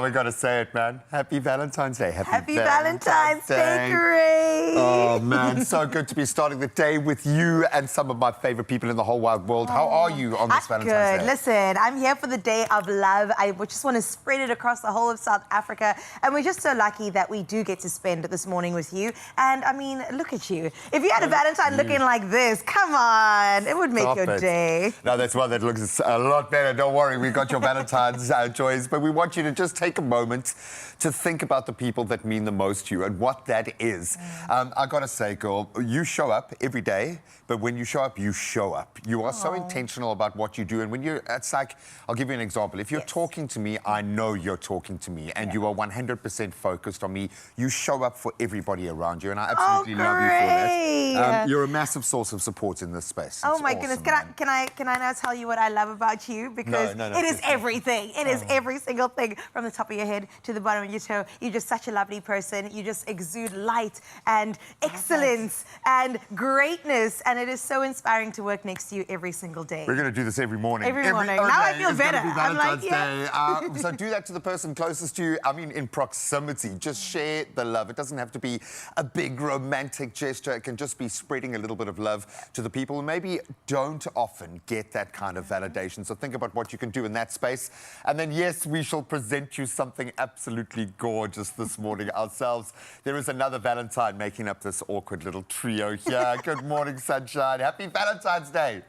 we got to say it, man. Happy Valentine's Day. Happy Valentine's Day, Gray. Oh, man, so good to be starting the day with you and some of my favorite people in the whole wide world. How are you on this Valentine's Day? Listen, I'm here for the day of love. I just want to spread it across the whole of South Africa. And we're just so lucky that we do get to spend this morning with you. And, I mean, look at you. If you had a Valentine looking like this, come on, it would make your day. No, that's one that looks a lot better. Don't worry, we got your Valentine's joys. But we want you to just take a moment to think about the people that mean the most to you and what that is. I got to say, girl, you show up every day, but when you show up, you show up. You are so intentional about what you do. And when you're, it's like, I'll give you an example. If you're talking to me, I know you're talking to me and you are 100% focused on me. You show up for everybody around you and I absolutely love you for that. You're a massive source of support in this space. Oh my goodness, can I now tell you what I love about you? Because it is everything. It is every single thing from the top of your head to the bottom of your toe. You're just such a lovely person. You just exude light and excellence and greatness. And it is so inspiring to work next to you every single day. We're going to do this every morning. Every morning. Now I feel better. I'm like, yeah. So do that to the person closest to you. I mean, in proximity. Just share the love. It doesn't have to be a big romantic gesture. It can just be spreading a little bit of love to the people who maybe don't often get that kind of validation. So think about what you can do in that space. And then, yes, we shall present you something absolutely gorgeous this morning ourselves. There is another Valentine making up this awkward little trio here. Good morning, sunshine. Happy Valentine's Day.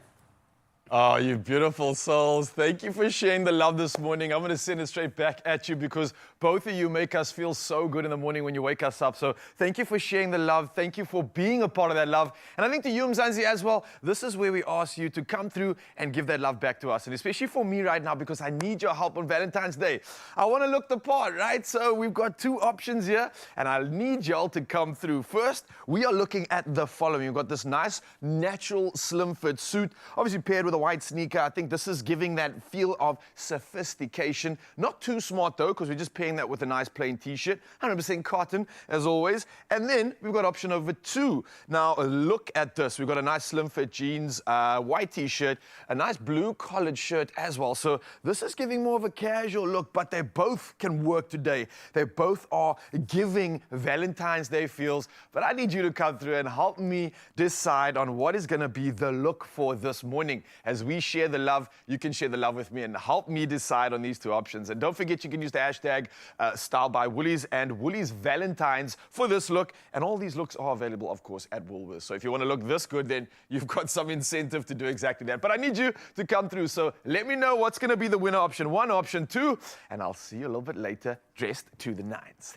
Oh, you beautiful souls. Thank you for sharing the love this morning. I'm going to send it straight back at you because both of you make us feel so good in the morning when you wake us up. So thank you for sharing the love. Thank you for being a part of that love. And I think to you, Mzansi, as well, this is where we ask you to come through and give that love back to us. And especially for me right now, because I need your help on Valentine's Day. I want to look the part, right? So we've got two options here, and I need y'all to come through. First, we are looking at the following. We've got this nice, natural, slim fit suit, obviously paired with a white sneaker. I think this is giving that feel of sophistication. Not too smart though, because we're just pairing that with a nice plain t-shirt, 100% cotton as always. And then we've got option over two. Now look at this. We've got a nice slim fit jeans, white t-shirt, a nice blue collared shirt as well. So this is giving more of a casual look, but they both can work today. They both are giving Valentine's Day feels. But I need you to come through and help me decide on what is going to be the look for this morning. As we share the love, you can share the love with me and help me decide on these two options. And don't forget, you can use the hashtag Style by Woolies and Woolies Valentines for this look. And all these looks are available, of course, at Woolworths. So if you want to look this good, then you've got some incentive to do exactly that. But I need you to come through. So let me know what's going to be the winner, option one, option two. And I'll see you a little bit later, dressed to the nines.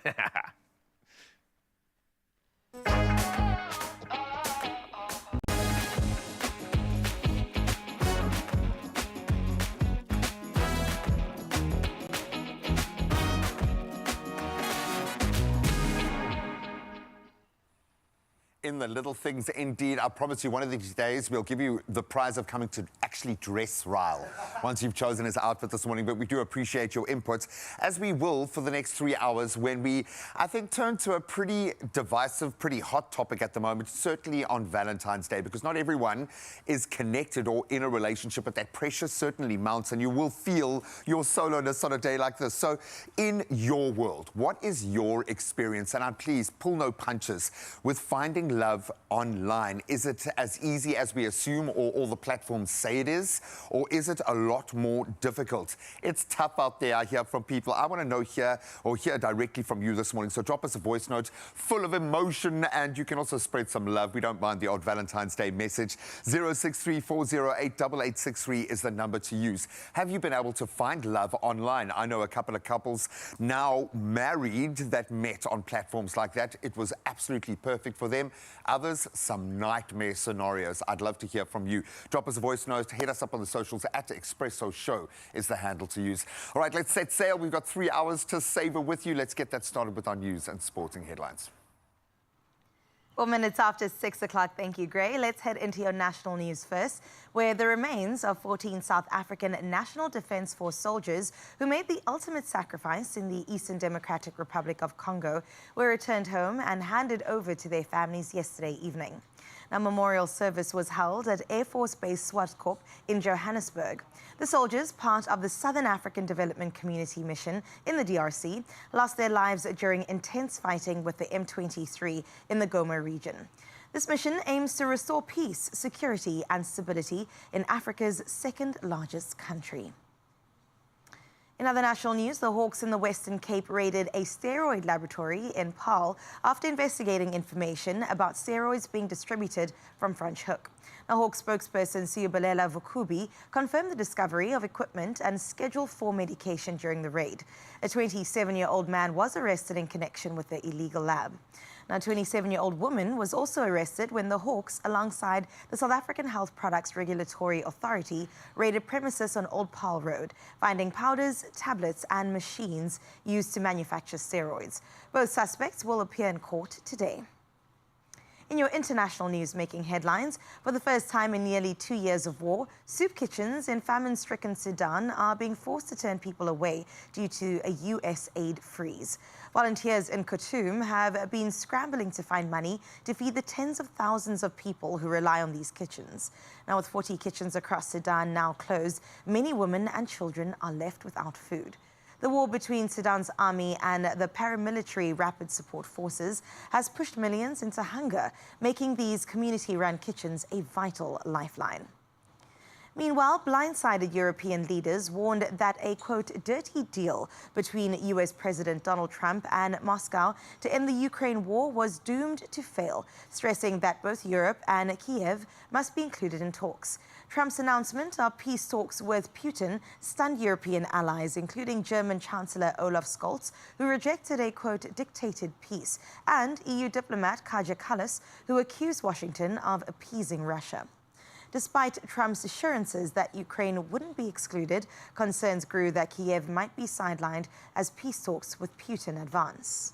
In the little things, indeed. I promise you, one of these days, we'll give you the prize of coming to actually dress Ryle once you've chosen his outfit this morning. But we do appreciate your input, as we will for the next 3 hours when we, I think, turn to a pretty divisive, pretty hot topic at the moment, certainly on Valentine's Day, because not everyone is connected or in a relationship, but that pressure certainly mounts and you will feel your soloness on a day like this. So in your world, what is your experience? And please pull no punches with finding love online. Is it as easy as we assume or all the platforms say it is? Or is it a lot more difficult? It's tough out there, I hear from people. I want to know hear directly from you this morning. So drop us a voice note full of emotion, and you can also spread some love. We don't mind the odd Valentine's Day message. 0634088863 is the number to use. Have you been able to find love online? I know a couple of couples now married that met on platforms like that. It was absolutely perfect for them. Others, some nightmare scenarios. I'd love to hear from you. Drop us a voice note, hit us up on the socials at Expresso Show is the handle to use. All right, let's set sail. We've got 3 hours to savor with you. Let's get that started with our news and sporting headlines. 4 minutes after 6 o'clock. Thank you, Gray. Let's head into your national news first, where the remains of 14 South African National Defence Force soldiers who made the ultimate sacrifice in the Eastern Democratic Republic of Congo were returned home and handed over to their families yesterday evening. A memorial service was held at Air Force Base Swartkop in Johannesburg. The soldiers, part of the Southern African Development Community Mission in the DRC, lost their lives during intense fighting with the M23 in the Goma region. This mission aims to restore peace, security and stability in Africa's second largest country. In other national news, the Hawks in the Western Cape raided a steroid laboratory in Paarl after investigating information about steroids being distributed from Franschhoek. Now, Hawks spokesperson Siubelela Vukubi confirmed the discovery of equipment and Schedule 4 medication during the raid. A 27-year-old man was arrested in connection with the illegal lab. Now, a 27-year-old woman was also arrested when the Hawks, alongside the South African Health Products Regulatory Authority, raided premises on Old Paarl Road, finding powders, tablets and machines used to manufacture steroids. Both suspects will appear in court today. In your international news making headlines, for the first time in nearly 2 years of war, soup kitchens in famine-stricken Sudan are being forced to turn people away due to a U.S. aid freeze. Volunteers in Khartoum have been scrambling to find money to feed the tens of thousands of people who rely on these kitchens. Now, with 40 kitchens across Sudan now closed, many women and children are left without food. The war between Sudan's army and the paramilitary Rapid Support Forces has pushed millions into hunger, making these community-run kitchens a vital lifeline. Meanwhile, blindsided European leaders warned that a, quote, dirty deal between U.S. President Donald Trump and Moscow to end the Ukraine war was doomed to fail, stressing that both Europe and Kiev must be included in talks. Trump's announcement of peace talks with Putin stunned European allies, including German Chancellor Olaf Scholz, who rejected a, quote, dictated peace, and EU diplomat Kaja Kallas, who accused Washington of appeasing Russia. Despite Trump's assurances that Ukraine wouldn't be excluded, concerns grew that Kiev might be sidelined as peace talks with Putin advance.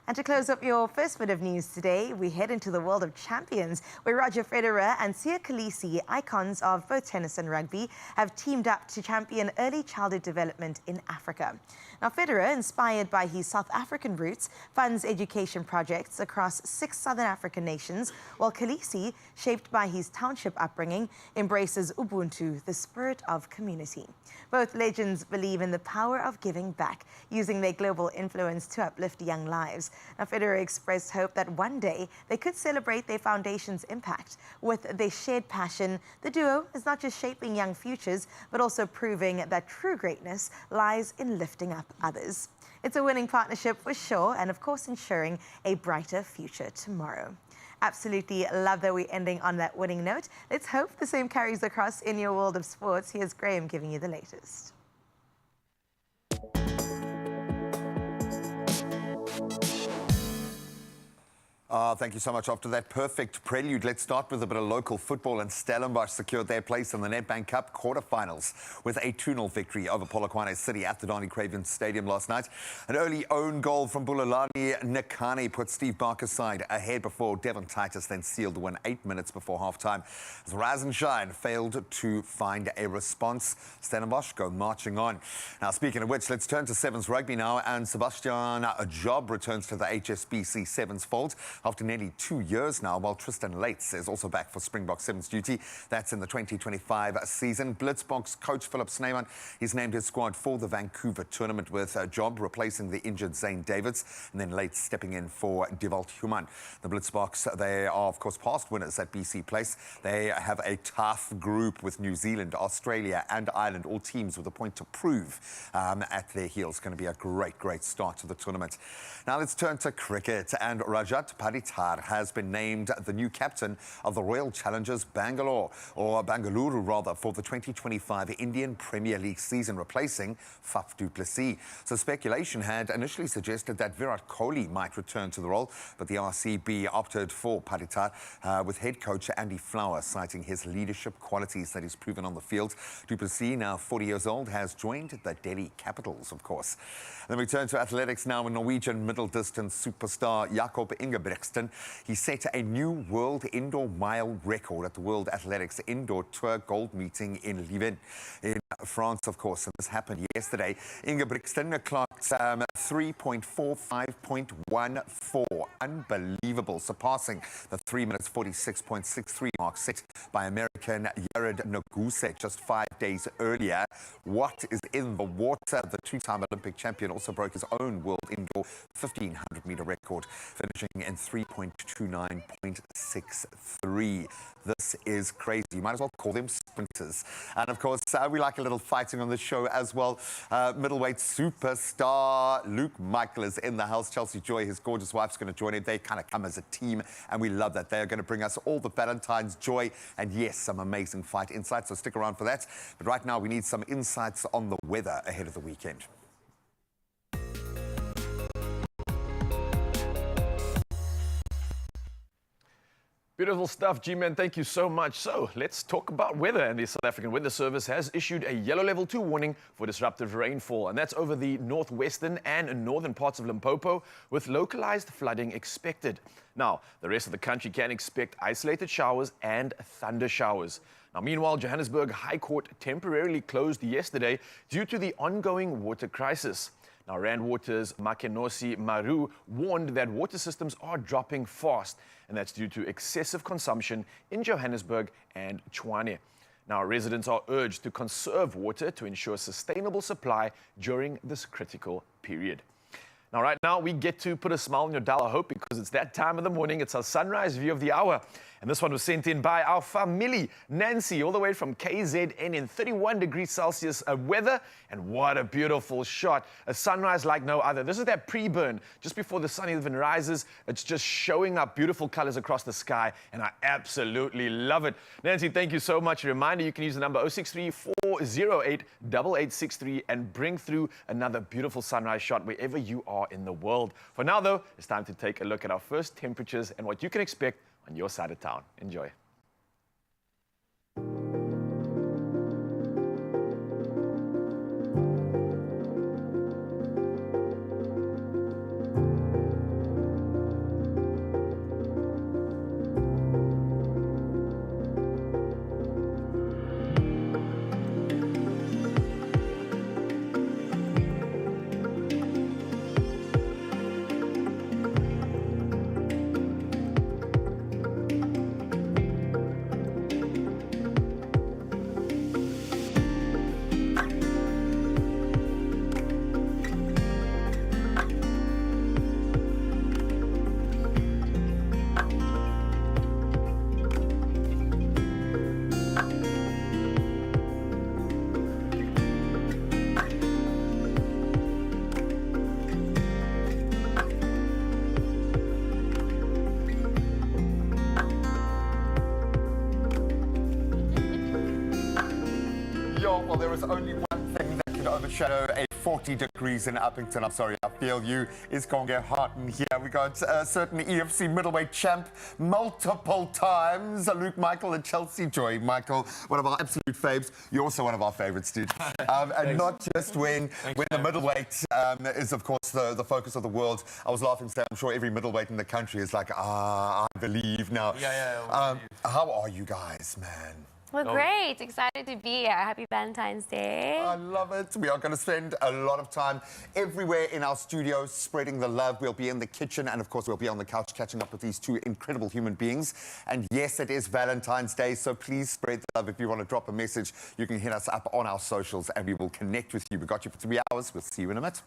And to close up your first bit of news today, we head into the world of champions, where Roger Federer and Siya Kolisi, icons of both tennis and rugby, have teamed up to champion early childhood development in Africa. Now, Federer, inspired by his South African roots, funds education projects across 6 Southern African nations, while Kolisi, shaped by his township upbringing, embraces Ubuntu, the spirit of community. Both legends believe in the power of giving back, using their global influence to uplift young lives. Now, Federer expressed hope that one day they could celebrate their foundation's impact. With their shared passion, the duo is not just shaping young futures, but also proving that true greatness lies in lifting up others. It's a winning partnership for sure, and of course ensuring a brighter future tomorrow. Absolutely love that we're ending on that winning note. Let's hope the same carries across in your world of sports. Here's Graham giving you the latest. Thank you so much. After that perfect prelude, let's start with a bit of local football. And Stellenbosch secured their place in the Nedbank Cup quarterfinals with a 2-0 victory over Polokwane City at the Donny Craven Stadium last night. An early own goal from Bulelani Nakane put Steve Barker's side ahead before Devon Titus then sealed the win 8 minutes before half-time. As Rise and Shine failed to find a response, Stellenbosch go marching on. Now, speaking of which, let's turn to Sevens rugby now. And Sebastian Job returns to the HSBC Sevens fold after nearly 2 years now, while Tristan Lates is also back for Springbok Sevens duty. That's in the 2025 season. Blitzboks coach Philip Snyman, he's named his squad for the Vancouver tournament, with Job replacing the injured Zane Davids, and then Lates stepping in for Devalt Human. The Blitzboks, they are, of course, past winners at BC Place. They have a tough group with New Zealand, Australia and Ireland, all teams with a point to prove at their heels. Going to be a great start to the tournament. Now let's turn to cricket, and Rajat Paditar has been named the new captain of the Royal Challengers Bangalore, or Bangalore rather, for the 2025 Indian Premier League season, replacing Faf du Plessis. So speculation had initially suggested that Virat Kohli might return to the role, but the RCB opted for Paditar, with head coach Andy Flower citing his leadership qualities that he's proven on the field. Du Plessis, now 40 years old, has joined the Delhi Capitals, of course. Then we turn to athletics now, when Norwegian middle distance superstar Jakob Ingebrigtsen Brixton. He set a new world indoor mile record at the World Athletics Indoor Tour Gold Meeting in Leuven, in France, of course. And this happened yesterday. Inge Brixton clocked 3.45.14. Unbelievable, surpassing the 3 minutes 46.63 mark set by American Jared Noguse just 5 days earlier. What is in the water? The two-time Olympic champion also broke his own world indoor 1,500-meter record, finishing in 3.29.63. This is crazy. You might as well call them sprinters. And of course, we like a little fighting on the show as well. Middleweight superstar Luke Michael is in the house. Chelsea Joy, his gorgeous wife's going to join him. They kind of come as a team, and we love that. They are going to bring us all the Valentine's joy and, yes, some amazing fight insights. So stick around for that. But right now, we need some insights on the weather ahead of the weekend. Beautiful stuff, G-Man. Thank you so much. So let's talk about weather. And the South African Weather Service has issued a yellow level 2 warning for disruptive rainfall. And that's over the northwestern and northern parts of Limpopo, with localized flooding expected. Now, the rest of the country can expect isolated showers and thunder showers. Now, meanwhile, Johannesburg High Court temporarily closed yesterday due to the ongoing water crisis. Now, Rand Water's Makenosi Maru warned that water systems are dropping fast, and that's due to excessive consumption in Johannesburg and Tshwane. Now, residents are urged to conserve water to ensure sustainable supply during this critical period. Now, right now, we get to put a smile on your dial, I hope, because it's that time of the morning. It's our sunrise view of the hour. And this one was sent in by our family, Nancy, all the way from KZN in 31 degrees Celsius weather. And what a beautiful shot. A sunrise like no other. This is that pre-burn, just before the sun even rises. It's just showing up beautiful colors across the sky, and I absolutely love it. Nancy, thank you so much. A reminder, you can use the number 063-408-8863 and bring through another beautiful sunrise shot wherever you are in the world. For now, though, it's time to take a look at our first temperatures and what you can expect on your side of town. Enjoy. Well, there is only one thing that could overshadow a 40 degrees in Uppington. I'm sorry, I feel you. It's going to get hot in here. We got certain EFC middleweight champ multiple times, Luke Michael and Chelsea Joy. Michael, one of our absolute faves. You're also one of our favorites, dude. And not just when the middleweight is, of course, the focus of the world. I was laughing, saying I'm sure every middleweight in the country is like, I believe now. How are you guys, man? Well, great. Excited to be here. Happy Valentine's Day. I love it. We are going to spend a lot of time everywhere in our studio spreading the love. We'll be in the kitchen, and of course, we'll be on the couch catching up with these two incredible human beings. And yes, it is Valentine's Day, so please spread the love. If you want to drop a message, you can hit us up on our socials, and we will connect with you. We got you for 3 hours. We'll see you in a minute.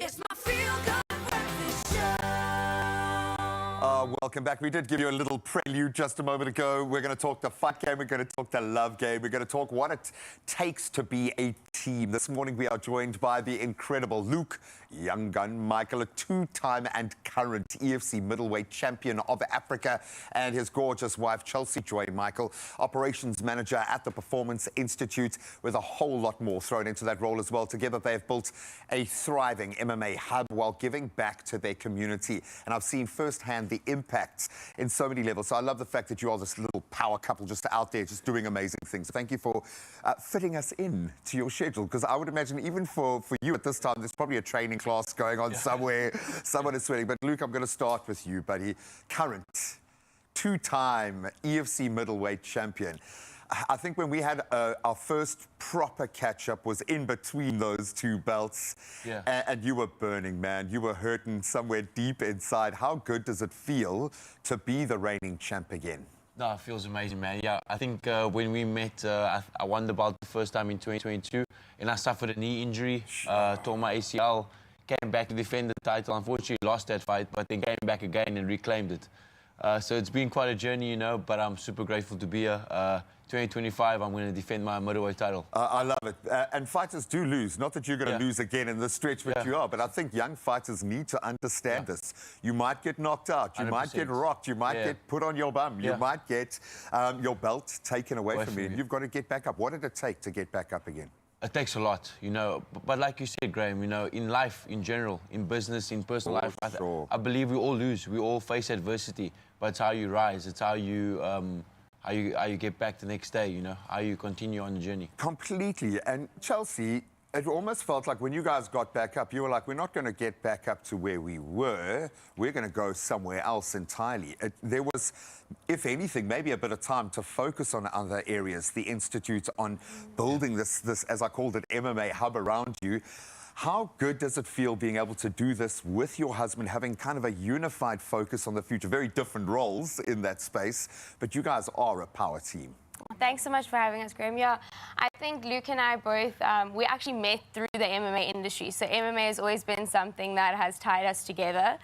It's my feel-good breakfast show. Welcome back. We did give you a little prelude just a moment ago. We're going to talk the fight game. We're going to talk the love game. We're going to talk what it takes to be a team. This morning we are joined by the incredible Luke, young gun Michael, a two-time and current EFC middleweight champion of Africa, and his gorgeous wife Chelsea Joy Michael, operations manager at the Performance Institute, with a whole lot more thrown into that role as well. Together they have built a thriving MMA hub while giving back to their community. And I've seen firsthand the impacts in so many levels. So I love the fact that you are this little power couple just out there just doing amazing things. Thank you for fitting us in to your schedule, because I would imagine even for you at this time, there's probably a training class going on somewhere. Someone is sweating. But Luke, I'm going to start with you, buddy. Current two-time EFC middleweight champion. I think when we had our first proper catch-up was in between those two belts. Yeah. And you were burning, man. You were hurting somewhere deep inside. How good does it feel to be the reigning champ again? No, it feels amazing, man. Yeah, I think when we met, I won the belt the first time in 2022, and I suffered a knee injury, tore my ACL, came back to defend the title. Unfortunately, lost that fight, but then came back again and reclaimed it. So it's been quite a journey, you know, but I'm super grateful to be here. 2025, I'm going to defend my middleweight title. I love it. And fighters do lose. Not that you're going to lose again in this stretch, but you are. But I think young fighters need to understand this. You might get knocked out. You 100%. might get rocked. You might get put on your bum. You might get your belt taken away from you. And you've got to get back up. What did it take to get back up again? It takes a lot, you know. But like you said, Graham, you know, in life, in general, in business, in personal life, I believe we all lose. We all face adversity. But it's how you rise. It's how you... How you get back the next day, you know, how you continue on the journey. Completely. And Chelsea, it almost felt like when you guys got back up, you were like, we're not going to get back up to where we were. We're going to go somewhere else entirely. There was, if anything, maybe a bit of time to focus on other areas, the Institute, on building this, as I called it, MMA hub around you. How good does it feel being able to do this with your husband, having kind of a unified focus on the future? Very different roles in that space, but you guys are a power team. Thanks so much for having us, Graham. Yeah, I think Luke and I both, we actually met through the MMA industry. So MMA has always been something that has tied us together.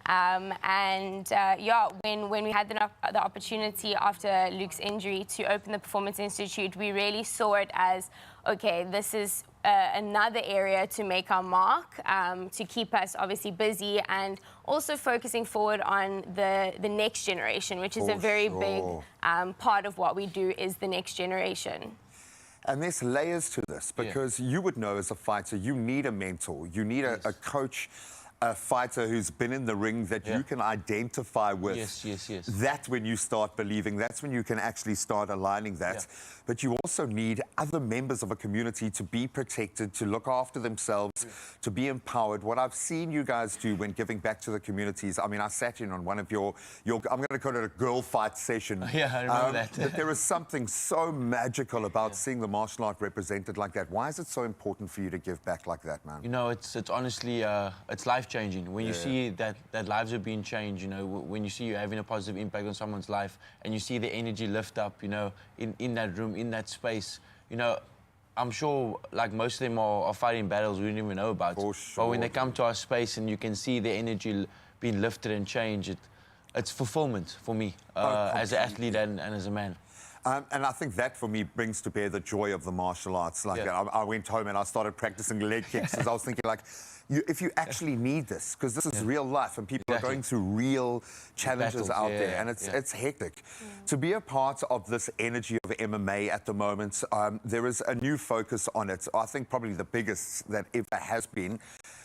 Yeah, when we had the opportunity after Luke's injury to open the Performance Institute, we really saw it as, okay, this is another area to make our mark, to keep us obviously busy, and also focusing forward on the next generation, which is a very big part of what we do, is the next generation. And there's layers to this, because you would know as a fighter, you need a mentor, you need a coach, a fighter who's been in the ring that you can identify with. Yes. That's when you start believing. That's when you can actually start aligning that. But you also need other members of a community to be protected, to look after themselves, to be empowered. What I've seen you guys do when giving back to the communities, I mean, I sat in on one of your I'm going to call it a girl fight session. Yeah, I remember that. But there is something so magical about seeing the martial art represented like that. Why is it so important for you to give back like that, man? You know, it's honestly, it's life-changing. When you see that lives are being changed, you know, when you see you having a positive impact on someone's life, and you see the energy lift up, you know, in that room, in that space, you know, I'm sure, like, most of them are fighting battles we didn't even know about. For sure. But when they come to our space and you can see the energy being lifted and changed, it's fulfillment for me as an athlete and as a man. And I think that, for me, brings to bear the joy of the martial arts. Like, I went home and I started practicing leg kicks, because I was thinking, like, if you actually need this, because this is real life and people are going through real challenges out there, and it's hectic. To be a part of this energy of MMA at the moment, there is a new focus on it. I think probably the biggest that ever has been.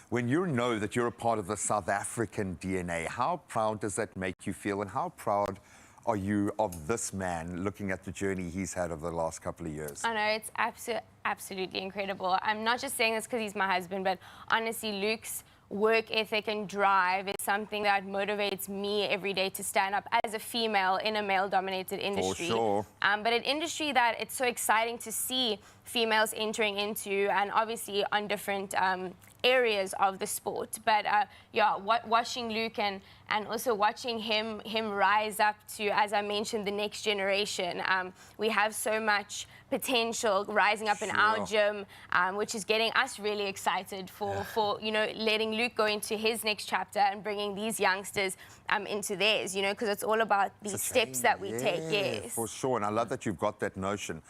When you know that you're a part of the South African DNA, how proud does that make you feel, and how proud are you of this man, looking at the journey he's had over the last couple of years? I know, it's absolutely incredible. I'm not just saying this because he's my husband, but honestly, Luke's work ethic and drive is something that motivates me every day to stand up as a female in a male-dominated industry. For sure. But an industry that it's so exciting to see females entering into, and obviously on different areas of the sport. But yeah, watching Luke and also watching him rise up to, as I mentioned, the next generation. We have so much potential rising up in our gym, which is getting us really excited for you know, letting Luke go into his next chapter and bringing these youngsters into theirs, you know, because it's all about these steps that we take. Yes, for sure. And I love that you've got that notion.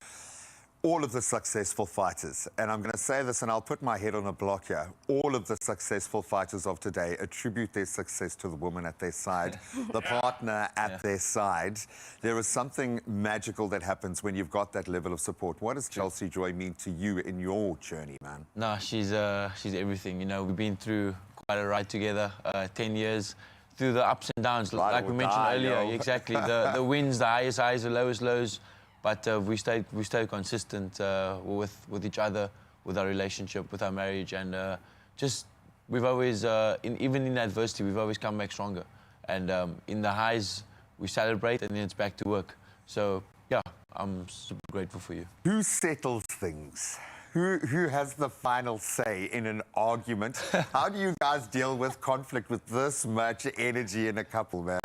All of the successful fighters, and I'm going to say this and I'll put my head on a block here, all of the successful fighters of today attribute their success to the woman at their side, the partner at their side. There is something magical that happens when you've got that level of support. What does Chelsea Joy mean to you in your journey, man? No, she's everything. You know, we've been through quite a ride together, 10 years, through the ups and downs, like we mentioned earlier. Exactly, the wins, the highest highs, the lowest lows. But we stayed consistent with each other, with our relationship, with our marriage, and just we've always, even in adversity, we've always come back stronger. And in the highs, we celebrate, and then it's back to work. So yeah, I'm super grateful for you. Who settles things? Who has the final say in an argument? How do you guys deal with conflict with this much energy in a couple, man?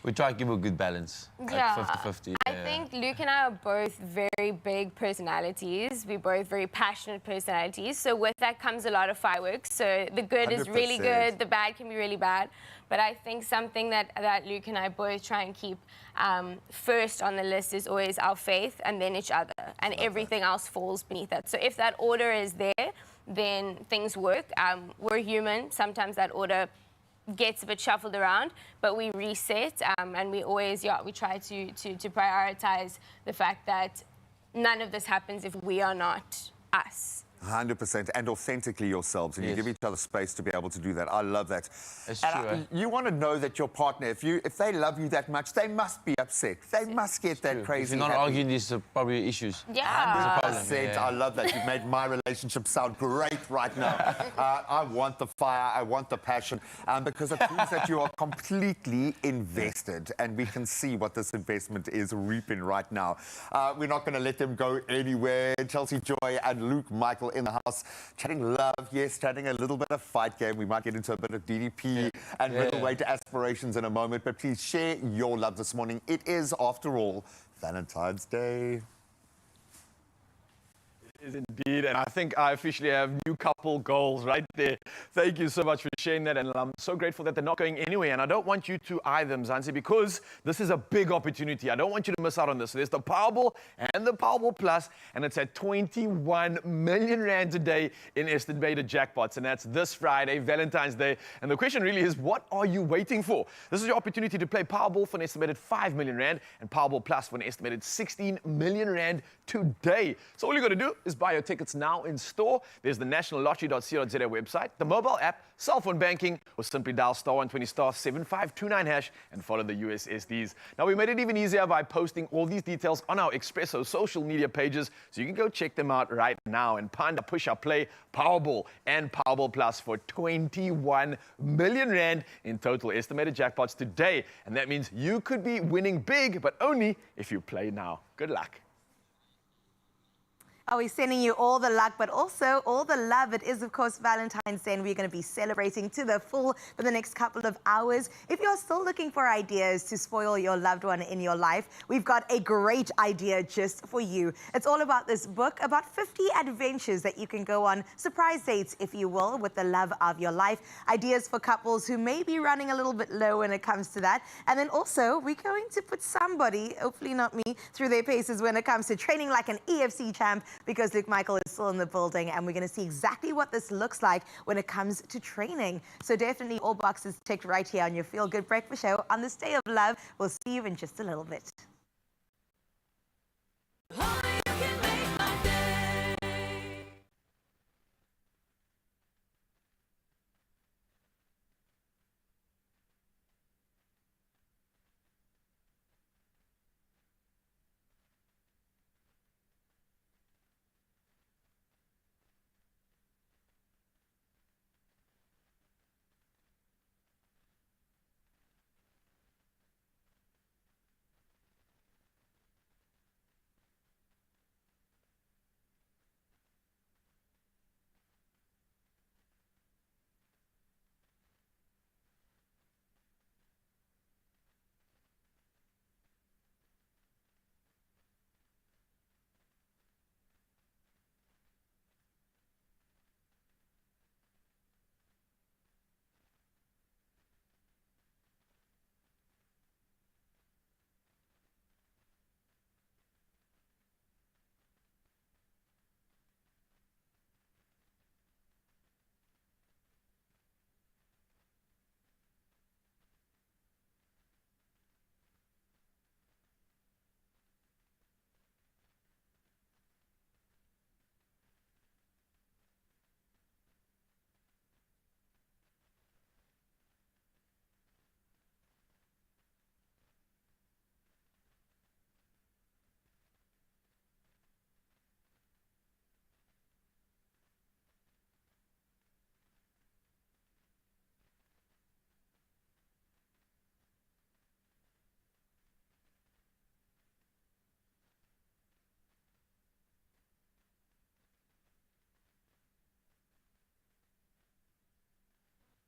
We try to give a good balance, yeah, like 50-50. I think Luke and I are both very big personalities. We're both very passionate personalities. So with that comes a lot of fireworks. So the good is really 100%. good, the bad can be really bad. But I think something that Luke and I both try and keep first on the list is always our faith and then each other. And everything else falls beneath that. So if that order is there, then things work. We're human. Sometimes that order gets a bit shuffled around, but we reset, and we always, we try to prioritize the fact that none of this happens if we are not us. 100%, and authentically yourselves, and you give each other space to be able to do that. I love that. It's true. You want to know that your partner, if they love you that much, they must be upset. They must get that crazy. If you're not happy. arguing, there's probably issues. Yeah. 100%. I love that. You've made my relationship sound great right now. I want the fire. I want the passion, because it proves that you are completely invested, and we can see what this investment is reaping right now. We're not going to let them go anywhere. Chelsea Joy and Luke Michael in the house, chatting love, yes, chatting a little bit of fight game. We might get into a bit of DDP and middleweight aspirations in a moment, but please share your love this morning. It is, after all, Valentine's Day. Is indeed, and I think I officially have new couple goals right there. Thank you so much for sharing that, and I'm so grateful that they're not going anywhere. And I don't want you to either, Mzansi, because this is a big opportunity. I don't want you to miss out on this. So there's the Powerball and the Powerball Plus, and it's at 21 million rand today in estimated jackpots, and that's this Friday, Valentine's Day. And the question really is, what are you waiting for? This is your opportunity to play Powerball for an estimated 5 million rand and Powerball Plus for an estimated 16 million rand today. So all you got to do is buy your tickets now in store. There's the nationallottery.co.za website, the mobile app, cell phone banking, or simply dial *120 *7529 hash and follow the USSDs. Now, we made it even easier by posting all these details on our Expresso social media pages, so you can go check them out right now and panda, push up, play Powerball and Powerball Plus for 21 million rand in total estimated jackpots today. And that means you could be winning big, but only if you play now. Good luck. Are we sending you all the luck, but also all the love? It is, of course, Valentine's Day, and we're going to be celebrating to the full for the next couple of hours. If you're still looking for ideas to spoil your loved one in your life, we've got a great idea just for you. It's all about this book, about 50 adventures that you can go on, surprise dates, if you will, with the love of your life. Ideas for couples who may be running a little bit low when it comes to that. And then also, we're going to put somebody, hopefully not me, through their paces when it comes to training like an EFC champ, because Luke Michael is still in the building, and we're going to see exactly what this looks like when it comes to training. So definitely all boxes ticked right here on your Feel Good Breakfast Show on this day of love. We'll see you in just a little bit. Only you can make my day.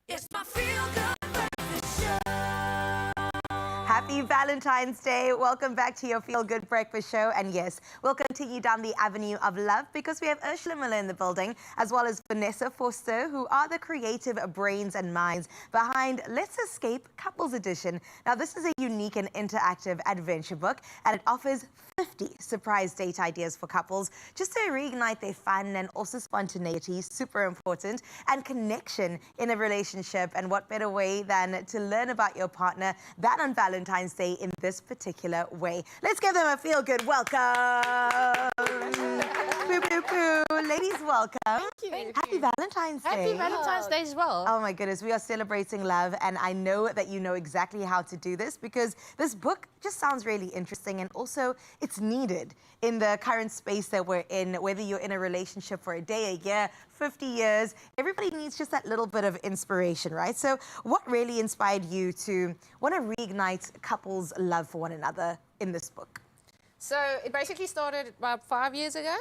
It's my feel-good breakfast show. Happy Valentine's Day. Welcome back to your Feel Good Breakfast Show. And yes, we'll continue down the avenue of love because we have Ursula Miller in the building, as well as Vanessa Forster, who are the creative brains and minds behind Let's Escape Couples Edition. Now, this is a unique and interactive adventure book, and it offers 50 surprise date ideas for couples just to reignite their fun and also spontaneity, super important, and connection in a relationship. And what better way than to learn about your partner than on Valentine's Day in this particular way. Let's give them a feel-good welcome. Boo, boo, boo. Ladies, welcome. Thank you. Happy Valentine's Day. Happy Valentine's Day as well. Oh my goodness, we are celebrating love, and I know that you know exactly how to do this because this book just sounds really interesting, and also it's needed in the current space that we're in, whether you're in a relationship for a day, a year, 50 years, everybody needs just that little bit of inspiration, right? So what really inspired you to want to reignite couples' love for one another in this book? So it basically started about 5 years ago.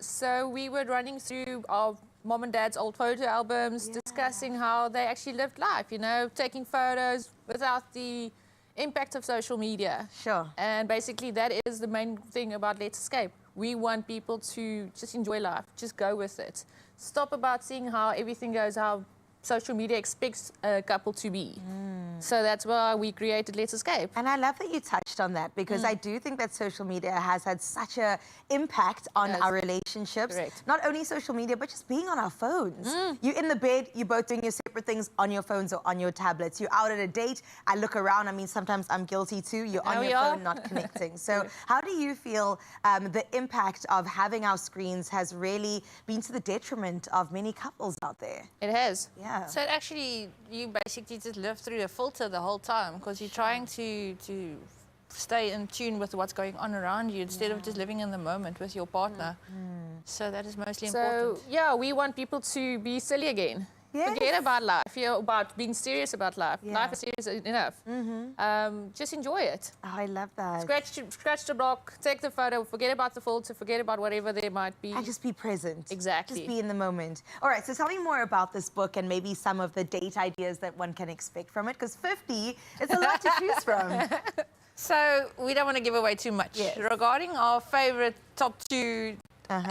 So we were running through our mom and dad's old photo albums, discussing how they actually lived life, you know, taking photos without the impact of social media. Sure. And basically that is the main thing about Let's Escape. We want people to just enjoy life, just go with it. Stop about seeing how everything goes, how social media expects a couple to be. So that's why we created Let's Escape. And I love that you touched on that because I do think that social media has had such an impact on our relationships. Correct. Not only social media, but just being on our phones. You're in the bed, you're both doing your separate things on your phones or on your tablets. You're out at a date, I look around, I mean, sometimes I'm guilty too. You're on your phone, not connecting. So how do you feel the impact of having our screens has really been to the detriment of many couples out there? It has. Yeah. So actually, you basically just live through a filter the whole time because you're trying to stay in tune with what's going on around you instead of just living in the moment with your partner. So that is mostly important. So yeah, we want people to be silly again. Yes. Forget about life, you know, about being serious about life. Yeah. Life is serious enough. Just enjoy it. Oh, I love that. Scratch the block, take the photo, forget about the filter, forget about whatever there might be. And just be present. Exactly. Just be in the moment. All right, so tell me more about this book and maybe some of the date ideas that one can expect from it, because 50 is a lot to choose from. So we don't want to give away too much. Yes. Regarding our favorite top two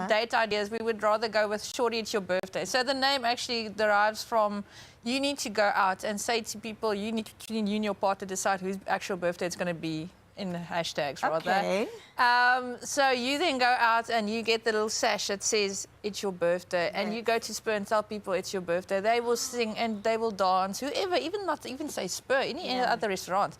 date ideas, we would rather go with Shorty, it's your birthday. So the name actually derives from you need to go out and say to people, you need to, you and your partner decide whose actual birthday it's going to be in hashtags rather. Okay. So you then go out and you get the little sash that says it's your birthday, and you go to Spur and tell people it's your birthday. They will sing and they will dance, whoever, even not even say Spur, any other restaurant.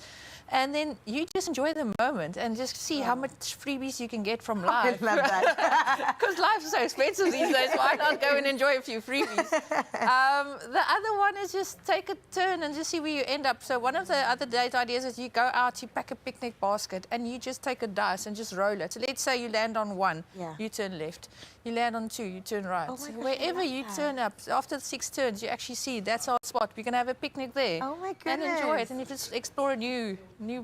And then you just enjoy the moment and just see how much freebies you can get from life. I love that. Because life is so expensive these days, why not go and enjoy a few freebies? The other one is just take a turn and just see where you end up. So one of the other date ideas is you go out, you pack a picnic basket, and you just take a dice and just roll it. So let's say you land on 1, you turn left. You land on 2, you turn right. Oh my gosh, Wherever you turn up, after 6 turns, you actually see that's our spot. We can have a picnic there. Oh my And enjoy goodness. it, and you just explore a new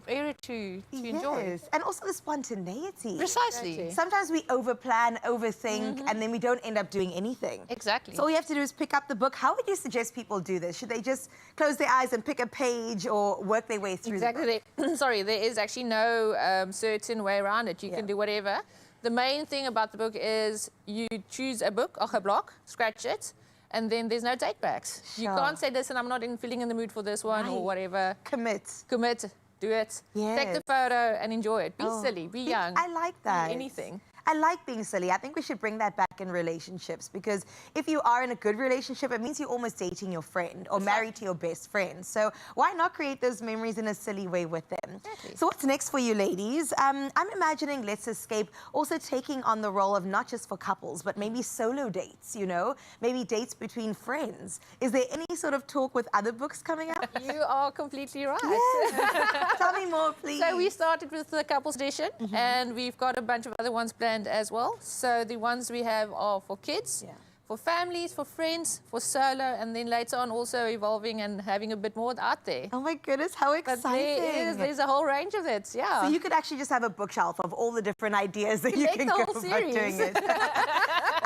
area to enjoy. Yes, and also the spontaneity. Precisely. Sometimes we overplan, overthink, and then we don't end up doing anything. Exactly. So all you have to do is pick up the book. How would you suggest people do this? Should they just close their eyes and pick a page or work their way through the book? Exactly. Sorry, there is actually no certain way around it. You can do whatever. The main thing about the book is you choose a book, or a block, scratch it, and then there's no take backs. You Sure. can't say, listen, I'm not feeling in the mood for this one or Right. whatever. Commit. Commit, do it. Take the Yes. photo and enjoy it. Be Oh, silly, be young. I like that. Be anything. I like being silly. I think we should bring that back in relationships, because if you are in a good relationship, it means you're almost dating your friend or married to your best friend. So why not create those memories in a silly way with them? Exactly. So what's next for you ladies? I'm imagining Let's Escape also taking on the role of not just for couples, but maybe solo dates, you know, maybe dates between friends. Is there any sort of talk with other books coming up? You are completely right. Yes. Tell me more, please. So we started with the couples edition, and we've got a bunch of other ones planned as well. So the ones we have are for kids, for families, for friends, for solo, and then later on also evolving and having a bit more out there. Oh my goodness, how But exciting. there's a whole range of it, yeah. So you could actually just have a bookshelf of all the different ideas that you make can the go whole about doing series. it.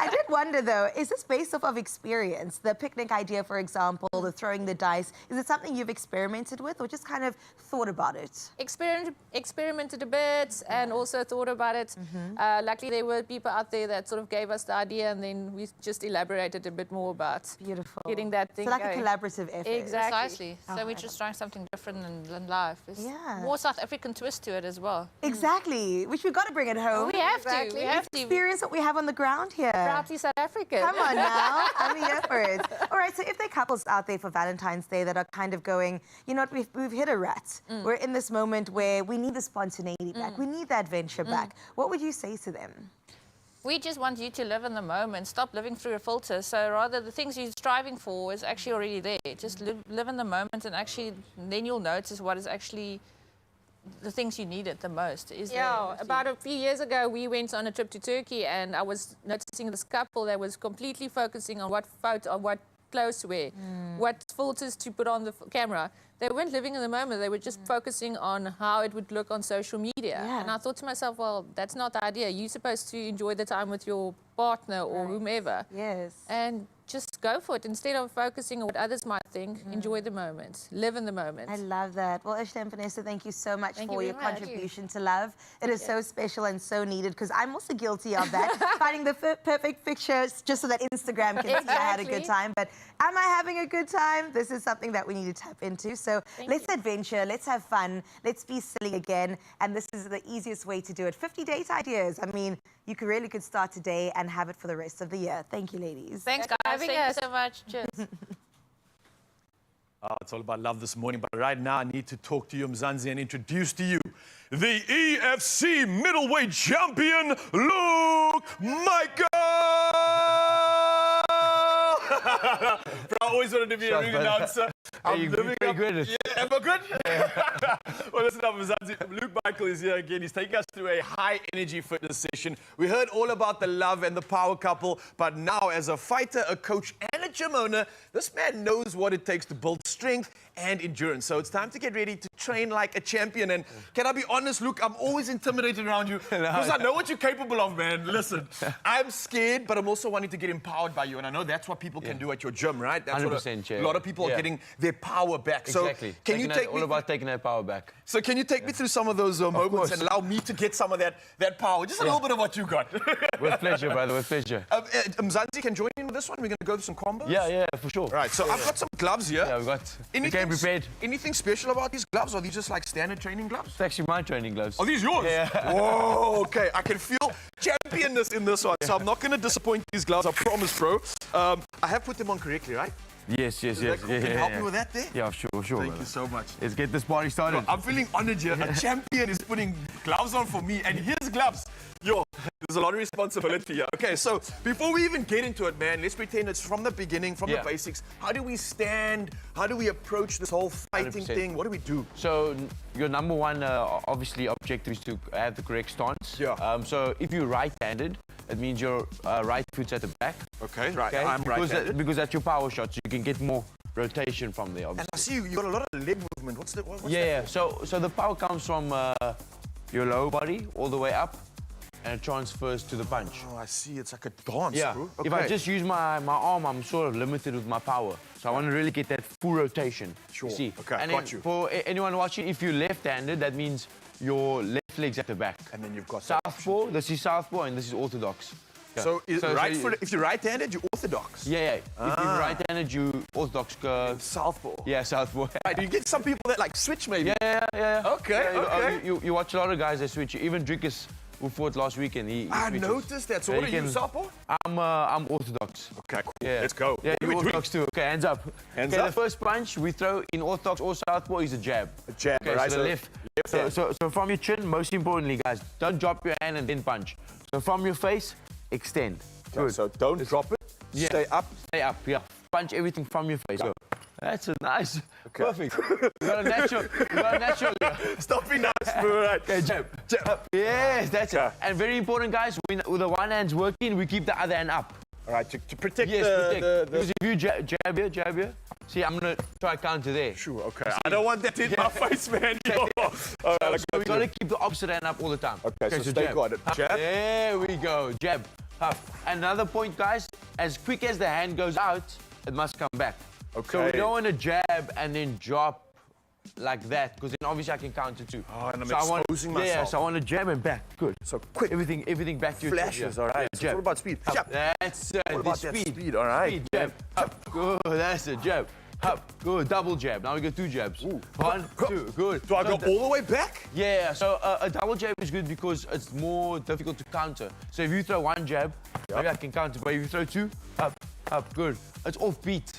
I did wonder, though, is this based off of experience? The picnic idea, for example, the throwing the dice, is it something you've experimented with or just kind of thought about it? Experimented a bit and also thought about it. Luckily, there were people out there that sort of gave us the idea, and then we just elaborated a bit more about Beautiful. getting that thing So like going. a collaborative effort. Exactly. Precisely. So we're just trying something different in life. It's Yeah. more South African twist to it as well. Exactly, which we've got to bring it home. We have to. We have to. Experience what we have on the ground here. Proudly South African. Come on now, I'm here for it. All right, so if there are couples out there for Valentine's Day that are kind of going, you know what, we've hit a rut. We're in this moment where we need the spontaneity back, we need the adventure back. What would you say to them? We just want you to live in the moment. Stop living through a filter. So rather, the things you're striving for is actually already there. Just live in the moment, and actually, then you'll notice what is actually the things you needed the most. Yeah, about a few years ago, we went on a trip to Turkey, and I was noticing this couple that was completely focusing on what photo, on what clothes to wear, what filters to put on the camera. They weren't living in the moment. They were just focusing on how it would look on social media. Yeah. And I thought to myself, well, that's not the idea. You're supposed to enjoy the time with your partner or whomever. Yes. And just go for it. Instead of focusing on what others might think, enjoy the moment. Live in the moment. I love that. Well, Ishta and Vanessa, thank you so much Thank for you your very much. contribution to love. It is so special and so needed because I'm also guilty of that. Finding the perfect pictures just so that Instagram can see I had a good Exactly. time. But am I having a good time? This is something that we need to tap into. So let's adventure, let's have fun, let's be silly again. And this is the easiest way to do it. 50 date ideas. I mean, you could start today and have it for the rest of the year. Thank you, ladies. Thanks, guys. having Thank us. you so much. Cheers. It's all about love this morning, but right now I need to talk to you, Mzansi, and introduce to you the EFC middleweight champion, Luke Michael! Bro, I always wanted to be a ring announcer. I'm living very up. good at it. Yeah, am I good? Well, listen up, Mzansi. Luke Michael is here again. He's taking us through a high-energy fitness session. We heard all about the love and the power couple, but now as a fighter, a coach, and a gym owner, this man knows what it takes to build strength and endurance. So it's time to get ready to train like a champion. And can I be honest, Luke, I'm always intimidated around you because I know what you're capable of, man. Listen, I'm scared, but I'm also wanting to get empowered by you. And I know that's what people can do at your gym, right? That's 100%, what a lot of people are getting their power back. Exactly. So can you take all me about taking that power back? So can you take me through some of those moments course. and allow me to get some of that power? Just a little bit of what you got. With pleasure, brother, with pleasure. Mzansi can join in with this one. We're going to go through some combos. Yeah, for sure. Right, so I've got some gloves here. Yeah, we came prepared. Anything special about these gloves? Or are these just like standard training gloves? It's actually my training gloves. Are these yours? Yeah. Whoa, okay. I can feel championness in this one. So I'm not going to disappoint these gloves, I promise, bro. I have put them on correctly, right? Yes. Is that cool? Can you help me with that there? Yeah, sure. Thank brother. you so much. Let's get this party started. I'm feeling honored here. A champion is putting gloves on for me, and his gloves. Yo, there's a lot of responsibility here. Okay, so before we even get into it, man, let's pretend it's from the beginning, from the basics. How do we stand? How do we approach this whole fighting 100%. thing? What do we do? So your number one, obviously, objective is to have the correct stance. Yeah. So if you're right-handed, it means your right foot's at the back. Okay, right. Okay? I'm right-handed. Because that's your power shot, so you can get more rotation from there, And obviously. I see you got a lot of leg movement. What's that? Yeah. So the power comes from your lower body all the way up, and it transfers to the punch. Oh, I see. It's like a dance, Yeah. bro. If I just use my arm, I'm sort of limited with my power. So I want to really get that full rotation. Sure. You see? Okay, and got then you. for anyone watching, if you're left-handed, that means your left leg's at the back. And then you've got Southpaw, this is southpaw, and this is orthodox. Yeah. So, you- if you're right-handed, you're orthodox. Yeah. If you're right-handed, you orthodox. Southpaw. Yeah, southpaw. Right, do you get some people that like switch maybe? Yeah. Okay, okay. You watch a lot of guys that switch. Even Ricketts, who fought last weekend, he I switches. noticed that. So Yeah, what are you you, can- Southpaw? I'm orthodox. Okay, cool. Yeah. Let's go. Yeah, What are you we doing? orthodox too. Okay, hands up. Hands okay, up. the first punch we throw in orthodox or southpaw is a jab. A jab, Okay, right? so the left. hand. So from your chin, most importantly, guys, don't drop your hand and then punch. So from your face, extend. Okay, Good. so don't drop it. Yeah. Stay up. Stay up, yeah. Punch everything from your face. Go. That's a nice. Okay. Perfect. You got a natural. Stop being nice, bro. Right. Okay, jab. Jab. Yes, that's Okay. it. And very important, guys, with the one hand's working, we keep the other hand up. All right, to protect Yes, protect. the Because if you jab here. See, I'm going to try counter there. Sure, okay. I don't want that to hit my face, man. Yo. All right, So we got to keep the opposite hand up all the time. Okay, so stay guarded. Jab. There we go. Jab. up. Another point, guys, as quick as the hand goes out, it must come back. Okay. So we don't want to jab and then drop like that, because then obviously I can counter too. Oh, and I'm so exposing Yeah, myself. so I want to jab and back. Good. So quick. Everything back to your Flashes, yeah. all right. Yeah, So it's all about speed. Jab. That's What the about that speed. speed, all right. Speed, jab, up, good, that's it, jab, up, good, double jab. Now we got 2 jabs. Ooh. 1, 2, good. Do I go all the way back? Yeah, so a double jab is good because it's more difficult to counter. So if you throw 1 jab, maybe I can counter, but if you throw 2, up, good. It's off beat.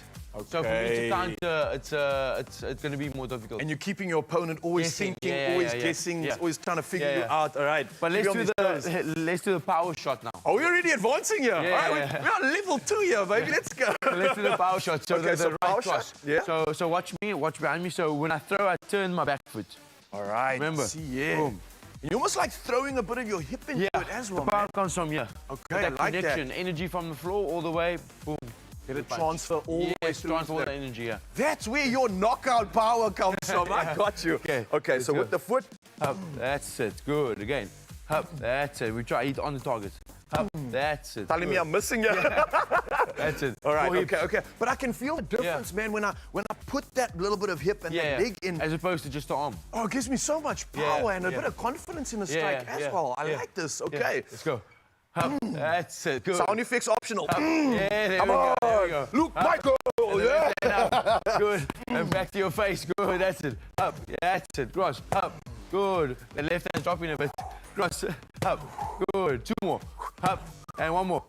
So for me to counter, it's going to be more difficult. And you're keeping your opponent always Guessing, thinking, always guessing, always trying to figure you out. All right. But let's do the power shot now. Oh, we're already advancing here. Yeah, All right, we're on level 2 here, baby. Let's go. So let's do the power shot. So Okay, the right power cross. shot. Yeah. So watch me, watch behind me. So when I throw, I turn my back foot. All right. Remember? See, yeah. Boom. And you're almost like throwing a bit of your hip into it as well, the power man. comes from here. Okay, That I like that. connection, energy from the floor all the way, boom. Get it transfer all the way Yes, through. transfer all the energy, yeah. That's where your knockout power comes from. I got you. Okay, so let's with go. the foot. Up, that's it, good, again. Up, that's it, we try it on the target. Up, that's it. Telling me good. I'm missing you. That's it. All right, Four hips. okay. But I can feel the difference, man, when I put that little bit of hip and that leg in. As opposed to just the arm. Oh, it gives me so much power and a bit of confidence in the strike as well. I like this. Okay. Let's go. Up, that's it, good. Sound effects optional. Up. Yeah, there Come we go, on. there we go. Luke Up. Michael. Yeah. Up. Good. And back to your face. Good. That's it. Up. That's it. Cross. Up. Good. The left hand's dropping a bit. Cross. Up. Good. 2 more. Up. And 1 more.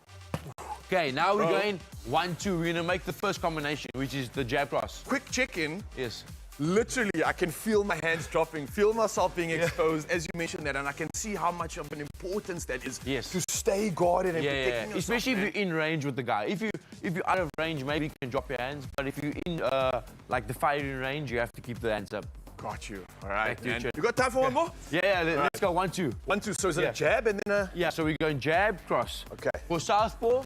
Okay, now we're going 1, 2. We're going to make the first combination, which is the jab cross. Quick check-in. Yes. Literally, I can feel my hands dropping, feel myself being exposed, as you mentioned that, and I can see how much of an importance that is to stay guarded and protecting yourself. Especially if you're in range with the guy. If you're out of range, maybe you can drop your hands. But if you're in like the firing range, you have to keep the hands up. Got you. All right, Back to your man. chin. You got time for one more? Let's go 1, 2. 1, 2. So is it a jab and then a... Yeah, so we're going jab, cross. Okay. For southpaw,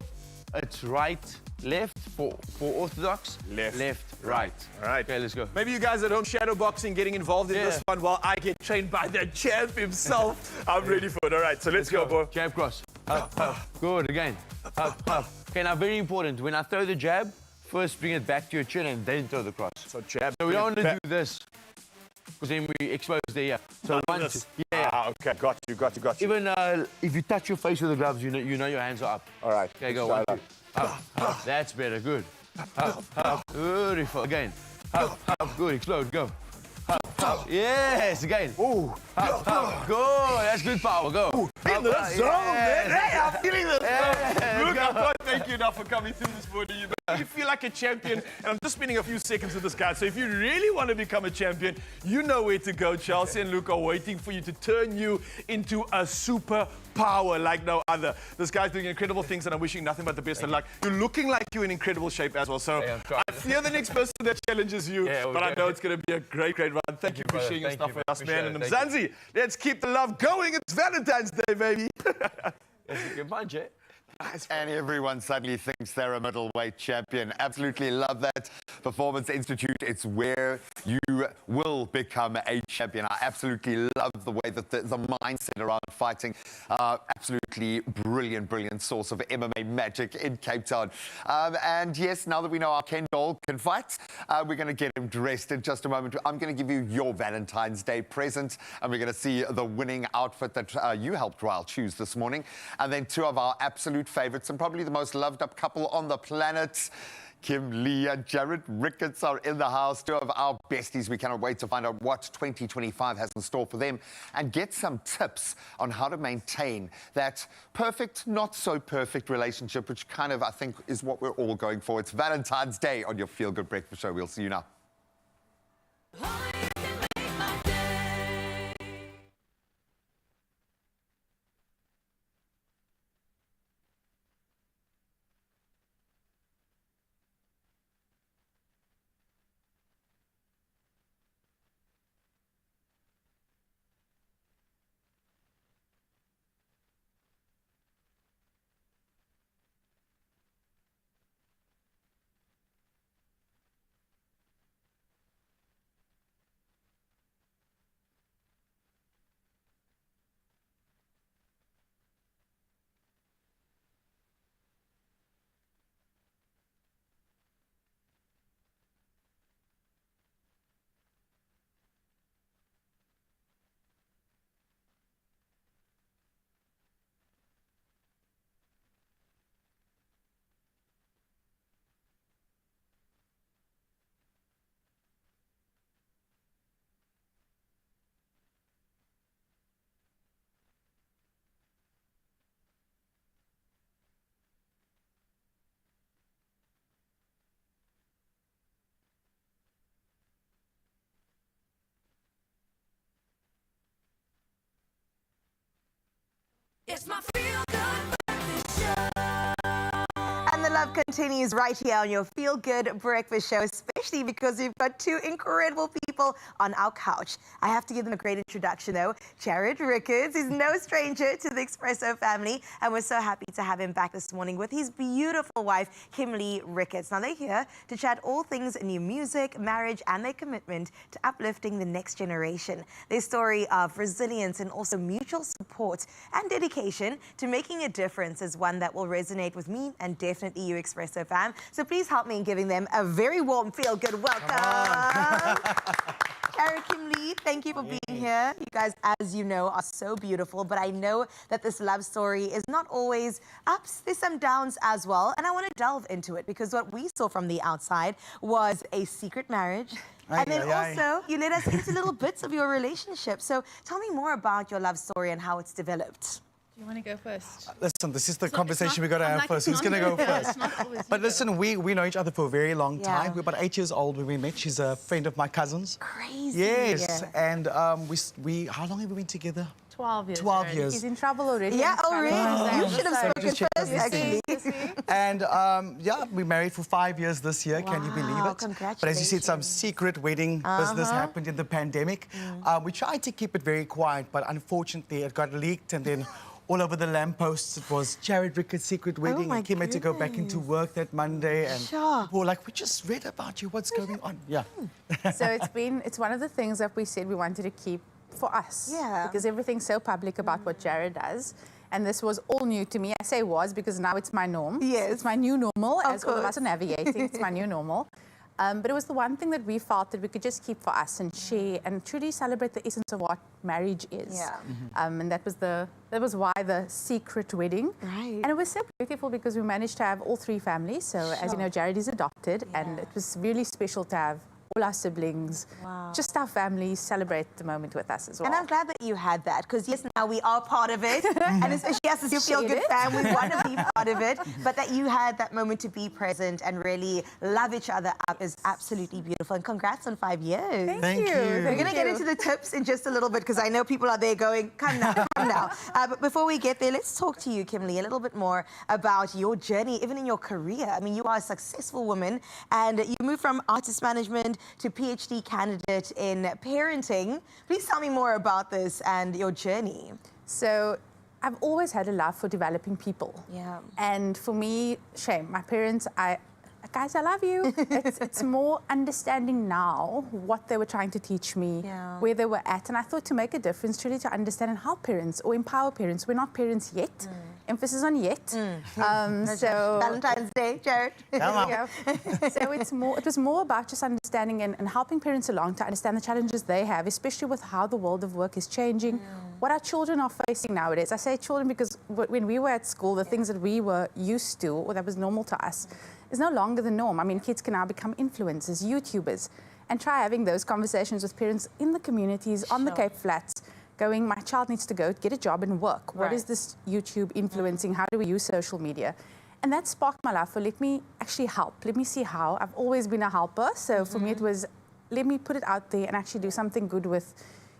it's right, left. For orthodox, Left, right. All right. Okay, let's go. Maybe you guys at home shadow boxing, getting involved in this one while I get trained by the champ himself. I'm ready for it. All right, so let's go, boy. Jab, cross. Up. Good, again. Up. Okay, now very important. When I throw the jab, first bring it back to your chin and then throw the cross. So jab. So we don't want to do this, because then we expose the ear. So 1, 2. Yeah. Ah, okay, got you. Even if you touch your face with the gloves, you know your hands are up. All right. Okay, go let's 1, try 2. Up. That's better, good. Up. Beautiful. Again. Up. Good, explode, go. Up. Yes, again. Ooh. Up. Good, that's good power, go. In the zone, man. Hey, I'm feeling this. Yeah, Look, I can't thank you enough for coming through this morning. You feel like a champion, and I'm just spending a few seconds with this guy. So if you really want to become a champion, you know where to go. Chelsea and Luke are waiting for you to turn you into a super power like no other. This guy's doing incredible things, and I'm wishing nothing but the best of luck. You're looking like you're in incredible shape as well. So I fear the next person that challenges you, but I know it's going to be a great run. Thank you for sharing your stuff with us, man. And Mzansi, let's keep the love going. It's Valentine's Day, baby. Good punch, eh? And everyone suddenly thinks they're a middleweight champion. Absolutely love that. Performance Institute, it's where you will become a champion. I absolutely love the way that the mindset around fighting. Absolutely brilliant source of MMA magic in Cape Town. And yes, now that we know our Ken doll can fight, we're going to get him dressed in just a moment. I'm going to give you your Valentine's Day present, and we're going to see the winning outfit that you helped Ryle choose this morning. And then 2 of our absolute favorites and probably the most loved up couple on the planet. Kim Lee and Jared Ricketts are in the house, 2 of our besties. We cannot wait to find out what 2025 has in store for them and get some tips on how to maintain that perfect, not so perfect relationship, which kind of, I think, is what we're all going for. It's Valentine's Day on your Feel Good Breakfast Show. We'll see you now. It's my feel-good breakfast show. And the love continues right here on your Feel Good Breakfast Show, especially because we've got two incredible people on our couch. I have to give them a great introduction, though. Jared Ricketts is no stranger to the Expresso family, and we're so happy to have him back this morning with his beautiful wife, Kimberly Ricketts. Now, they're here to chat all things new music, marriage, and their commitment to uplifting the next generation. Their story of resilience and also mutual support and dedication to making a difference is one that will resonate with me and definitely you, Expresso fam. So please help me in giving them a very warm, feel-good welcome. Jared, Kimberly, thank you for being here. You guys, as you know, are so beautiful, but I know that this love story is not always ups. There's some downs as well, and I want to delve into it because what we saw from the outside was a secret marriage. And then also, you let us into little bits of your relationship. So tell me more about your love story and how it's developed. You want to go first? Listen, this is the conversation we got to have first. Who's going to go first? But listen, we know each other for a very long time. We're about 8 years old when we met. She's a friend of my cousin's. Crazy. Yes. And we how long have we been together? 12 years. 12 years. He's in trouble already. Yeah, already. You should have spoken first, actually. And yeah, we married for 5 years this year. Can you believe it? Congratulations. But as you said, some secret wedding business happened in the pandemic. We tried to keep it very quiet, but unfortunately it got leaked, and then all over the lampposts, it was Jared Ricketts' secret wedding. And Kim had to go back into work that Monday. And people were like, we just read about you. What's going on? Yeah. So it's one of the things that we said we wanted to keep for us. Yeah. Because everything's so public about what Jared does. And this was all new to me. I say was because now it's my norm. Yes. It's my new normal, as all of us course. are navigating. It's my new normal. But it was the one thing that we felt that we could just keep for us and share and truly celebrate the essence of what marriage is. Yeah. And that was why the secret wedding. Right. And it was so beautiful because we managed to have all three families. So as you know, Jared is adopted, and it was really special to have all our siblings, just our families celebrate the moment with us as well. And I'm glad that you had that, because yes, now we are part of it, and especially as a Feel Good fan, we want to be part of it, but that you had that moment to be present and really love each other up is absolutely beautiful, and congrats on 5 years. Thank you. We're going to get into the tips in just a little bit, because I know people are there going, come now, come now. But before we get there, let's talk to you, Kimberly, a little bit more about your journey, even in your career. I mean, you are a successful woman, and you moved from artist management to PhD candidate in parenting. Please tell me more about this and your journey. So I've always had a love for developing people. Yeah. And for me, shame, my parents, guys, I love you. It's more understanding now what they were trying to teach me, where they were at. And I thought to make a difference, truly to understand and help parents or empower parents. We're not parents yet. Emphasis on yet. So Valentine's Day, Jared. So it was more about just understanding and helping parents along to understand the challenges they have, especially with how the world of work is changing, what our children are facing nowadays. I say children because when we were at school, the things that we were used to or that was normal to us is no longer the norm. I mean, kids can now become influencers, YouTubers, and try having those conversations with parents in the communities, on the Cape Flats, going, my child needs to go get a job and work. What is this YouTube influencing? How do we use social media? And that sparked my love for let me actually help. Let me see how. I've always been a helper. So for me, it was let me put it out there and actually do something good with,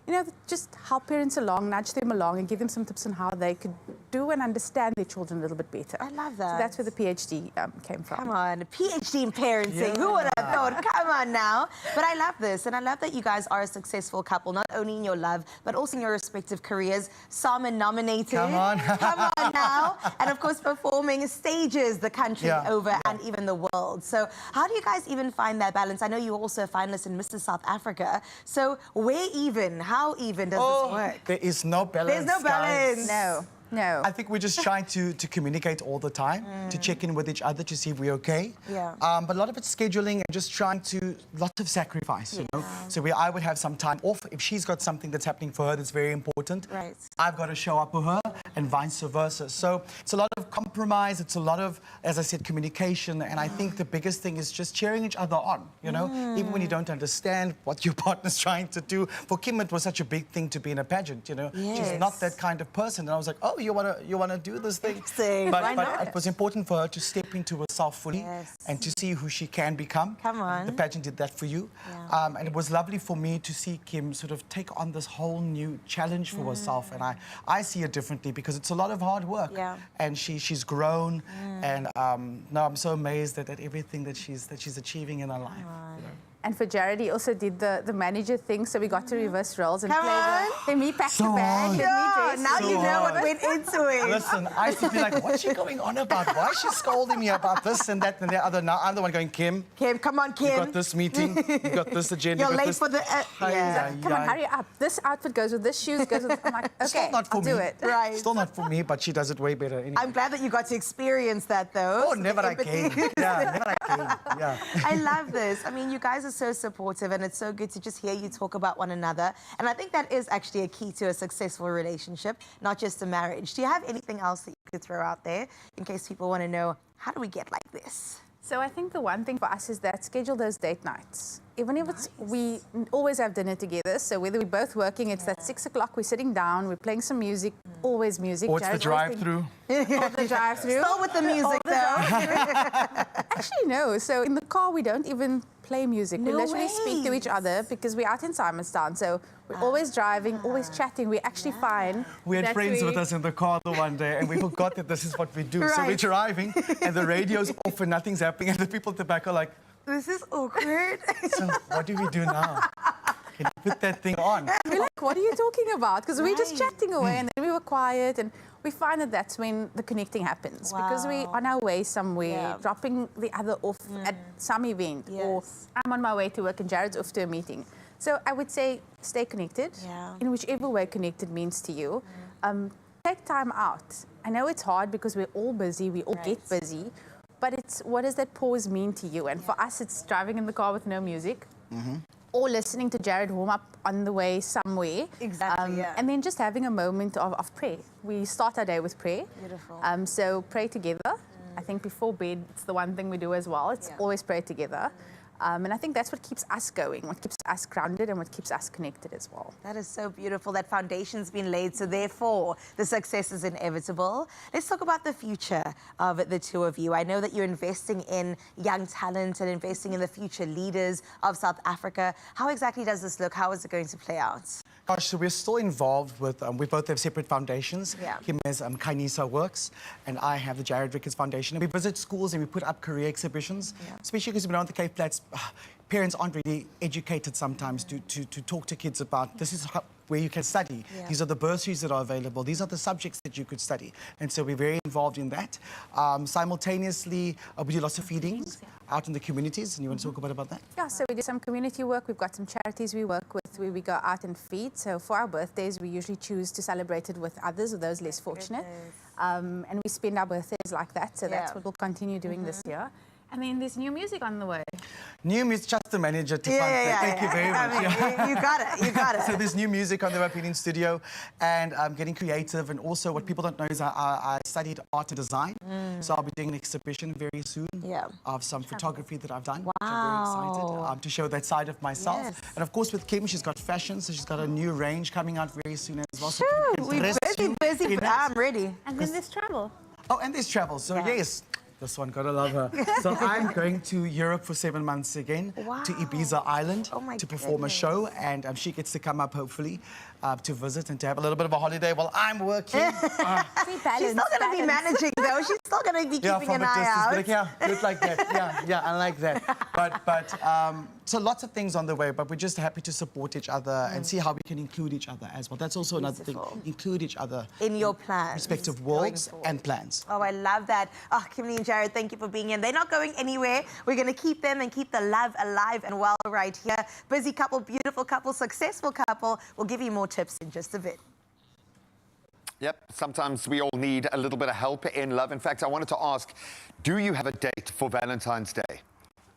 you know, just help parents along, nudge them along and give them some tips on how they could do and understand their children a little bit better. I love that. So that's where the PhD came from. Come on, a PhD in parenting. Who would have thought? Come on now. But I love this, and I love that you guys are a successful couple, not only in your love, but also in your respective careers. Salmon nominated. Come on. Come on now. And of course, performing stages the country over and even the world. So how do you guys even find that balance? I know you're also a finalist in Mr. South Africa. So where even? How even does this work? There is no balance. There's no balance. No. No. I think we're just trying to communicate all the time, to check in with each other to see if we're okay. Yeah. But a lot of it's scheduling and just trying to, lots of sacrifice, you know. So I would have some time off. If she's got something that's happening for her that's very important, Right. I've got to show up for her and vice versa. So it's a lot of compromise. It's a lot of, as I said, communication. And I think the biggest thing is just cheering each other on, you know. Even when you don't understand what your partner's trying to do. For Kim, it was such a big thing to be in a pageant, you know. She's not that kind of person. And I was like, oh, you wanna do this thing? But it was important for her to step into herself fully and to see who she can become. Come on. The pageant did that for you. And it was lovely. lovely for me to see Kim sort of take on this whole new challenge for herself, and I see it differently because it's a lot of hard work. Yeah. And she's grown, and no, I'm so amazed at everything that she's achieving in her life. And for Jared, he also did the manager thing, so we got to reverse roles and Come play on. Then me pack So the bag, hard. then me Yeah, dress. now So you know what hard. went into it. Listen, I used to be like, what's she going on about? Why is she scolding me about this and that and the other? Now I'm the one going, Kim, Kim, come on, you Kim. got this meeting, you got this agenda. You're you got late this. for the... yeah. Come on, hurry up. This outfit goes with this, shoes goes with... I'm like, Still okay, not for I'll do me. it. Right. Still not for me, but she does it way better. Anyway. I'm glad that you got to experience that, though. Oh, So never the again. empathy. Yeah, never again. Yeah. I love this. I mean, you guys are so supportive, and it's so good to just hear you talk about one another. And I think that is actually a key to a successful relationship, not just a marriage. Do you have anything else that you could throw out there in case people want to know, how do we get like this? So I think the one thing for us is that schedule those date nights. Even if it's, we always have dinner together. So whether we're both working, it's at 6 o'clock, we're sitting down, we're playing some music, always music. Or it's the Jared's always drive-through. Or the drive-through. Still with the music, though. Actually, no. So in the car, we don't even play music. We No literally speak to each ways. other because we're out in Simonstown. So we're always driving, always chatting. We actually find We had that friends with us in the car the one day, and we forgot that this is what we do. So we're Right. driving, and the radio's off and nothing's happening, and the people at the back are like, This is awkward. so what do we do now? Can you put that thing on? We're like, what are you talking about? Because we're just Right. chatting away and then we were quiet and we find that that's when the connecting happens. Because we're Wow. on our way somewhere, Yeah. dropping the other off at some event or Yes. I'm on my way to work and Jared's off to a meeting. So I would say stay connected Yeah. in whichever way connected means to you. Take time out. I know it's hard because we're all busy, we all get busy, but it's what does that pause mean to you? And for us, it's driving in the car with no music. Or listening to Jared warm up on the way somewhere. Exactly, yeah. And then just having a moment of prayer. We start our day with prayer. Beautiful. So pray together. I think before bed, it's the one thing we do as well. It's always pray together. And I think that's what keeps us going, what keeps us grounded and what keeps us connected as well. That is so beautiful. That foundation's been laid, so therefore the success is inevitable. Let's talk about the future of the two of you. I know that you're investing in young talent and investing in the future leaders of South Africa. How exactly does this look? How is it going to play out? Gosh, so we're still involved with, we both have separate foundations. Yeah. Kim has Kainisa Works, and I have the Jared Ricketts Foundation. And we visit schools and we put up career exhibitions, especially because we know on the Cape Flats, parents aren't really educated sometimes to talk to kids about this is where you can study. These are the bursaries that are available. These are the subjects that you could study. And so we're very involved in that. Simultaneously, we do lots of feedings out in the communities. And you want to talk a bit about that? Yeah, so we do some community work. We've got some charities we work with where we go out and feed. So for our birthdays, we usually choose to celebrate it with others or those less fortunate. And we spend our birthdays like that. So that's what we'll continue doing this year. And then there's new music on the way. New music, just the manager to Thank you very much. I mean, you got it, you got it. So there's new music on the way, in studio, and I'm getting creative. And also, what people don't know is I studied art and design, so I'll be doing an exhibition very soon of some photography that I've done. Which I'm very excited to show that side of myself. Yes. And of course, with Kim, she's got fashion, so she's got a new range coming out very soon as well. So Woo, we're busy, but I'm ready. And then there's travel. Oh, and there's travel. So yes. This one, gotta love her. So I'm going to Europe for 7 months again, to Ibiza Island, to perform a show, and she gets to come up, hopefully, to visit and to have a little bit of a holiday while I'm working. She's still going to be managing, though. She's still going to be keeping an eye out. Like, yeah, look like that. Yeah, I like that. But so lots of things on the way, but we're just happy to support each other and see how we can include each other as well. That's also another thing. Include each other in your plans. Respective worlds and plans. Oh, I love that. Oh, Kimberly and Jared, thank you for being here. They're not going anywhere. We're going to keep them and keep the love alive and well right here. Busy couple, beautiful couple, successful couple. We'll give you more tips in just a bit. Yep, sometimes we all need a little bit of help in love. In fact, I wanted to ask, do you have a date for Valentine's Day?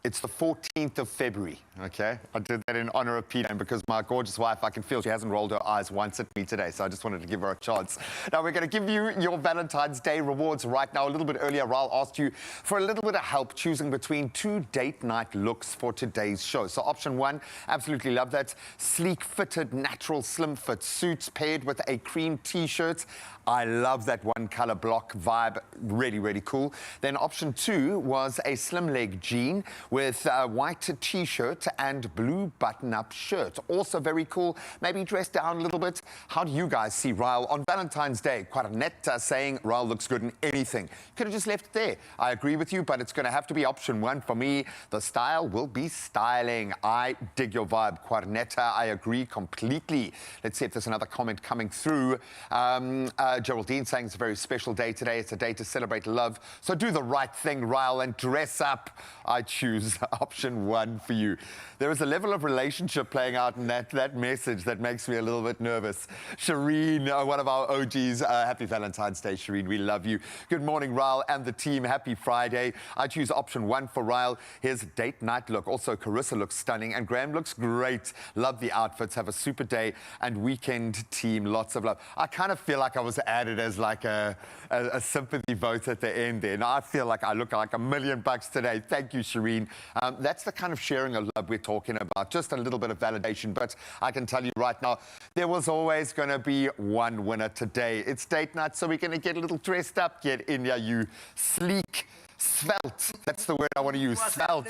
It's the 14th of February, okay? I did that in honor of Peter, and because my gorgeous wife, I can feel she hasn't rolled her eyes once at me today, so I just wanted to give her a chance. Now, we're going to give you your Valentine's Day rewards right now. A little bit earlier, Raul asked you for a little bit of help choosing between 2 date night looks for today's show. So option 1, absolutely love that. Sleek fitted, natural slim fit suits paired with a cream t-shirt. I love that one color block vibe, really, really cool. Then option 2 was a slim leg jean with a white t-shirt and blue button-up shirt. Also very cool, maybe dressed down a little bit. How do you guys see Ryle on Valentine's Day? Quarnetta saying Ryle looks good in anything. Could have just left it there. I agree with you, but it's going to have to be option one for me. The style will be styling. I dig your vibe, Quarnetta. I agree completely. Let's see if there's another comment coming through. Geraldine saying it's a very special day today. It's a day to celebrate love. So do the right thing, Ryle, and dress up. I choose option one for you. There is a level of relationship playing out in that message that makes me a little bit nervous. Shireen, one of our OGs, happy Valentine's Day, Shireen. We love you. Good morning, Ryle and the team. Happy Friday. I choose option one for Ryle. Here's date night look. Also, Carissa looks stunning and Graham looks great. Love the outfits. Have a super day and weekend, team. Lots of love. I kind of feel like I was added as like a sympathy vote at the end there. Now I feel like I look like $1 million today. Thank you, Shireen. That's the kind of sharing of love we're talking about. Just a little bit of validation, but I can tell you right now, there was always going to be one winner today. It's date night, so we're going to get a little dressed up. Get in here, you sleek, svelte. That's the word I want to use, svelte.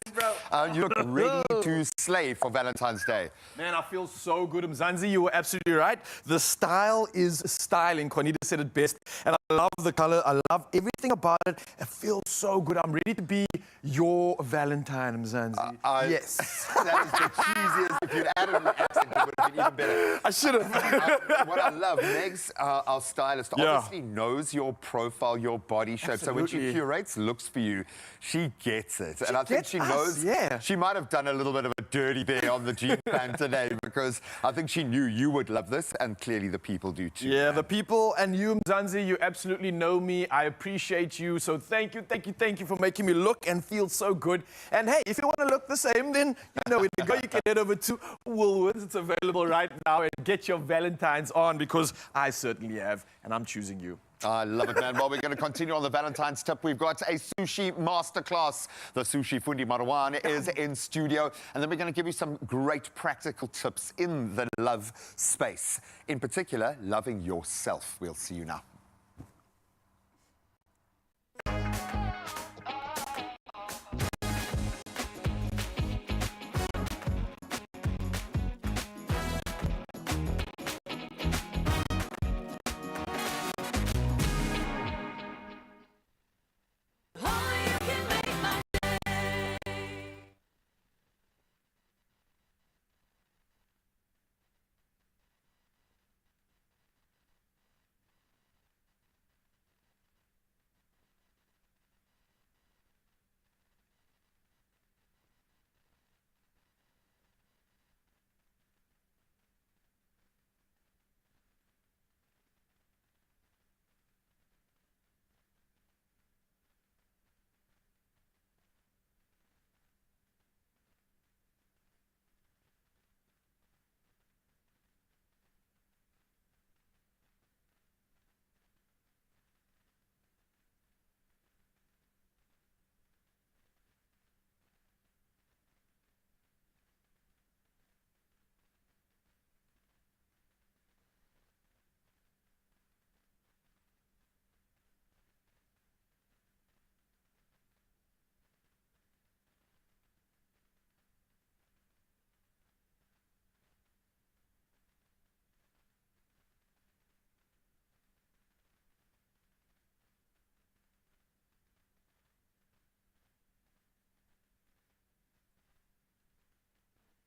You look ready to slay for Valentine's Day. Man, I feel so good. Mzansi, you were absolutely right. The style is styling. Juanita said it best. And I love the color. I love everything about it. It feels so good. I'm ready to be your Valentine, Mzansi. Yes. That is the cheesiest. If you'd added an accent, it would have been even better. I should have. What I love, Megs, our stylist, obviously knows your profile, your body shape. Absolutely. So when she curates looks for you, she gets it. And I think she knows. Yeah. She might have done a little bit of a dirty there on the jean pant today because I think she knew you would love this, and clearly the people do too. Yeah, the people and you, Mzansi, you absolutely know me. I appreciate you. So thank you for making me look and feel so good. And hey, if you want to look the same, then you know where to go. You can head over to Woolworths. It's available right now, and get your Valentines on, because I certainly have, and I'm choosing you. I love it, man. Well, we're going to continue on the Valentine's tip. We've got a sushi masterclass. The sushi fundi Marwan is in studio. And then we're going to give you some great practical tips in the love space. In particular, loving yourself. We'll see you now.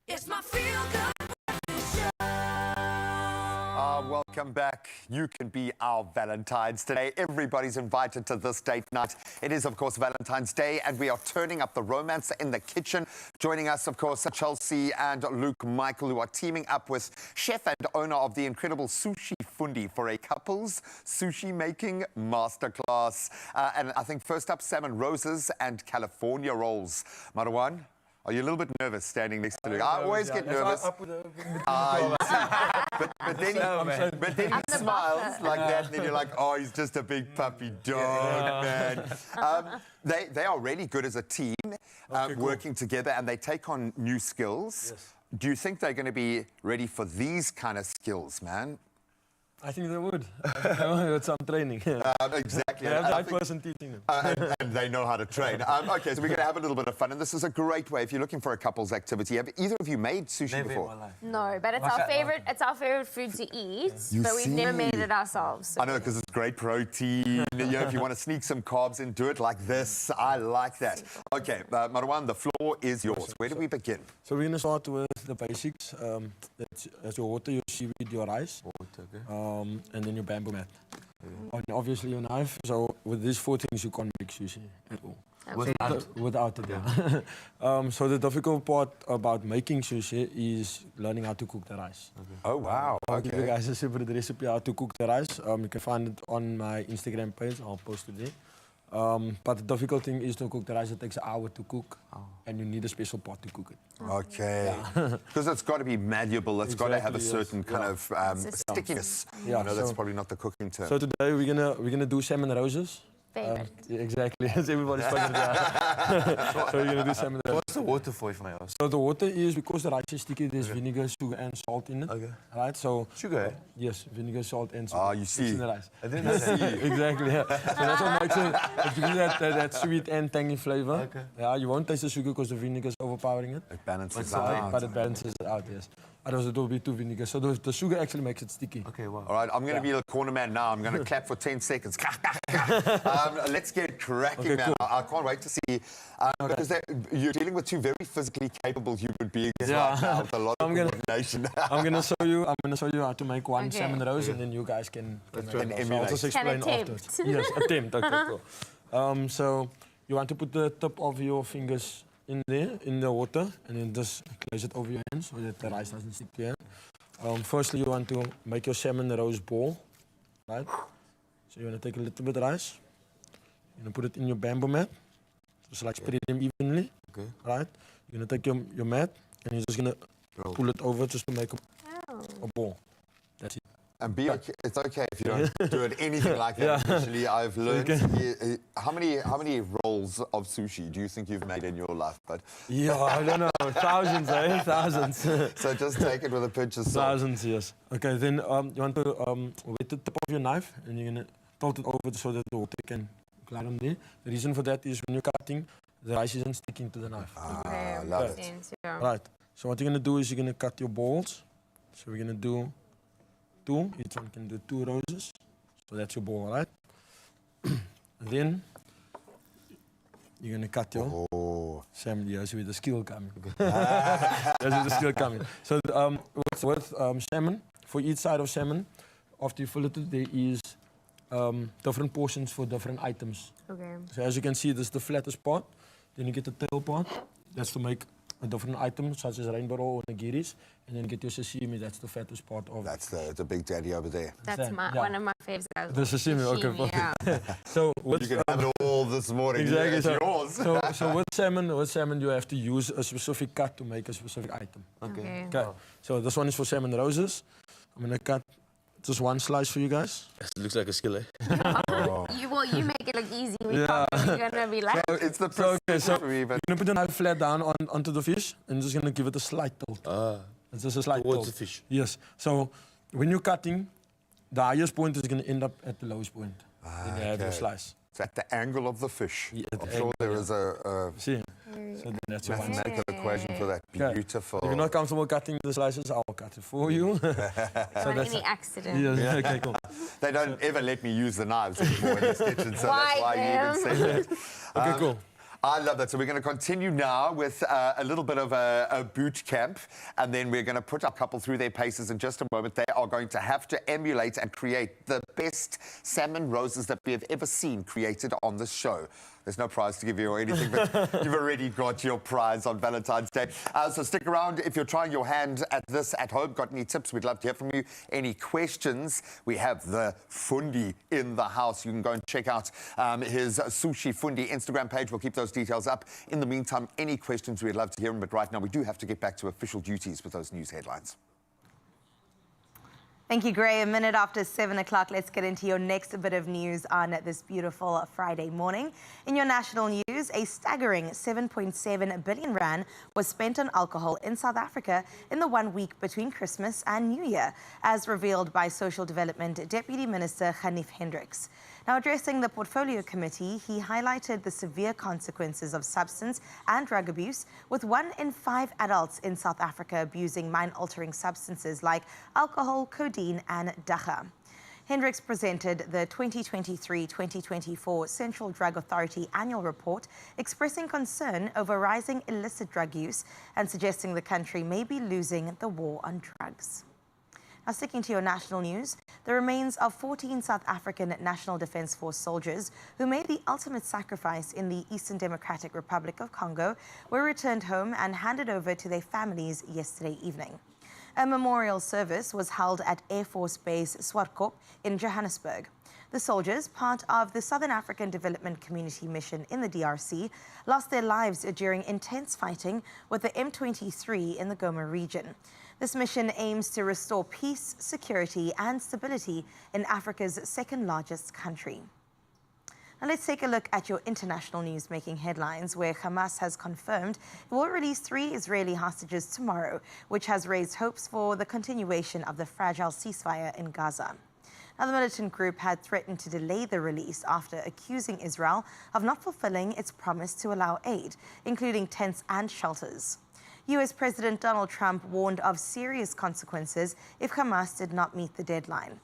It's my feel-good show. Welcome back. You can be our Valentines today. Everybody's invited to this date night. It is, of course, Valentine's Day, and we are turning up the romance in the kitchen. Joining us, of course, Chelsea and Luke Michael, who are teaming up with chef and owner of the incredible Sushi Fundi for a couples sushi making masterclass. And I think first up, salmon roses and California rolls. Marwan? Are you a little bit nervous standing next to Luke? I always get nervous. But then he smiles like that, and then you're like, oh, he's just a big puppy dog, man. They are really good as a team, working together, and they take on new skills. Yes. Do you think they're going to be ready for these kind of skills, man? I think they would. I think they would with some training. Exactly. They have And the I right think- person teaching them. and they know how to train. Okay, so we're going to have a little bit of fun, and this is a great way if you're looking for a couple's activity. Have either of you made sushi before? No, but it's our favorite. It's our favorite food to eat, You but we've never see. made it ourselves. I know, because it's great protein. You know, if you want to sneak some carbs in, do it like this. I like that. Okay, Marwan, the floor is yours. Where do we begin? So we're going to start with the basics. That's your water, your seaweed, your rice, and then your bamboo mat. And obviously your knife. So with these 4 things you can't make sushi at all. Without it, yeah. So the difficult part about making sushi is learning how to cook the rice. Oh, wow. I'll give you guys a separate recipe how to cook the rice. You can find it on my Instagram page. I'll post it there. But the difficult thing is to cook the rice. It takes an hour to cook, and you need a special pot to cook it. Okay. Because it's got to be malleable. It's got to have a Exactly, certain yes. kind of stickiness. Yeah, I know that's so- probably not the cooking term. So today we're gonna do salmon roses. Favorite. Yeah, exactly. As everybody's favorite. Yeah. So we're gonna do salmon roses. What's the water for, if I may ask? So the water is because the rice is sticky. There's vinegar, sugar, and salt in it. Okay. Right. So Sugar, eh? yes, vinegar, salt, and sugar. Ah, you It's see. in the rice. I didn't know that. Exactly. Yeah. So that's what makes it. It gives you that sweet and tangy flavor. Okay. Yeah. You won't taste the sugar because the vinegar is overpowering it. It balances But out. it balances it out. Yes. Otherwise it will be too vinegar. So the sugar actually makes it sticky. Okay, wow. All right, I'm going to be the corner man now. I'm going to clap for 10 seconds. Let's get cracking, Okay, man. cool. I can't wait to see. Because you're dealing with 2 very physically capable human beings Yeah. right now with a lot of I'm gonna- coordination. I'm gonna show you how to make one Okay. salmon rose, and then you guys can make it. So emulate. I'll just explain attempt. afterwards. Yes, attempt. Okay, cool. So you want to put the tip of your fingers in there, in the water, and then just close it over your hands so that the rice doesn't stick to your hand. Firstly, you want to make your salmon rose ball, right? So you want to take a little bit of rice, you're going to put it in your bamboo mat, just like spread them evenly, Okay. right? You're going to take your mat, and you're just going to pull it over just to make a ball. That's it. And be okay, it's okay if you don't do it anything like that. Yeah. Initially, I've learned. Okay. How many rolls of sushi do you think you've made in your life? But Yeah, I don't know. Thousands, eh? Thousands. so just take it with a pinch of salt. Thousands, yes. Okay, then you want to wet the tip of your knife, and you're going to tilt it over so that the water can glide on there. The reason for that is when you're cutting, the rice isn't sticking to the knife. I love it. Yeah. Right. So what you're going to do is you're going to cut your balls. So we're going to do 2. Each one can do 2 roses. So that's your ball, right? Then you're going to cut your salmon. Yes, with the skill coming. Yes, with the skill coming. So with salmon, for each side of salmon, after you fillet it, there is different portions for different items. Okay. So as you can see, this is the flattest part. Then you get the tail part. That's to make a different item, such as rainbow roll or nigiris. And then get your sashimi. That's the fattest part of That's the big daddy over there. That's Yeah. one of my favorites. the sashimi. Okay, Sashimi, perfect. So with, You can have it all this morning. exactly. It's yours. So with salmon, you have to use a specific cut to make a specific item. Okay. Okay. So this one is for salmon roses. I'm gonna cut just one slice for you guys. It looks like a skill, eh? You make it look easy. Yeah. You're gonna be like. It's the So, okay, so for me, but you're gonna put the knife flat down onto the fish, and just gonna give it a slight tilt. It's just a slight Towards tilt. the fish. Yes. So when you're cutting, the highest point is gonna end up at the lowest point. Then you have your okay. slice. it's at the angle of the fish. Yeah, at I'm the sure angle, there yeah. is a See? So then that's your one. mathematical equation for that. Okay. Beautiful. If you're not comfortable cutting the slices, I'll cut it for you. So any accident. Yes. Okay, cool. They don't ever let me use the knives anymore in this kitchen, so Why that's why you even say that. Okay, cool. I love that. So we're going to continue now with a little bit of a boot camp, and then we're going to put our couple through their paces in just a moment. They are going to have to emulate and create the best salmon roses that we have ever seen created on this show. There's no prize to give you or anything, but you've already got your prize on Valentine's Day. So stick around if you're trying your hand at this at home. Got any tips? We'd love to hear from you. Any questions? We have the Fundi in the house. You can go and check out his Sushi Fundi Instagram page. We'll keep those details up. In the meantime, any questions, we'd love to hear them. But right now, we do have to get back to official duties with those news headlines. Thank you, Gray. A minute after 7 o'clock, let's get into your next bit of news on this beautiful Friday morning. In your national news, a staggering 7.7 billion rand was spent on alcohol in South Africa in the 1 week between Christmas and New Year, as revealed by Social Development Deputy Minister Hanif Hendricks. Now, addressing the Portfolio Committee, he highlighted the severe consequences of substance and drug abuse, with 1 in 5 adults in South Africa abusing mind-altering substances like alcohol, codeine and dagga. Hendricks presented the 2023-2024 Central Drug Authority annual report, expressing concern over rising illicit drug use and suggesting the country may be losing the war on drugs. Now, sticking to your national news, the remains of 14 South African National Defence Force soldiers who made the ultimate sacrifice in the Eastern Democratic Republic of Congo were returned home and handed over to their families yesterday evening. A memorial service was held at Air Force Base Swartkop in Johannesburg. The soldiers, part of the Southern African Development Community Mission in the DRC, lost their lives during intense fighting with the M23 in the Goma region. This mission aims to restore peace, security and stability in Africa's second largest country. Now let's take a look at your international news making headlines, where Hamas has confirmed it will release 3 Israeli hostages tomorrow, which has raised hopes for the continuation of the fragile ceasefire in Gaza. Now, the militant group had threatened to delay the release after accusing Israel of not fulfilling its promise to allow aid, including tents and shelters. U.S. President Donald Trump warned of serious consequences if Hamas did not meet the deadline.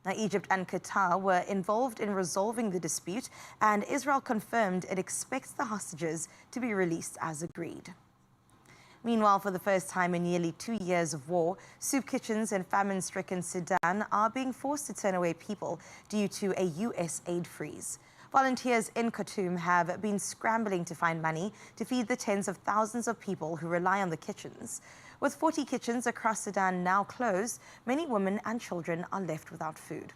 Now, Egypt and Qatar were involved in resolving the dispute, and Israel confirmed it expects the hostages to be released as agreed. Meanwhile, for the first time in nearly 2 years of war, soup kitchens in famine-stricken Sudan are being forced to turn away people due to a U.S. aid freeze. Volunteers in Khartoum have been scrambling to find money to feed the tens of thousands of people who rely on the kitchens. With 40 kitchens across Sudan now closed, many women and children are left without food.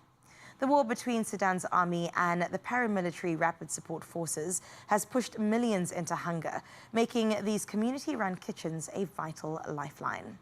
The war between Sudan's army and the paramilitary Rapid Support Forces has pushed millions into hunger, making these community-run kitchens a vital lifeline.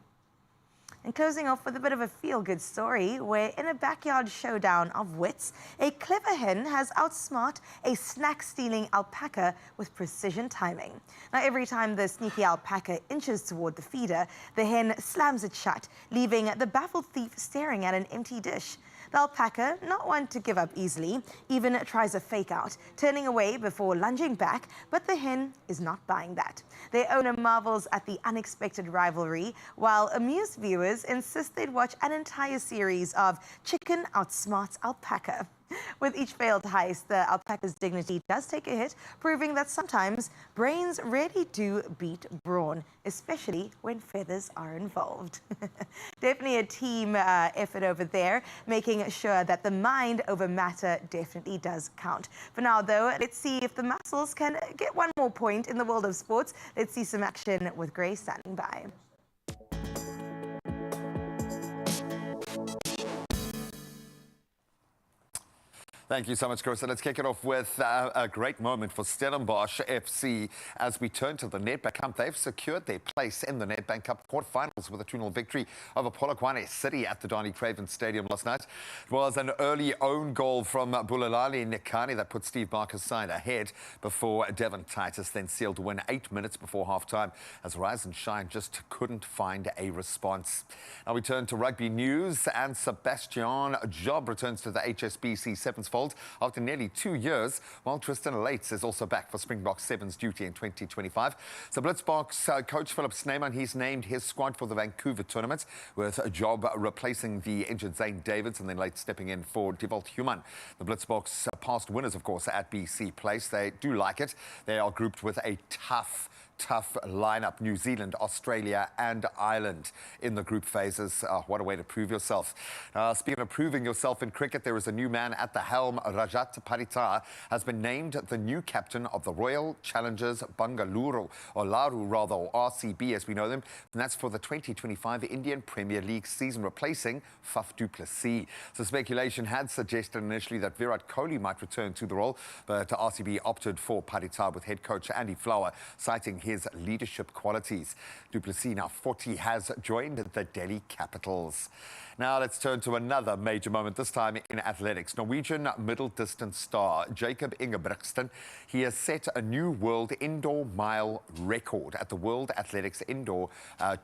And closing off with a bit of a feel-good story, where in a backyard showdown of wits, a clever hen has outsmart a snack-stealing alpaca with precision timing. Now, every time the sneaky alpaca inches toward the feeder, the hen slams it shut, leaving the baffled thief staring at an empty dish. The alpaca, not one to give up easily, even tries a fake-out, turning away before lunging back, but the hen is not buying that. Their owner marvels at the unexpected rivalry, while amused viewers insist they'd watch an entire series of Chicken Outsmarts Alpaca. With each failed heist, the alpaca's dignity does take a hit, proving that sometimes brains really do beat brawn, especially when feathers are involved. Definitely a team effort over there, making sure that the mind over matter definitely does count. For now, though, let's see if the muscles can get one more point in the world of sports. Let's see some action with Grace standing by. Thank you so much, Chris. And let's kick it off with a great moment for Stellenbosch FC as we turn to the Nedbank Cup. They've secured their place in the Nedbank Cup quarterfinals with a 2-0 victory over Polokwane City at the Donny Craven Stadium last night. It was an early own goal from Bulalali Nikani that put Steve Barker's side ahead before Devon Titus then sealed the win 8 minutes before half-time as Rise and Shine just couldn't find a response. Now we turn to rugby news, and Sebastian Job returns to the HSBC Sevens fold after nearly 2 years, while Tristan Lates is also back for Springbok Sevens duty in 2025. So Blitzboks coach Philip Snyman, he's named his squad for the Vancouver tournament, with a Job replacing the injured Zane Davids and then Lates stepping in for Devolt Human. The Blitzboks past winners, of course, at BC Place. They do like it. They are grouped with a tough lineup: New Zealand, Australia and Ireland in the group phases. What a way to prove yourself. Speaking of proving yourself in cricket, there is a new man at the helm. Rajat Patidar has been named the new captain of the Royal Challengers Bangalore, or RCB as we know them, and that's for the 2025 Indian Premier League season, replacing Faf du Plessis. So speculation had suggested initially that Virat Kohli might return to the role, but RCB opted for Patidar, with head coach Andy Flower citing his leadership qualities. Du Plessis, now 40, has joined the Delhi Capitals. Now let's turn to another major moment, this time in athletics. Norwegian middle distance star Jacob Ingebrigtsen, he has set a new world indoor mile record at the World Athletics Indoor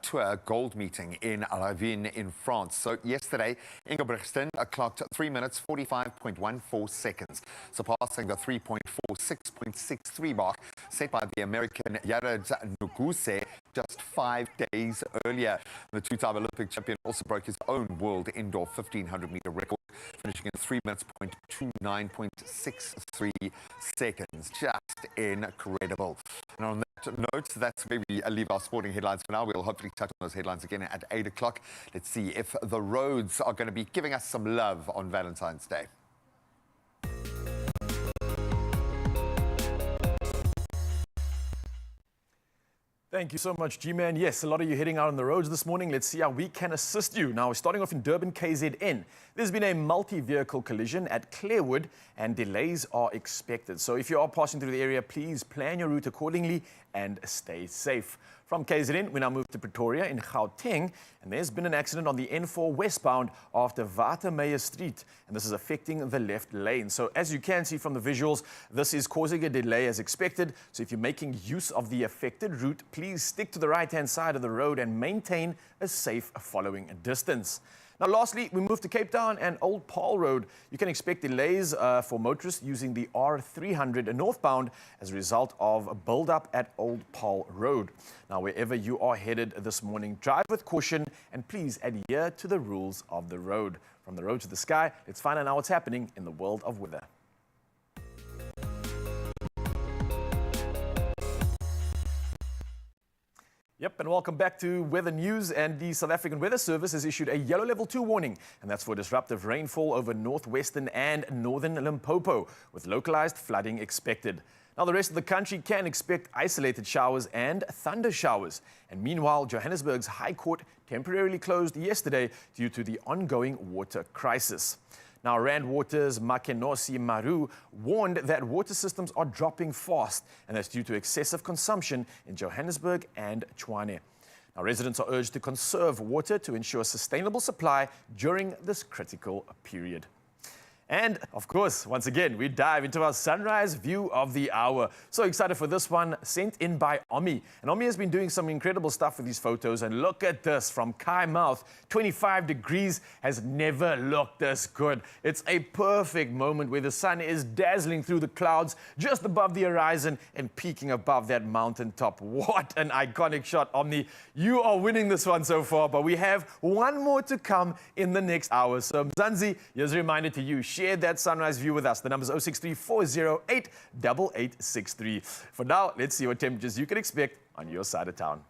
Tour Gold Meeting in Ravine in France. So yesterday, Ingebrigtsen clocked 3 minutes 45.14 seconds, surpassing the 3.46.63 mark set by the American Yared Nuguse just 5 days earlier. The two-time Olympic champion also broke his own world indoor 1,500-meter record, finishing in 3 minutes 29.63 seconds. Just incredible. And on that note, that's where we leave our sporting headlines for now. We'll hopefully touch on those headlines again at 8 o'clock. Let's see if the roads are going to be giving us some love on Valentine's Day. Thank you so much, G-Man. Yes, a lot of you heading out on the roads this morning. Let's see how we can assist you. Now, we're starting off in Durban, KZN. There's been a multi-vehicle collision at Clarewood and delays are expected. So if you are passing through the area, please plan your route accordingly and stay safe. From KZN, we now move to Pretoria in Gauteng, and there's been an accident on the N4 westbound after Watermeyer Street, and this is affecting the left lane. So as you can see from the visuals, this is causing a delay as expected. So if you're making use of the affected route, please stick to the right-hand side of the road and maintain a safe following distance. Now, lastly, we move to Cape Town and Old Paarl Road. You can expect delays for motorists using the R300 northbound as a result of a build-up at Old Paarl Road. Now, wherever you are headed this morning, drive with caution and please adhere to the rules of the road. From the road to the sky, let's find out now what's happening in the world of weather. Yep, and welcome back to Weather News. And the South African Weather Service has issued a yellow level 2 warning, and that's for disruptive rainfall over northwestern and northern Limpopo, with localized flooding expected. Now, the rest of the country can expect isolated showers and thunder showers. And meanwhile, Johannesburg's High Court temporarily closed yesterday due to the ongoing water crisis. Now, Rand Water's Makenosi Maru warned that water systems are dropping fast, and that's due to excessive consumption in Johannesburg and Tshwane. Now, residents are urged to conserve water to ensure sustainable supply during this critical period. And, of course, once again, we dive into our sunrise view of the hour. So excited for this one, sent in by Omi. And Omi has been doing some incredible stuff with these photos. And look at this, from Kai Mouth, 25 degrees has never looked this good. It's a perfect moment where the sun is dazzling through the clouds just above the horizon and peaking above that mountaintop. What an iconic shot, Omni. You are winning this one so far, but we have one more to come in the next hour. So, Mzansi, here's a reminder to you. Share that sunrise view with us. The number is 063-408-8863. For now, let's see what temperatures you can expect on your side of town.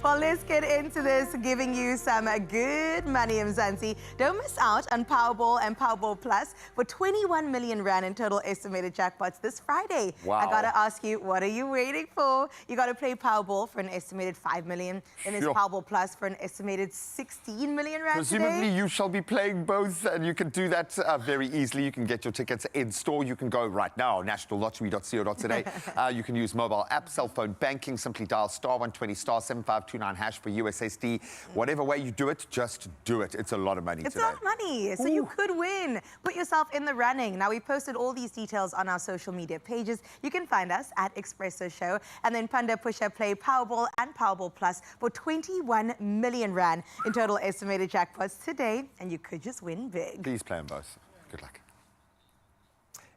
Well, let's get into this, giving you some good money, Mzansi. Don't miss out on Powerball and Powerball Plus for 21 million rand in total estimated jackpots this Friday. Wow. I gotta ask you, what are you waiting for? You gotta play Powerball for an estimated 5 million. Then there's Powerball Plus for an estimated 16 million rand Presumably today. you shall be playing both, and you can do that very easily. You can get your tickets in store. You can go right now, nationallottery.co.za. You can use mobile app, cell phone banking. Simply dial *120 *752 #529# for USSD. Whatever way you do it, just do it. It's a lot of money It's today. a lot of money, so you could win. Put yourself in the running. Now, we posted all these details on our social media pages. You can find us at Expresso Show. And then Panda, Pusher, Play, Powerball and Powerball Plus for 21 million rand in total estimated jackpots today. And you could just win big. Please play them both. Good luck.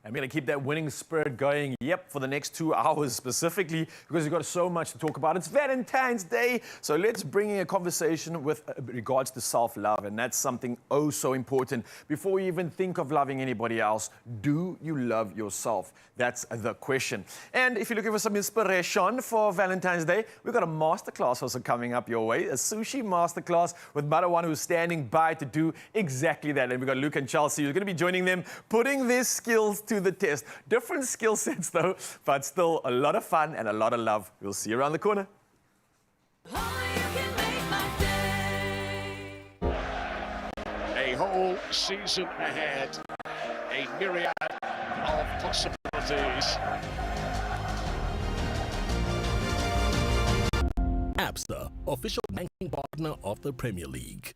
I'm going to keep that winning spirit going, for the next 2 hours specifically, because we've got so much to talk about. It's Valentine's Day, so let's bring in a conversation with regards to self-love, and that's something oh so important. Before you even think of loving anybody else, do you love yourself? That's the question. And if you're looking for some inspiration for Valentine's Day, we've got a masterclass also coming up your way, a sushi masterclass with Marawan, who's standing by to do exactly that. And we've got Luke and Chelsea, who's going to be joining them, putting their skills to the test. Different skill sets though, but still a lot of fun and a lot of love. We'll see you around the corner. A whole season ahead, a myriad of possibilities. Absa, official banking partner of the Premier League.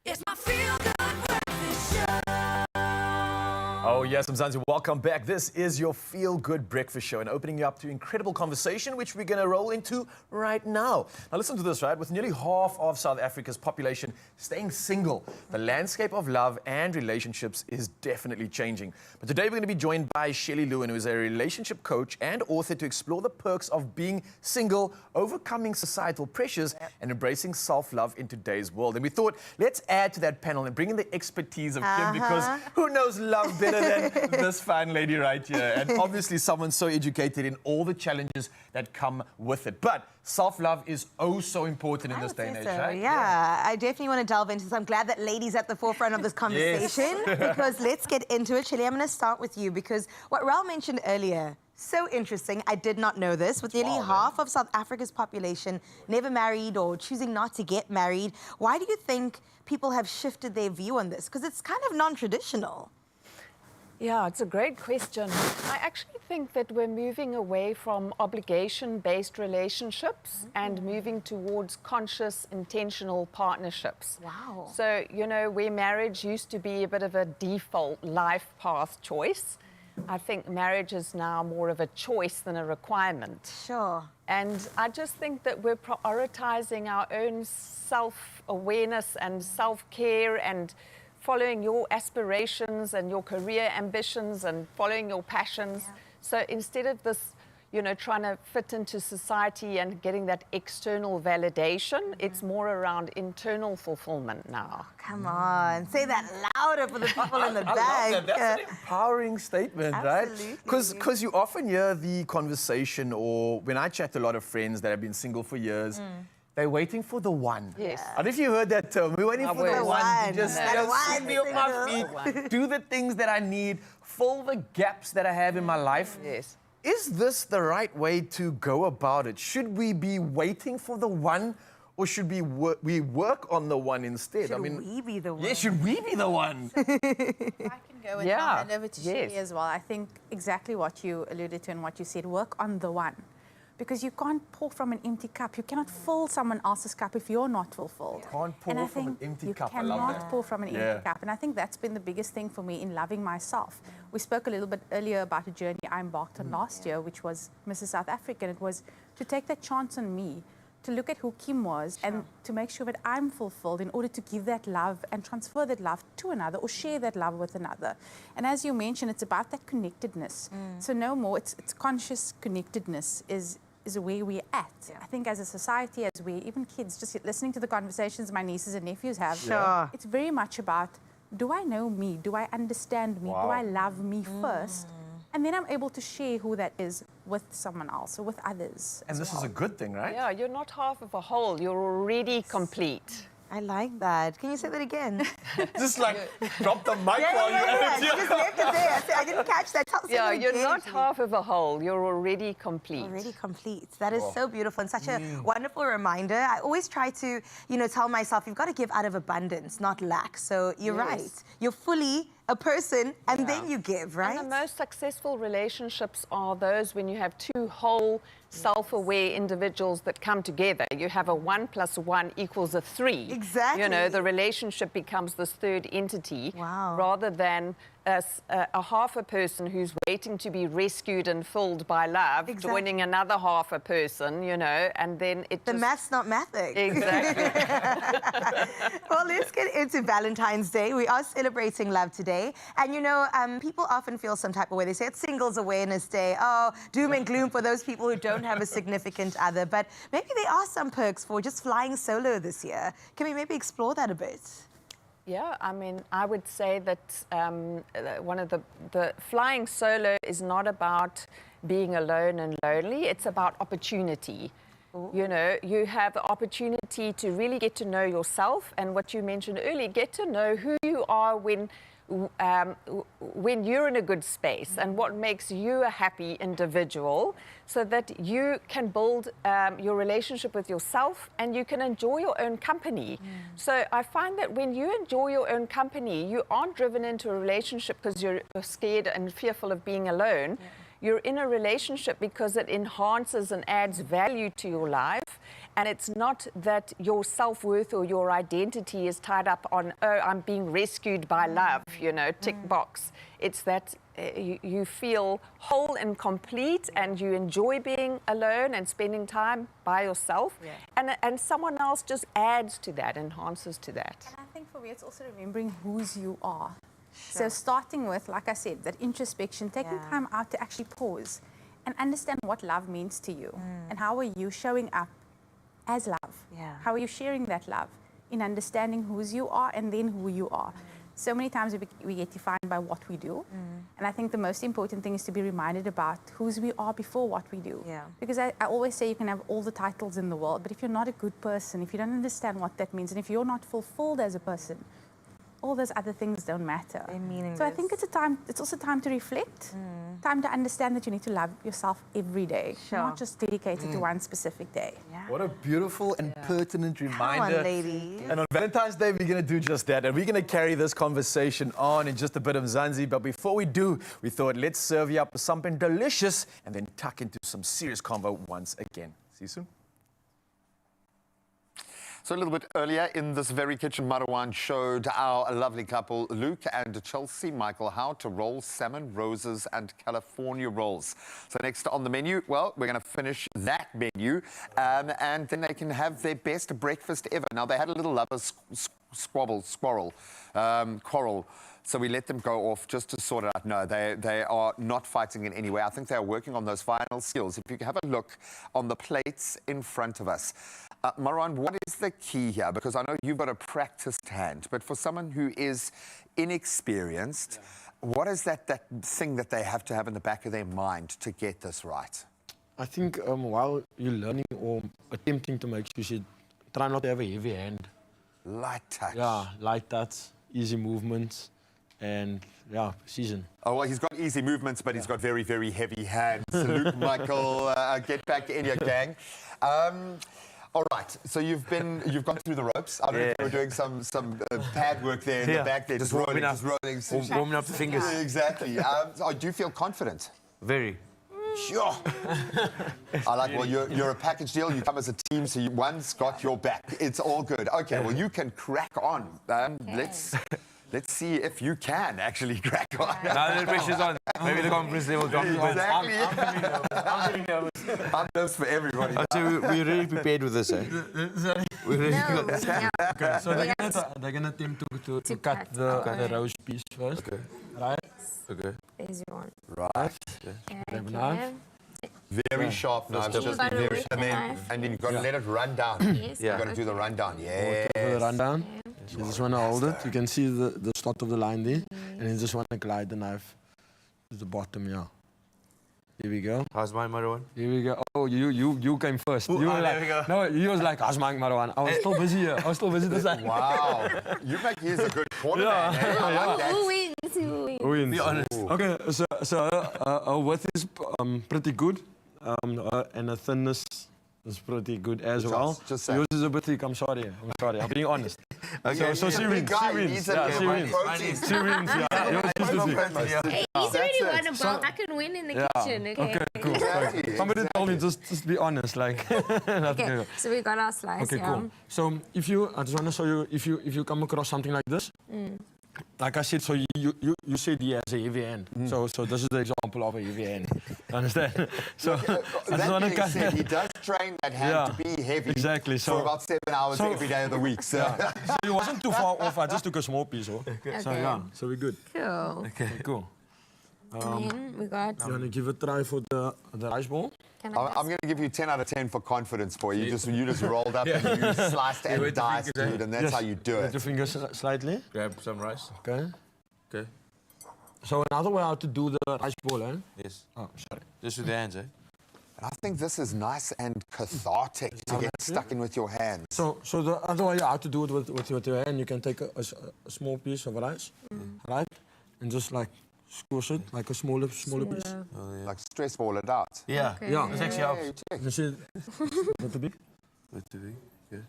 It's my feel-good breakfast show. Oh yes, Mzansi, welcome back. This is your Feel Good Breakfast Show and opening you up to incredible conversation, which we're going to roll into right now. Now listen to this, right? With nearly half of South Africa's population staying single, the landscape of love and relationships is definitely changing. But today we're going to be joined by Shelley Lewin, who is a relationship coach and author, to explore the perks of being single, overcoming societal pressures, and embracing self-love in today's world. And we thought, let's add to that panel and bring in the expertise of Kim, because who knows love better than this fine lady right here? And obviously someone so educated in all the challenges that come with it. But self-love is oh so important in this day and age, right? Yeah, I definitely want to delve into this. I'm glad that ladies at the forefront of this conversation, because let's get into it. Shelley, I'm going to start with you, because what Raul mentioned earlier, So interesting. I did not know this. With nearly half of South Africa's population never married or choosing not to get married, why do you think people have shifted their view on this? Because it's kind of non-traditional. Yeah, it's a great question. I actually think that we're moving away from obligation-based relationships and moving towards conscious, intentional partnerships. Wow. So, you know, where marriage used to be a bit of a default life path choice, I think marriage is now more of a choice than a requirement. Sure. And I just think that we're prioritizing our own self-awareness and self-care and following your aspirations and your career ambitions and following your passions. Yeah. So instead of this, you know, trying to fit into society and getting that external validation, it's more around internal fulfillment now. Come on, say that louder for the people in the back. I love that. That's an empowering statement, Absolutely. right? Because you often hear the conversation, or when I chat to a lot of friends that have been single for years, they're waiting for the one. Yes. I don't know if you heard that term. We're waiting for the one to just That sweep me off my feet, do the things that I need, fill the gaps that I have in my life. Yes. Is this the right way to go about it? Should we be waiting for the one, or should we work on the one instead? Should we be the one? Yeah, should we be the one? I can go and hand over to Shelly as well. I think exactly what you alluded to and what you said, work on the one. Because you can't pour from an empty cup. You cannot fill someone else's cup if you're not fulfilled. Can't pour from an empty cup. I love that. You cannot pour from an empty cup. And I think that's been the biggest thing for me in loving myself. We spoke a little bit earlier about a journey I embarked on last year, which was Mrs. South Africa. And it was to take that chance on me, to look at who Kim was and to make sure that I'm fulfilled in order to give that love and transfer that love to another or share that love with another. And as you mentioned, it's about that connectedness. So no more, it's conscious connectedness is where we're at. I think as a society, as we, even kids, just listening to the conversations my nieces and nephews have, it's very much about, do I know me? Do I understand me? Do I love me first? And then I'm able to share who that is with someone else or with others. And this is a good thing, right? Yeah, you're not half of a whole, you're already complete. I like that. Can you say that again? Just like drop the mic while You just left it there. I didn't catch that. Yeah, you're not half of a whole. You're already complete. Already complete. That is so beautiful and such a wonderful reminder. I always try to, you know, tell myself, you've got to give out of abundance, not lack. So you're right. You're fully a person and then you give, right? And the most successful relationships are those when you have two whole, self-aware individuals that come together. You have a 1 + 1 = 3. Exactly. You know, the relationship becomes this third entity rather than a half a person who's waiting to be rescued and filled by love, joining another half a person, you know, and then it The math's not mathing. Exactly. Well, let's get into Valentine's Day. We are celebrating love today. And, you know, people often feel some type of way. They say it's Singles Awareness Day. Oh, doom and gloom for those people who don't have a significant other. But maybe there are some perks for just flying solo this year. Can we maybe explore that a bit? Yeah, I mean, I would say that one of the flying solo is not about being alone and lonely. It's about opportunity. You know, you have the opportunity to really get to know yourself, and what you mentioned earlier, get to know who you are when you're in a good space and what makes you a happy individual, so that you can build your relationship with yourself and you can enjoy your own company. So I find that when you enjoy your own company, you aren't driven into a relationship because you're scared and fearful of being alone. You're in a relationship because it enhances and adds value to your life. And it's not that your self-worth or your identity is tied up on, oh, I'm being rescued by love, you know, tick box. It's that you feel whole and complete and you enjoy being alone and spending time by yourself. And someone else just adds to that, enhances to that. And I think for me, it's also remembering whose you are. So starting with, like I said, that introspection, taking time out to actually pause and understand what love means to you and how are you showing up as love. How are you sharing that love in understanding whose you are and then who you are. So many times we get defined by what we do. And I think the most important thing is to be reminded about whose we are before what we do. Because I always say you can have all the titles in the world, but if you're not a good person, if you don't understand what that means, and if you're not fulfilled as a person, all those other things don't matter. They're meaningless. So I think it's also time to reflect, time to understand that you need to love yourself every day, not just dedicated to one specific day. What a beautiful and pertinent reminder. Come on, ladies. And on Valentine's Day, we're going to do just that. And we're going to carry this conversation on in just a bit of Mzansi. But before we do, we thought let's serve you up with something delicious and then tuck into some serious convo once again. See you soon. So a little bit earlier in this very kitchen, Marwan showed our lovely couple, Luke and Chelsea Michael, how to roll salmon, roses and California rolls. So next on the menu, well, we're going to finish that menu and then they can have their best breakfast ever. Now, they had a little lovers quarrel. So we let them go off just to sort it out. No, they are not fighting in any way. I think they are working on those final skills. If you have a look on the plates in front of us. Marwan, what is the key here? Because I know you've got a practiced hand, but for someone who is inexperienced, what is that thing that they have to have in the back of their mind to get this right? I think while you're learning or attempting to make sushi, try not to have a heavy hand. Light touch. Yeah, light touch, easy movements, and yeah, precision. Oh, well, he's got easy movements, but he's got very, very heavy hands. Luke, Michael, get back in your gang. All right, so you've gone through the ropes. I don't know if you were doing some pad work there in the back there, just rolling sushi. Warming up the fingers. Exactly. Do you feel confident? Very. Sure. I like, well, you're a package deal. You come as a team, so one's got your back. It's all good. Okay, well, you can crack on. Let's see if you can actually crack on. Now the pressure's on. Maybe the confidence level drops a bit. Exactly. I'm feeling nervous. I'm nervous for everybody. So we're really prepared with this, eh? We're really good. Okay, so they're gonna attempt to cut the roast piece first. Okay. Right? Okay. There's your one. Right. Grab a knife. Very sharp knives, just very, and then you've got to let it run down. Yes. You've got to do the rundown. Yes. For the rundown. You just want to hold it. You can see the start of the line there. And you just want to glide the knife to the bottom, yeah. Here we go. How's my Marwan? Here we go. Oh, you came first. You were there we go. No, you was like, how's my Marwan? I was still busy here. I was still busy this side. Wow. You make use a good quarterback. Yeah. Eh? I like that. Who wins? Who wins? Be honest. Okay, so her width is pretty good. And the thinness is pretty good as well. Just say. Yours is a bit thick. I'm sorry. I'm being honest. Okay, So she wins. She wins. Yeah, she wins. She wins. Yeah. Yours is too thick. Hey, he's already won a ball. I can win in the kitchen, okay? Okay, cool. Exactly. Somebody told me just be honest, like. Okay, so we got our slice. Okay, cool. So I just want to show you if you come across something like this. Like I said, so you said he has a heavy hand. So this is the example of a heavy hand. Understand? So That being said, he does train that hand to be heavy. Exactly. For about 7 hours every day of the week. So. So it wasn't too far off. I just took a small piece. Oh. So yeah, so we're good. Cool. Okay, cool. And then we got... You want to give it a try for the rice ball? Can I I'm going to give you 10 out of 10 for confidence, boy. You just rolled up and you sliced and diced, dude, and that's how you do Let it. your fingers slightly. Grab some rice. Okay. Okay. So another way how to do the rice ball, eh? Yes. Oh, sorry. Just with the hands, eh? I think this is nice and cathartic to get stuck in with your hands. So the other way how to do it with your hand, you can take a small piece of rice, right, and just like squish it like a smaller piece. Like stress ball it out. Yeah. Okay. Yeah. This actually helps. You see, not too big. Not too big. Okay.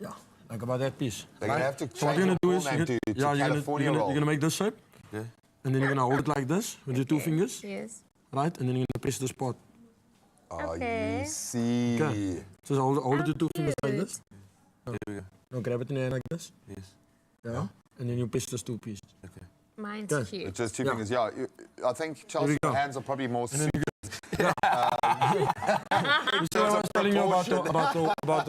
Yeah, like about that piece. They're going to have to So what change you're your gonna do is full name to you're California roll. gonna make this shape, Okay. and then you're gonna hold it like this with your 2 fingers, Yes. right, and then you're gonna press the spot. Oh, Okay. you see. Okay. So hold it with your 2 fingers like this. There we go. Now grab it in your hand like this. Yes. Yeah. And then you press those 2 pieces. Okay. Mine's Okay. cute. It's just 2 Yeah. fingers. Yeah, I think Chelsea's go. hands are probably more suited. You see what I was telling you about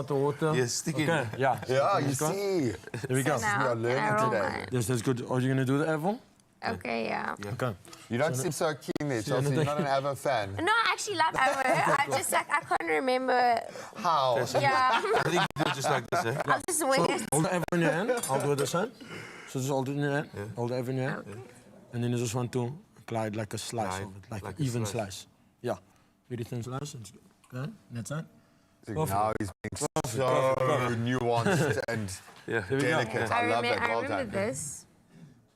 the water? Yes, stick it. Okay, yeah. Yeah, you Just go. see. There we go. We are learning today. Yes, that's good. Are you going to do the apple? Okay, yeah. Okay. You don't seem so keen there, Chelsea. You're not an Avo fan. No, I actually love Avo. I just like I can't remember. How? Yeah. I think you do it just like this, eh? I'll just wing it. Hold the apple in your hand. I'll do it this hand. So just hold it in your hand. Hold the apple in your hand. And then you just want to glide like a slice of it, like an even slice. Yeah. Very thin slice. Okay, that's it. Now he's being so nuanced and delicate. I love that. I Well remember done. this.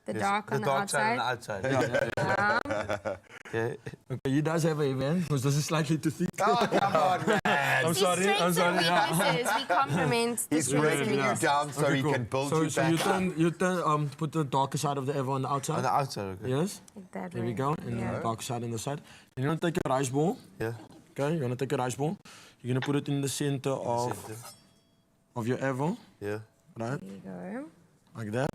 The dark on the dark side outside. and the outside. Okay, he does have a event because this is slightly too thick. Oh, come on, man. I'm sorry. I'm sorry. Weaknesses. We compliment the He's strengths and breaking you weaknesses. down so he cool. can build so, you so back you up. turn, put the darker side of the ever on the outside. On the outside, okay. Yes. Like that There we way. go. And then the darker side on the side. And you want to take your rice ball. Yeah. Okay. You want to take your rice ball. You're gonna put it in the center of your ever. Yeah. Right. There you go. Like that.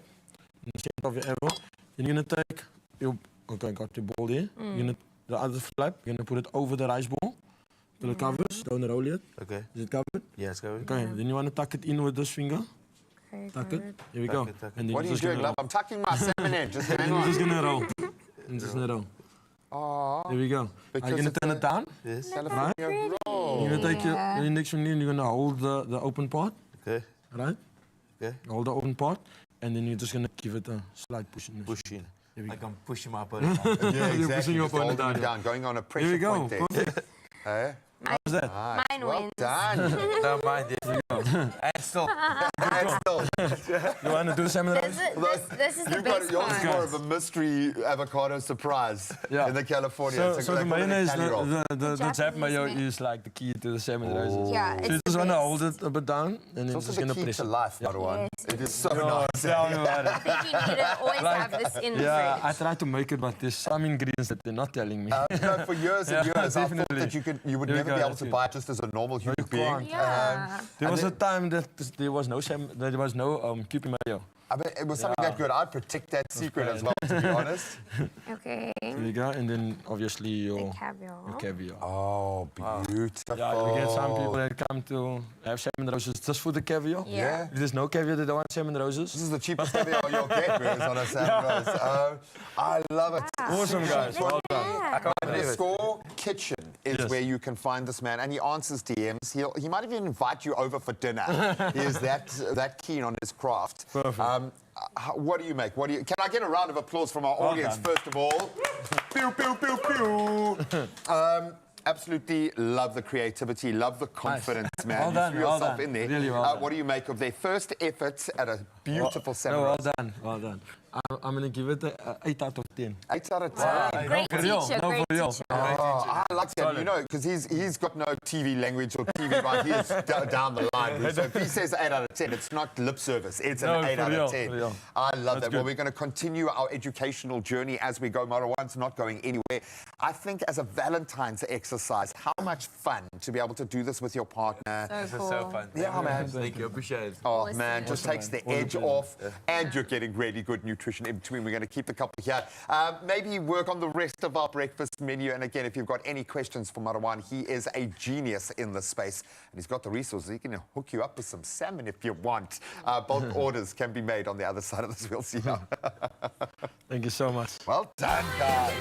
In the center of your ever. Then you're gonna take your. Okay, got your ball there. You're gonna the other flap. You're gonna put it over the rice ball. Till it covers. Don't roll it. Okay. Is it covered? Yeah, it's covered. Okay. Then you want to tuck it in with this finger. Okay, Tuck got it. Here we go. Tuck it. And then What are you're you just doing, gonna love? I'm tucking my salmon in. Just hang And you're just on. gonna roll. And just gonna roll. There we go. Are you Because gonna it's turn a- it down? Yes. California roll. You're gonna take your index finger and you're gonna hold the open part, Okay. right? Okay. Hold the open part, and then you're just gonna give it a slight push in there. Push in. There we Like go. I'm pushing my opponent. Yeah, You're exactly. pushing your Just holding opponent him down. down, going on a There pressure we go. point there. Perfect. Eh? How's that? Nice. Mine Well wins. done. Don't mind it. And still. And still, You wanna do the salmon This roll? is, this is the you've got best yours part. more of a mystery avocado surprise Yeah. in the California. So, It's so like the call it a mayonnaise, Cali roll. the Jap Japanese mayo mayo. is like the key to the salmon roses. Yeah, So it's you the just wanna best. hold it a bit down, and then It's you're also just the gonna key press to it. life, Marwan. It is so Oh, nice. tell me about it. I think you need to always have this in the Yeah, I fridge. try to make it, but there's some ingredients that they're not telling me. No, for years and Yeah, years, I thought definitely. that you would Here we never go, be able that's to it. buy it just as a normal human being. can't. Yeah. There was a time that there was no Cupid mayo. I mean, it was something that good. I'd protect that secret as well, to be honest. Okay. There you go, and then obviously your Caviar. caviar. Oh, beautiful. Yeah, we get some people that come to have salmon roses just for the caviar. Yeah. If there's no caviar, they don't want salmon roses. This is the cheapest caviar you'll get, Riz, on a salmon roast. I love it. Awesome, guys. Well done. Underscore kitchen is Yes. where you can find this man, and he answers DMs. He might even invite you over for dinner. He is that keen on his craft. Perfect. What do you make? Can I get a round of applause from our audience done. first of all? Pew pew pew pew. Absolutely love the creativity, love the confidence, man. Well You done, threw well yourself done. in there. Really well done. What do you make of their first efforts at a beautiful salmon No, well roast? done, well done. I'm gonna give it a 8 out of 10. 8 out of 10. Great For real, teacher, no, great for real. teacher. Oh, I like that, you know, because he's got no TV language or TV vibe. He is down the line. So if he says 8 out of 10, it's not lip service. It's an No, 8 for out real, of 10. for real. I love that. That's Well, good. we're going to continue our educational journey as we go. Marwan's not going anywhere. I think as a Valentine's exercise, how much fun to be able to do this with your partner. This is so fun. Yeah, man. Thank you. Appreciate it. Oh, man, just takes the Awesome, edge man. off, and you're getting really good nutrition in between. We're going to keep the couple here. Maybe work on the rest of our breakfast menu. And again, if you've got any questions for Marwan, he is a genius in this space, and he's got the resources. He can hook you up with some salmon if you want. Bulk orders can be made on the other side of this. We'll see now. Thank you so much. Well done, guys.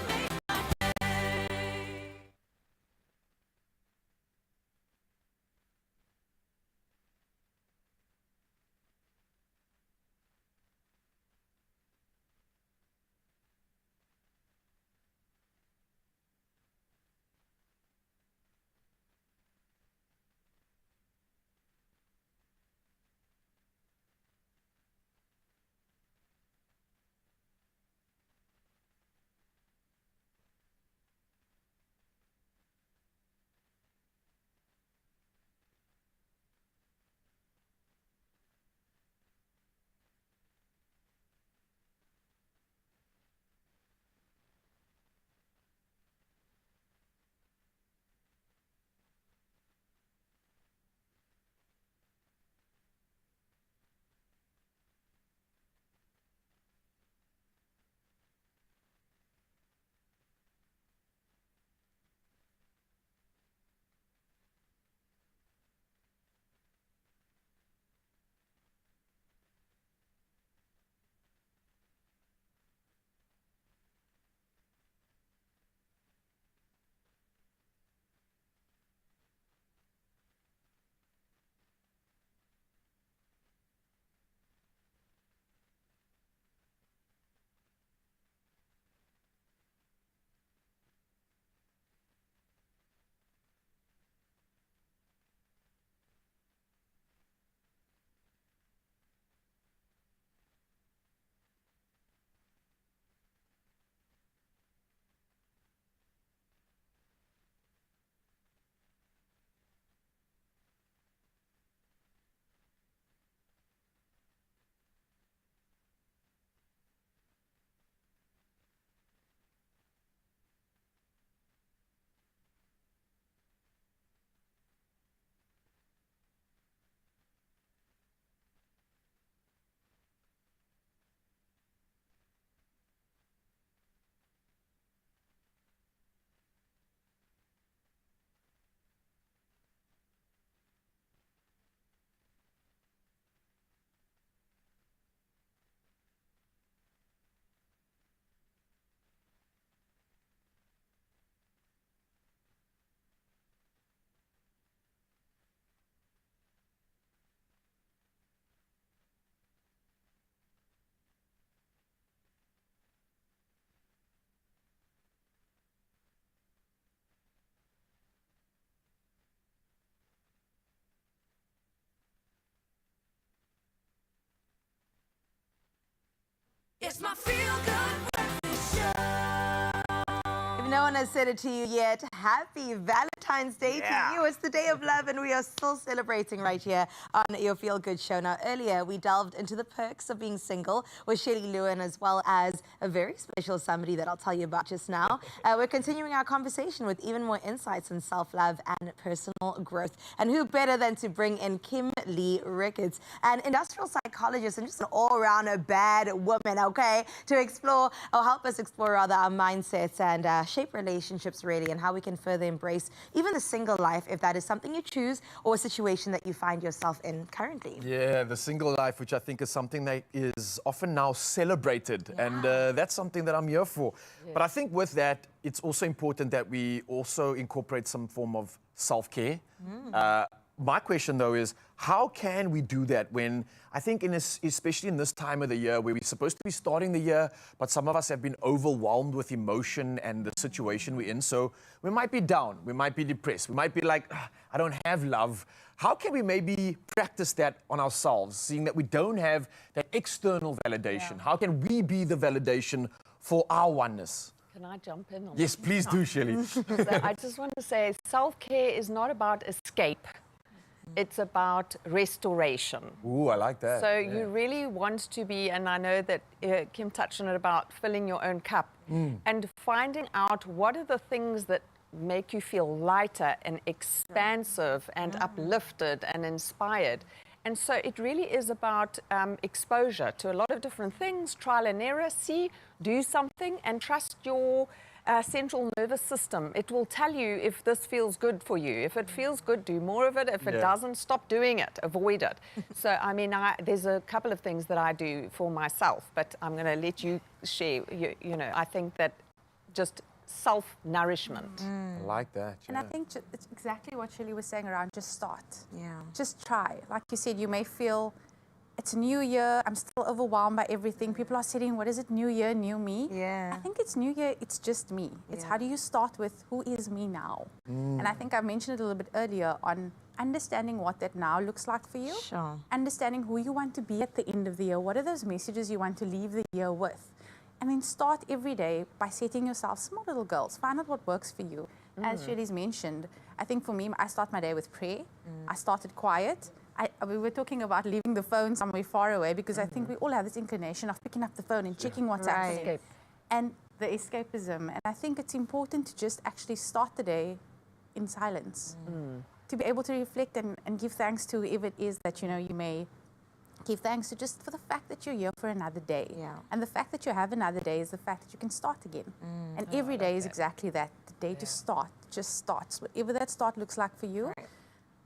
It's my feel-good breakfast show. If no one has said it to you yet, happy Valentine's Day to you. It's the day of love, and we are still celebrating right here on your Feel Good show. Now, earlier, we delved into the perks of being single with Shirley Lewin, as well as a very special somebody that I'll tell you about just now. We're continuing our conversation with even more insights on self-love and personal growth. And who better than to bring in Kim Lee Ricketts, an industrial psychologist and just an all-around bad woman, okay, to explore, or help us explore rather, our mindsets and shape relationships really, and how we can further embrace even the single life if that is something you choose or a situation that you find yourself in currently. Yeah, the single life, which I think is something that is often now celebrated, and that's something that I'm here for. But I think with that, it's also important that we also incorporate some form of self-care. My question, though, is how can we do that when I think, especially in this time of the year where we're supposed to be starting the year, but some of us have been overwhelmed with emotion and the situation we're in. So we might be down, we might be depressed, we might be like, I don't have love. How can we maybe practice that on ourselves, seeing that we don't have that external validation? How can we be the validation for our oneness? Can I jump in on Yes, please do, Shirley. So I just want to say self-care is not about escape. It's about restoration. Ooh, I like that. So you really want to be, and I know that Kim touched on it, about filling your own cup and finding out what are the things that make you feel lighter and expansive and uplifted and inspired. And so it really is about exposure to a lot of different things, trial and error, do something, and trust your central nervous system. It will tell you if this feels good for you. If it feels good, do more of it. If it doesn't, stop doing it, avoid it. So, I mean, there's a couple of things that I do for myself, but I'm going to let you share. You know, I think that just self-nourishment. I like that. And I think it's exactly what Shirley was saying around just start. Yeah. Just try. Like you said, you may feel it's a new year, I'm still overwhelmed by everything. People are saying, what is it, new year, new me? Yeah. I think it's new year, it's just me. It's how do you start with who is me now? And I think I mentioned it a little bit earlier on understanding what that now looks like for you. Sure. Understanding who you want to be at the end of the year. What are those messages you want to leave the year with? And then start every day by setting yourself small little goals. Find out what works for you. As Shirley's mentioned, I think for me, I start my day with prayer. I started quiet. We were talking about leaving the phone somewhere far away because I think we all have this inclination of picking up the phone and checking what's happening. And the escapism. And I think it's important to just actually start the day in silence. To be able to reflect and give thanks to whoever it is that, you know, you may give thanks to, just for the fact that you're here for another day. And the fact that you have another day is the fact that you can start again. And every day is exactly that, the day to start, just starts. Whatever that start looks like for you.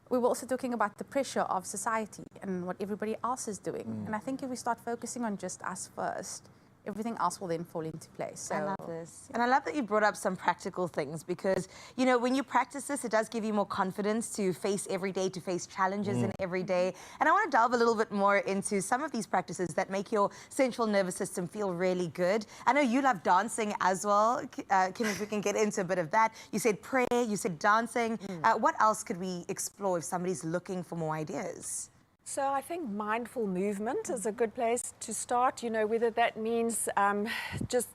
We were also talking about the pressure of society and what everybody else is doing. And I think if we start focusing on just us first, everything else will then fall into place. So I love this. And I love that you brought up some practical things because, you know, when you practice this, it does give you more confidence to face every day, to face challenges in every day. And I want to delve a little bit more into some of these practices that make your central nervous system feel really good. I know you love dancing as well. Kim, if we can get into a bit of that. You said prayer, you said dancing. What else could we explore if somebody's looking for more ideas? So I think mindful movement is a good place to start, you know, whether that means just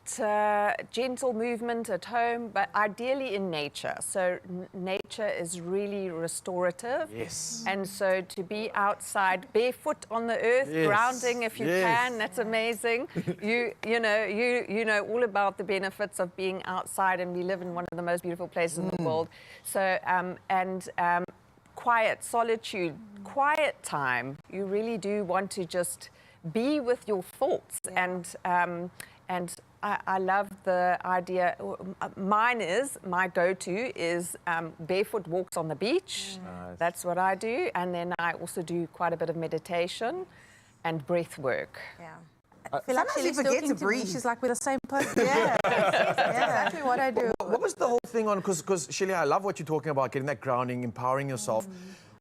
gentle movement at home, but ideally in nature. So nature is really restorative. Yes. And so to be outside barefoot on the earth, grounding if you can, that's amazing. You know all about the benefits of being outside, and we live in one of the most beautiful places in the world. So, quiet, solitude, quiet time. You really do want to just be with your thoughts. And I love the idea. My go-to is barefoot walks on the beach. That's what I do. And then I also do quite a bit of meditation and breath work. I feel like Sometimes you forget to breathe. She's like, we're the same person. That's exactly what I do. What was the whole thing on, because Shirley, I love what you're talking about, getting that grounding, empowering yourself.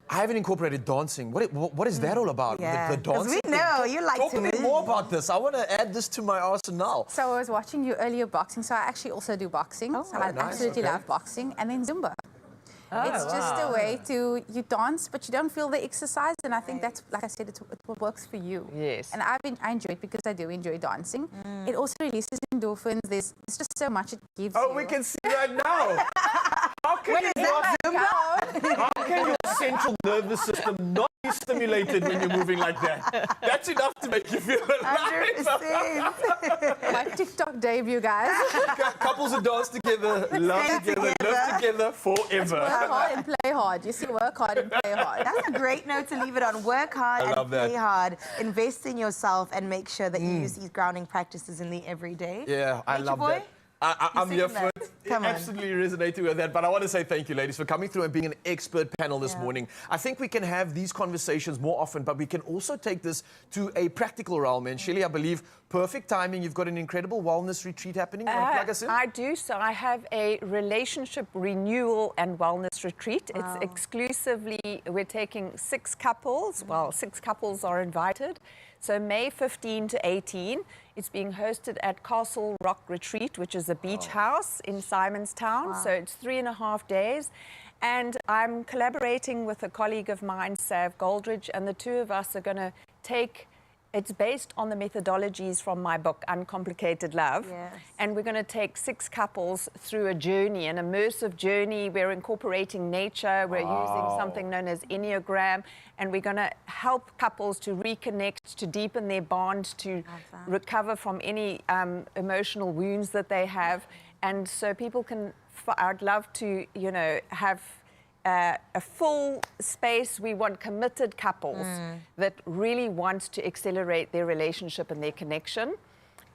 I haven't incorporated dancing. What is that all about? The dancing? We know you like Talk to to me more about this. I want to add this to my arsenal. So I was watching you earlier boxing, so I actually also do boxing. So I absolutely love boxing. And then Zumba. It's just a way to, you dance, but you don't feel the exercise. And I think that's, like I said, it's what works for you. Yes. And I enjoy it because I do enjoy dancing. It also releases endorphins. There's just so much it gives you. We can see right now. How can your central nervous system not be stimulated when you're moving like that? That's enough to make you feel alive. 100%. My TikTok debut, guys. Couples who dance together, love together, live together forever. Work hard and play hard. You see, work hard and play hard. That's a great note to leave it on. Work hard and play hard. Invest in yourself and make sure that you use these grounding practices in the everyday. Yeah, I love that. I'm here for it. Absolutely resonating with that. But I want to say thank you, ladies, for coming through and being an expert panel this morning. I think we can have these conversations more often, but we can also take this to a practical realm. And Shelley, I believe, perfect timing. You've got an incredible wellness retreat happening. You want to plug us in? I do. So I have a relationship renewal and wellness retreat. It's exclusively, we're taking 6 couples. Well, 6 couples are invited. So May 15 to 18, it's being hosted at Castle Rock Retreat, which is a beach house in Simonstown. So it's 3.5 days. And I'm collaborating with a colleague of mine, Sav Goldridge, and the two of us are going to take, it's based on the methodologies from my book, Uncomplicated Love. And we're going to take 6 couples through a journey, an immersive journey. We're incorporating nature. We're using something known as Enneagram. And we're going to help couples to reconnect, to deepen their bond, to recover from any emotional wounds that they have. And so people can, I'd love to, you know, have a full space. We want committed couples that really want to accelerate their relationship and their connection.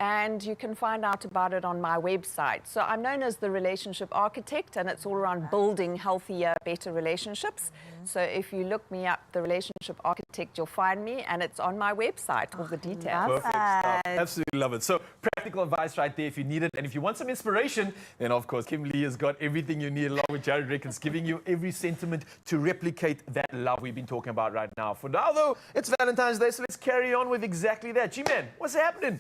And you can find out about it on my website. So I'm known as the relationship architect, and it's all around building healthier, better relationships. So if you look me up, the relationship architect, you'll find me, and it's on my website, all the details. Perfect stuff. Absolutely love it. So practical advice right there if you need it. And if you want some inspiration, then of course, Kim Lee has got everything you need along with Jared Ricketts, giving you every sentiment to replicate that love we've been talking about right now. For now, though, it's Valentine's Day, so let's carry on with exactly that. G-Man, what's happening?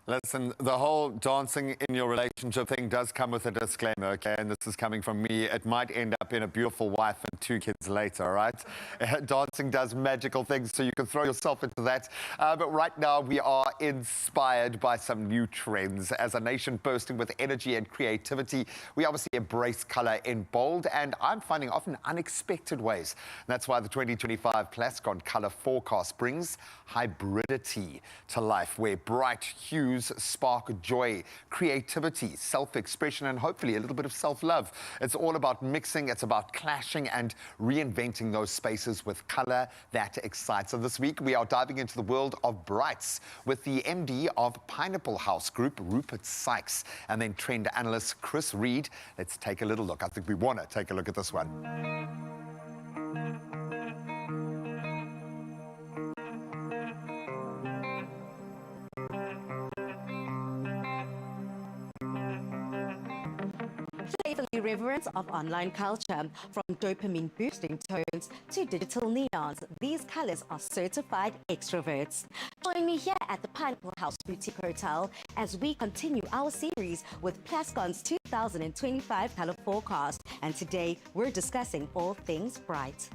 Listen, the whole dancing in your relationship thing does come with a disclaimer, okay? And this is coming from me. It might end up in a beautiful wife and 2 kids later, all right? Dancing does magical things, so you can throw yourself into that. But right now, we are inspired by some new trends. As a nation bursting with energy and creativity, we obviously embrace color in bold and I'm finding often unexpected ways. And that's why the 2025 Plascon Color Forecast brings hybridity to life, where bright hues spark joy, creativity, self-expression, and hopefully a little bit of self-love. It's all about mixing, it's about clashing and reinventing those spaces with color that excites. So this week we are diving into the world of brights with the MD of Pineapple House Group, Rupert Sykes, and then trend analyst Chris Reed. Let's take a little look. I think we want to take a look at this one. Playfully reverence of online culture, from dopamine boosting tones to digital neons, these colors are certified extroverts. Join me here at the Pineapple House Boutique Hotel as we continue our series with Plascon's 2025 Color Forecast, and today we're discussing all things bright.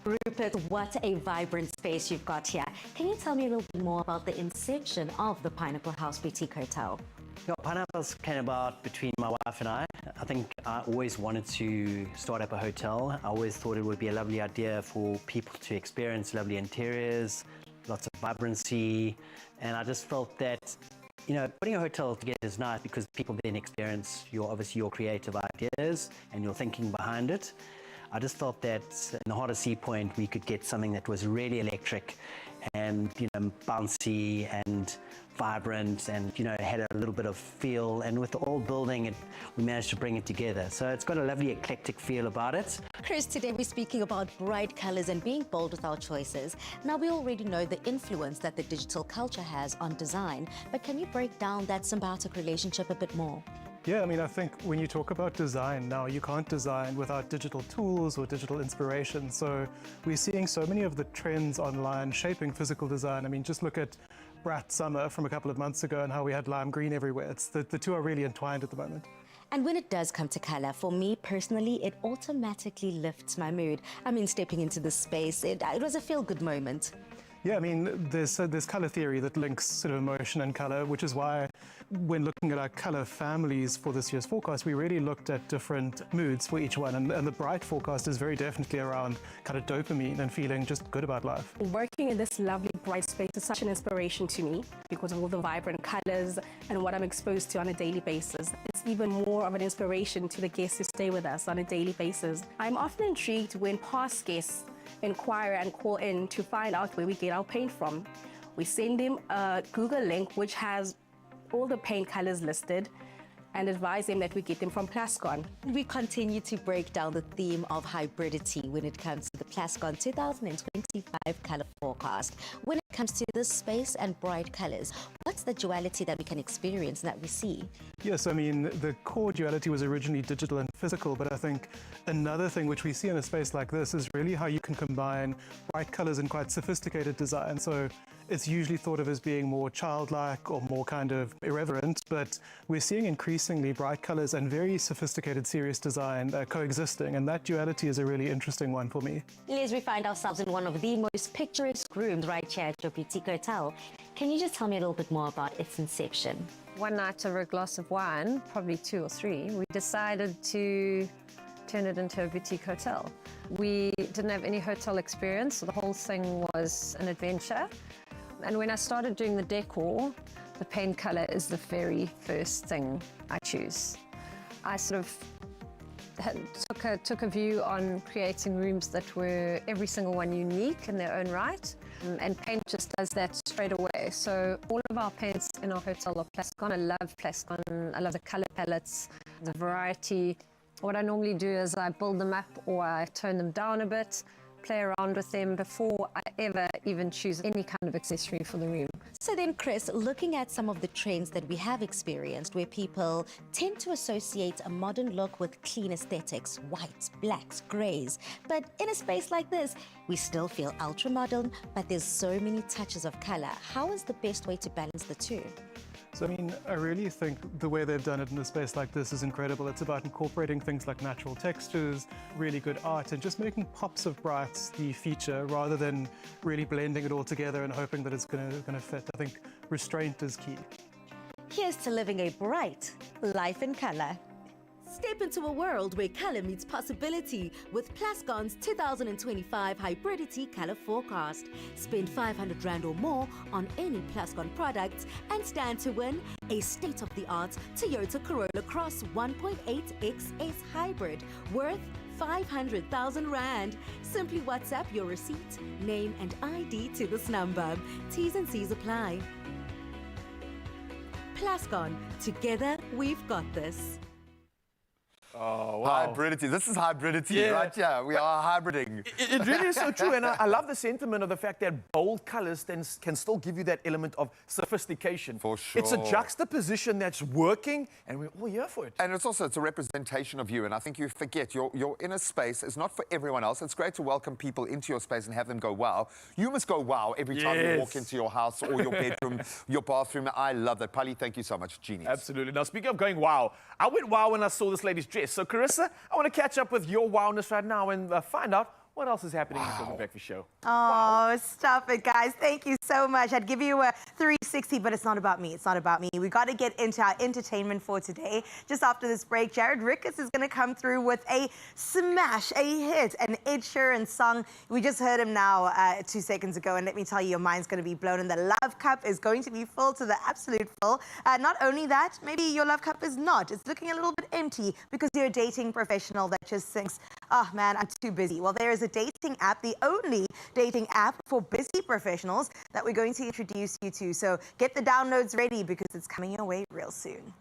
Rupert, what a vibrant space you've got here. Can you tell me a little bit more about the inception of the Pineapple House Boutique Hotel? Pineapples came about between my wife and I. I think I always wanted to start up a hotel. I always thought it would be a lovely idea for people to experience lovely interiors, lots of vibrancy, and I just felt that, you know, putting a hotel together is nice because people then experience obviously your creative ideas and your thinking behind it. I just felt that in the heart of Sea Point we could get something that was really electric and, you know, bouncy and vibrant and, you know, had a little bit of feel, and with the old building we managed to bring it together. So it's got a lovely eclectic feel about it. Chris, today we're speaking about bright colors and being bold with our choices. Now, we already know the influence that the digital culture has on design, but can you break down that symbiotic relationship a bit more? Yeah, I mean, I think when you talk about design now, you can't design without digital tools or digital inspiration. So we're seeing so many of the trends online shaping physical design. I mean, just look at Brat Summer from a couple of months ago and how we had lime green everywhere. The two are really entwined at the moment. And when it does come to color, for me personally, it automatically lifts my mood. I mean, stepping into the space, it was a feel-good moment. Yeah, I mean, there's color theory that links sort of emotion and color, which is why when looking at our color families for this year's forecast, we really looked at different moods for each one. And the bright forecast is very definitely around kind of dopamine and feeling just good about life. Working in this lovely bright space is such an inspiration to me because of all the vibrant colors and what I'm exposed to on a daily basis. It's even more of an inspiration to the guests who stay with us on a daily basis. I'm often intrigued when past guests inquire and call in to find out where we get our paint from. We send them a Google link which has all the paint colors listed and advise them that we get them from Plascon. We continue to break down the theme of hybridity when it comes to the Plascon 2025 color forecast. When it comes to the space and bright colors, what's the duality that we can experience and that we see? Yes, I mean, the core duality was originally digital and physical, but I think another thing which we see in a space like this is really how you can combine bright colors and quite sophisticated design. So it's usually thought of as being more childlike or more kind of irreverent, but we're seeing increasingly bright colors and very sophisticated, serious design coexisting, and that duality is a really interesting one for me. Liz, we find ourselves in one of the most picturesque rooms right here at your boutique hotel. Can you just tell me a little bit more about its inception? One night over a glass of wine, probably 2 or 3, we decided to turn it into a boutique hotel. We didn't have any hotel experience, so the whole thing was an adventure. And when I started doing the decor, the paint color is the very first thing I choose. I sort of took a view on creating rooms that were every single one unique in their own right, and paint just does that straight away. So all of our paints in our hotel are Plascon. I love Plascon. I love the color palettes, the variety. What I normally do is I build them up or I tone them down a bit, play around with them before I ever even choose any kind of accessory for the room. So then, Chris, looking at some of the trends that we have experienced where people tend to associate a modern look with clean aesthetics, whites, blacks, greys. But in a space like this, we still feel ultra modern, but there's so many touches of color. How is the best way to balance the two? So, I mean, I really think the way they've done it in a space like this is incredible. It's about incorporating things like natural textures, really good art, and just making pops of brights the feature rather than really blending it all together and hoping that it's going to fit. I think restraint is key. Here's to living a bright life in color. Step into a world where color meets possibility with Plascon's 2025 Hybridity Color Forecast. Spend 500 Rand or more on any Plascon products and stand to win a state-of-the-art Toyota Corolla Cross 1.8 XS Hybrid worth 500,000 Rand. Simply WhatsApp your receipt, name and ID to this number. T's and C's apply. Plascon, together we've got this. Oh, wow. Hybridity. This is hybridity, right? Yeah, we are hybriding. It really is so true, and I love the sentiment of the fact that bold colors can still give you that element of sophistication. For sure. It's a juxtaposition that's working, and we're all here for it. And it's a representation of you, and I think you forget your inner space is not for everyone else. It's great to welcome people into your space and have them go, wow. You must go, wow, every time you walk into your house or your bedroom, your bathroom. I love that. Pali, thank you so much. Genius. Absolutely. Now, speaking of going wow, I went wow when I saw this lady's dress. So, Carissa, I want to catch up with your wowness right now and find out what else is happening in the breakfast show. Oh, stop it, guys. Thank you so much. I'd give you a 360, but it's not about me. It's not about me. We got to get into our entertainment for today. Just after this break, Jared Ricketts is going to come through with a smash, a hit, an Ed Sheeran song. We just heard him now 2 seconds ago, and let me tell you, your mind's going to be blown, and the love cup is going to be full to the absolute full. Not only that, maybe your love cup is not. It's looking a little bit empty because you're a dating professional that just thinks, oh, man, I'm too busy. Well, there is a dating app, the only dating app for busy professionals that we're going to introduce you to. So get the downloads ready because it's coming your way real soon.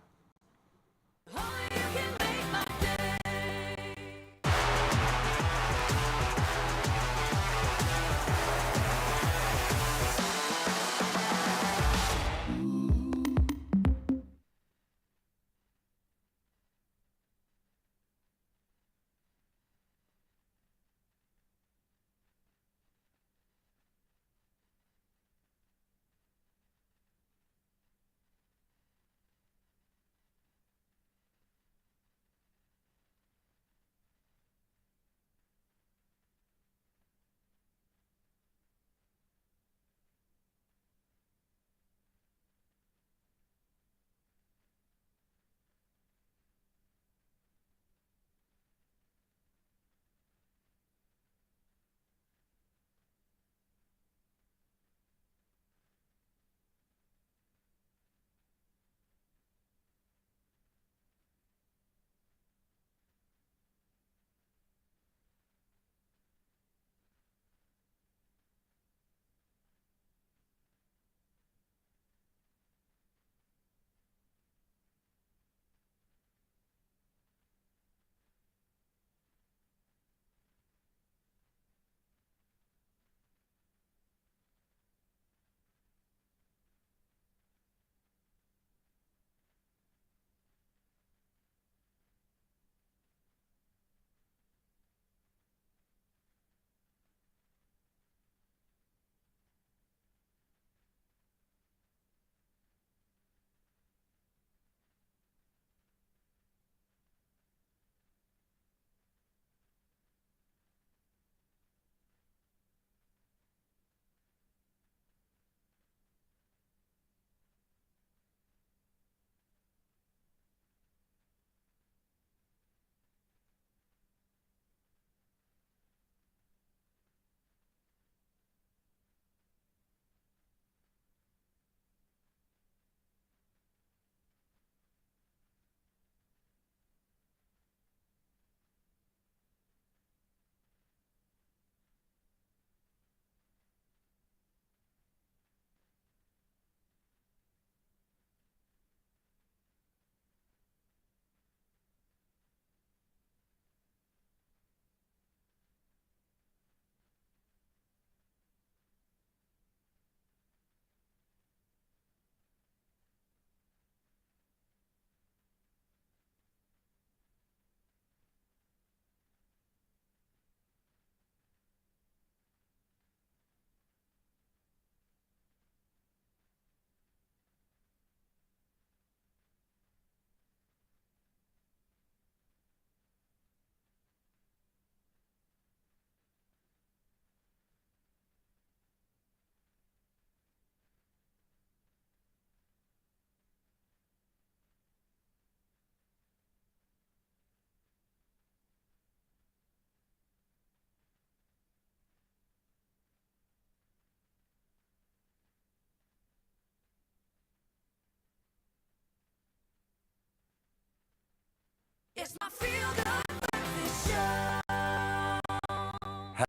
It's my feel-good breakfast show.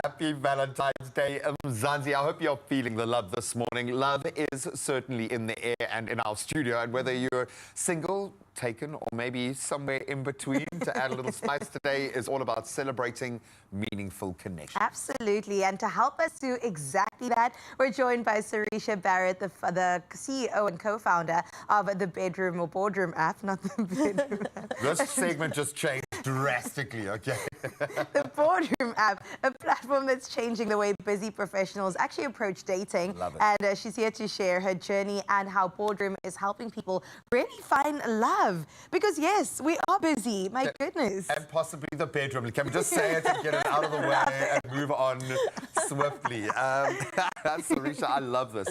Happy Valentine's Day, Mzansi. I hope you're feeling the love this morning. Love is certainly in the air and in our studio. And whether you're single, taken, or maybe somewhere in between, to add a little spice today is all about celebrating meaningful connection. Absolutely. And to help us do exactly that, we're joined by Sarisha Barrett, the CEO and co-founder of the Bedroom or Boardroom app, not the Bedroom app. This segment just changed drastically, okay? The Boardroom app, a platform that's changing the way busy professionals actually approach dating. Love it. And she's here to share her journey and how Boardroom is helping people really find love. Because yes, we are busy, my goodness. And possibly the bedroom. Can we just say it and get it out of the way and move on swiftly? Sarisha, I love this.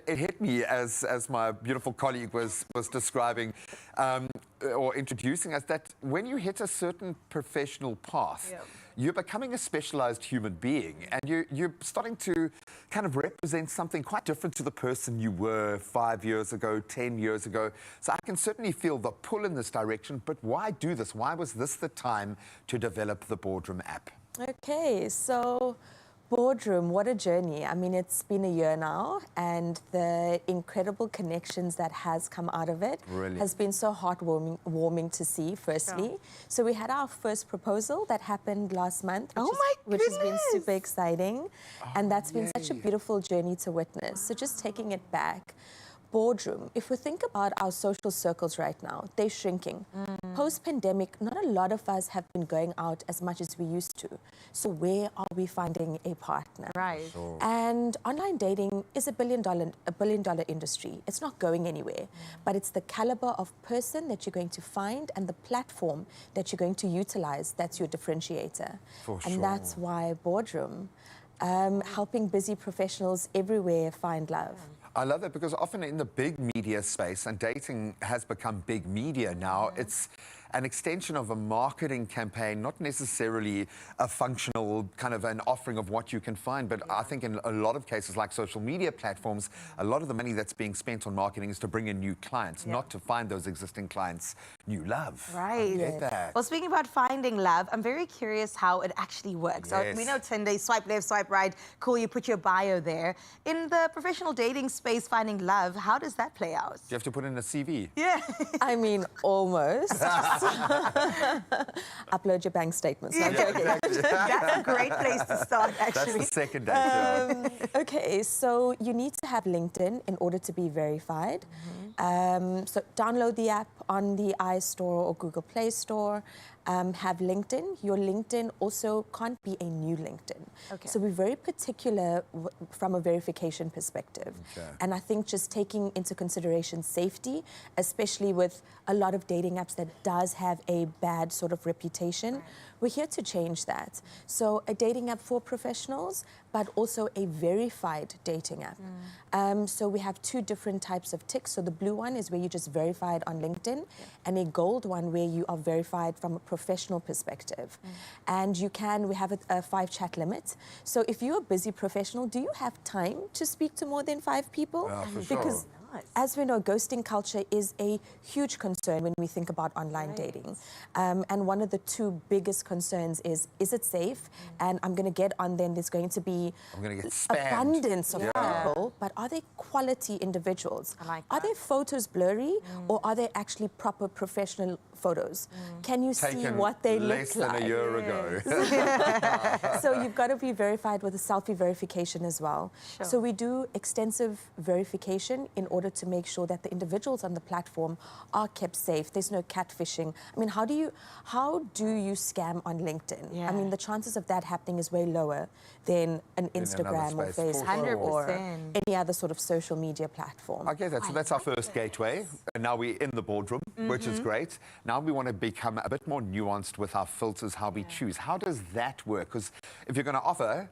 It hit me as my beautiful colleague was describing or introducing us that when you hit a certain professional path, you're becoming a specialized human being, and you're starting to kind of represent something quite different to the person you were 5 years ago, 10 years ago. So I can certainly feel the pull in this direction, but why do this? Why was this the time to develop the Boardroom app? Okay, so Boardroom, what a journey. I mean, it's been a year now, and the incredible connections that has come out of it has been so heartwarming to see, firstly. So we had our first proposal that happened last month, which has been super exciting. And that's been such a beautiful journey to witness. So just taking it back, Boardroom, if we think about our social circles right now, they're shrinking. Post-pandemic, not a lot of us have been going out as much as we used to. So where are we finding a partner? Right. Sure. And online dating is a billion dollar industry. It's not going anywhere, but it's the caliber of person that you're going to find and the platform that you're going to utilize that's your differentiator. And that's why Boardroom, helping busy professionals everywhere find love. I love that because often in the big media space, and dating has become big media now, it's an extension of a marketing campaign, not necessarily a functional kind of an offering of what you can find. But I think in a lot of cases, like social media platforms, a lot of the money that's being spent on marketing is to bring in new clients, not to find those existing clients new love. Right. I get that. Well, speaking about finding love, I'm very curious how it actually works. So we know Tinder, swipe left, swipe right, cool, you put your bio there. In the professional dating space, finding love, how does that play out? Do you have to put in a CV? Yeah. I mean, almost. Upload your bank statements. No, I'm joking. That's a great place to start, actually. That's the second date. Okay, so you need to have LinkedIn in order to be verified. So download the app on the iStore or Google Play Store. Have LinkedIn. Your LinkedIn also can't be a new LinkedIn. So we're very particular from a verification perspective. And I think just taking into consideration safety, especially with a lot of dating apps that does have a bad sort of reputation, we're here to change that. So a dating app for professionals, but also a verified dating app. So we have two different types of ticks. So the blue one is where you just verified on LinkedIn, and a gold one where you are verified from a professional perspective. And we have a 5 chat limit. So if you're a busy professional, do you have time to speak to more than 5 people? Because as we know, ghosting culture is a huge concern when we think about online dating. And one of the 2 biggest concerns is it safe? And I'm going to get on then, there's going to be abundance of people, but are they quality individuals? Are their photos blurry or are they actually proper professional photos? Can you see what they look like? Less than a year ago. So you've got to be verified with a selfie verification as well. So we do extensive verification in order to make sure that the individuals on the platform are kept safe. There's no catfishing. I mean, how do you scam on LinkedIn? I mean, the chances of that happening is way lower than an Instagram or Facebook or any other sort of social media platform. Okay, so that's our first gateway. And now we're in the boardroom, which is great. Now we want to become a bit more nuanced with our filters, how we choose. How does that work? Because if you're going to offer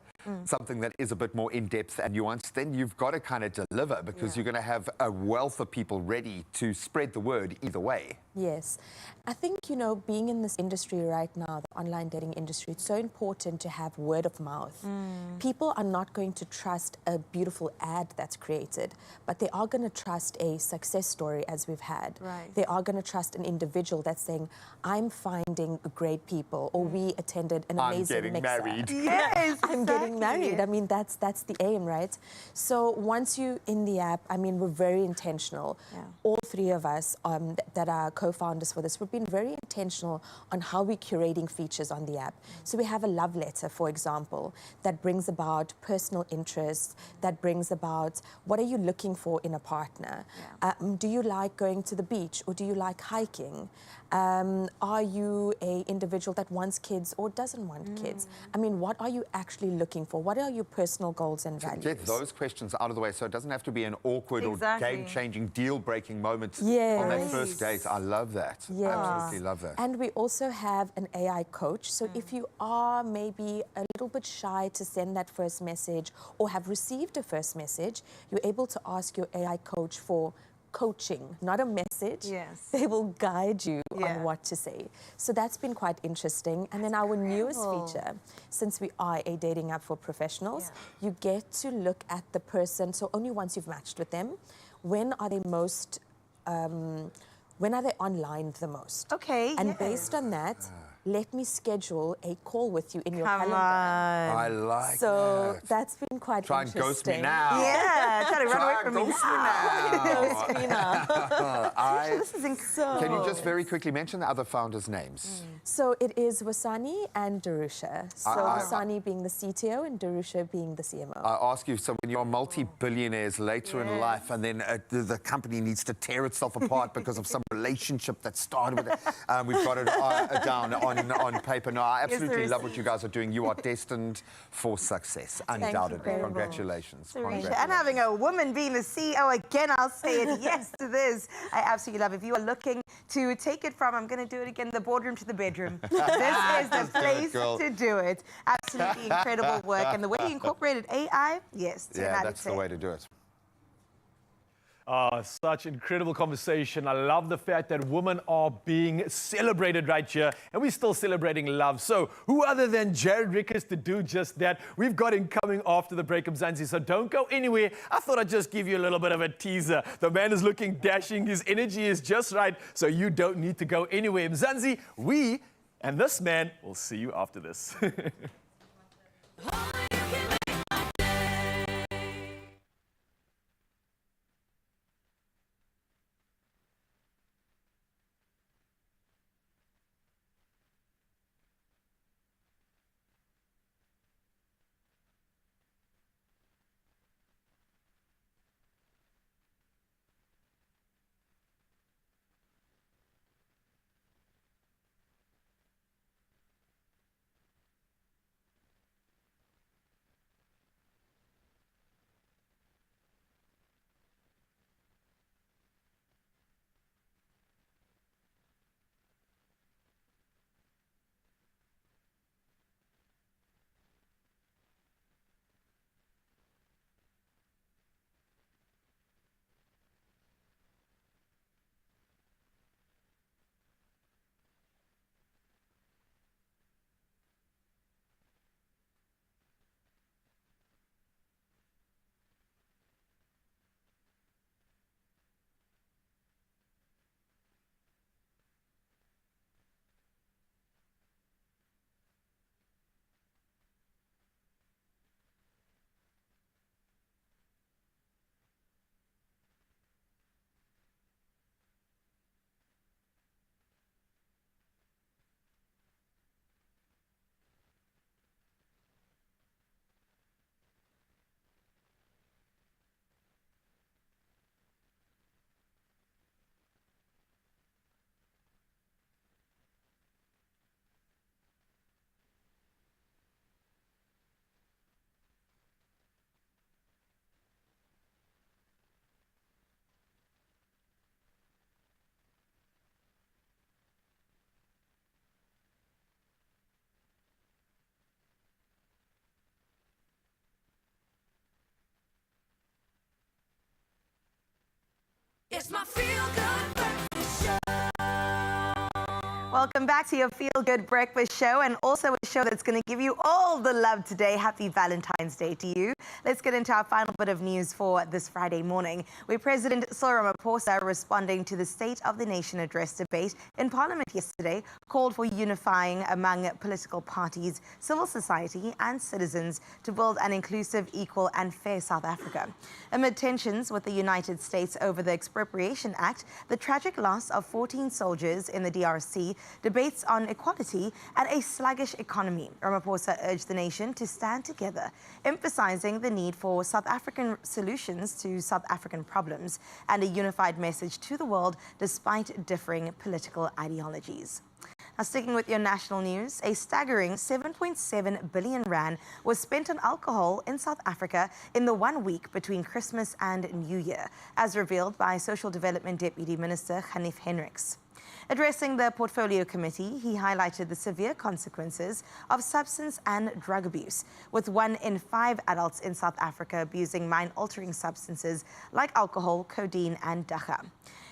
something that is a bit more in-depth and nuanced, then you've got to kind of deliver, because you're going to have a wealth of people ready to spread the word either way. Yes. I think, you know, being in this industry right now, the online dating industry, it's so important to have word of mouth. People are not going to trust a beautiful ad that's created, but they are going to trust a success story as we've had. Right. They are going to trust an individual that's saying, I'm finding great people, or we attended an amazing getting mixer. married. Yes, I'm getting exactly. married. I mean, that's the aim, right? So once you in the app, I mean, we're very intentional. All three of us that are co-founders for this, we've been very intentional on how we're curating features on the app. So we have a love letter, for example, that brings about personal interests, that brings about what are you looking for in a partner? Do you like going to the beach, or do you like hiking? Are you a individual that wants kids or doesn't want kids? I mean, what are you actually looking for? What are your personal goals and values? Get those questions out of the way, so it doesn't have to be an awkward or game-changing, deal-breaking moment on that first date. I love that. Yes. Absolutely love that. And we also have an AI coach. So if you are maybe a little bit shy to send that first message, or have received a first message, you're able to ask your AI coach for coaching, not a message. Yes. They will guide you on what to say. So that's been quite interesting. And then our newest feature, since we are a dating app for professionals, you get to look at the person. So only once you've matched with them, when are they most, when are they online the most? Okay. And based on that, let me schedule a call with you in your calendar. I like so that. that's been quite Try and interesting. ghost me now. Yeah, try to run away from me ghost now. me now. This is incredible. Can you just very quickly mention the other founders' names? So it is Wasani and Darusha. So I- Wasani being the CTO and Darusha being the CMO. I ask you, so when you're multi-billionaires later in life, and then the company needs to tear itself apart because of some relationship that started with it, we've got it down on paper. No, I absolutely love what you guys are doing. You are destined for success, undoubtedly. you. Congratulations. And having a woman being the CEO, again, I'll say it, yes to this. I absolutely love it. If you are looking to take it from, I'm going to do it again, the boardroom to the bedroom. This is the place to do it. Absolutely incredible work. And the way you incorporated AI, yes, 10 out of that's the 10. way to do it. Such incredible conversation. I love the fact that women are being celebrated right here, and we're still celebrating love. So who other than Jared Ricketts to do just that? We've got him coming after the break, Mzansi, so don't go anywhere. I thought I'd just give you a little bit of a teaser. The man is looking dashing. His energy is just right, so you don't need to go anywhere. Mzansi, we and this man will see you after this. It's my feel-good breakfast show. Welcome back to your Feel Good Breakfast Show, and also a show that's going to give you all the love today. Happy Valentine's Day to you. Let's get into our final bit of news for this Friday morning, where President Cyril Ramaphosa, responding to the State of the Nation address debate in Parliament yesterday, called for unifying among political parties, civil society and citizens to build an inclusive, equal and fair South Africa. Amid tensions with the United States over the Expropriation Act, the tragic loss of 14 soldiers in the DRC, debates on equality and a sluggish economy, Ramaphosa urged the nation to stand together, emphasizing the need for South African solutions to South African problems and a unified message to the world despite differing political ideologies. Now, sticking with your national news, a staggering 7.7 billion rand was spent on alcohol in South Africa in the 1 week between Christmas and New Year, as revealed by Social Development Deputy Minister Hanif Hendricks. Addressing the Portfolio Committee, he highlighted the severe consequences of substance and drug abuse, with 1 in 5 adults in South Africa abusing mind-altering substances like alcohol, codeine and dagga.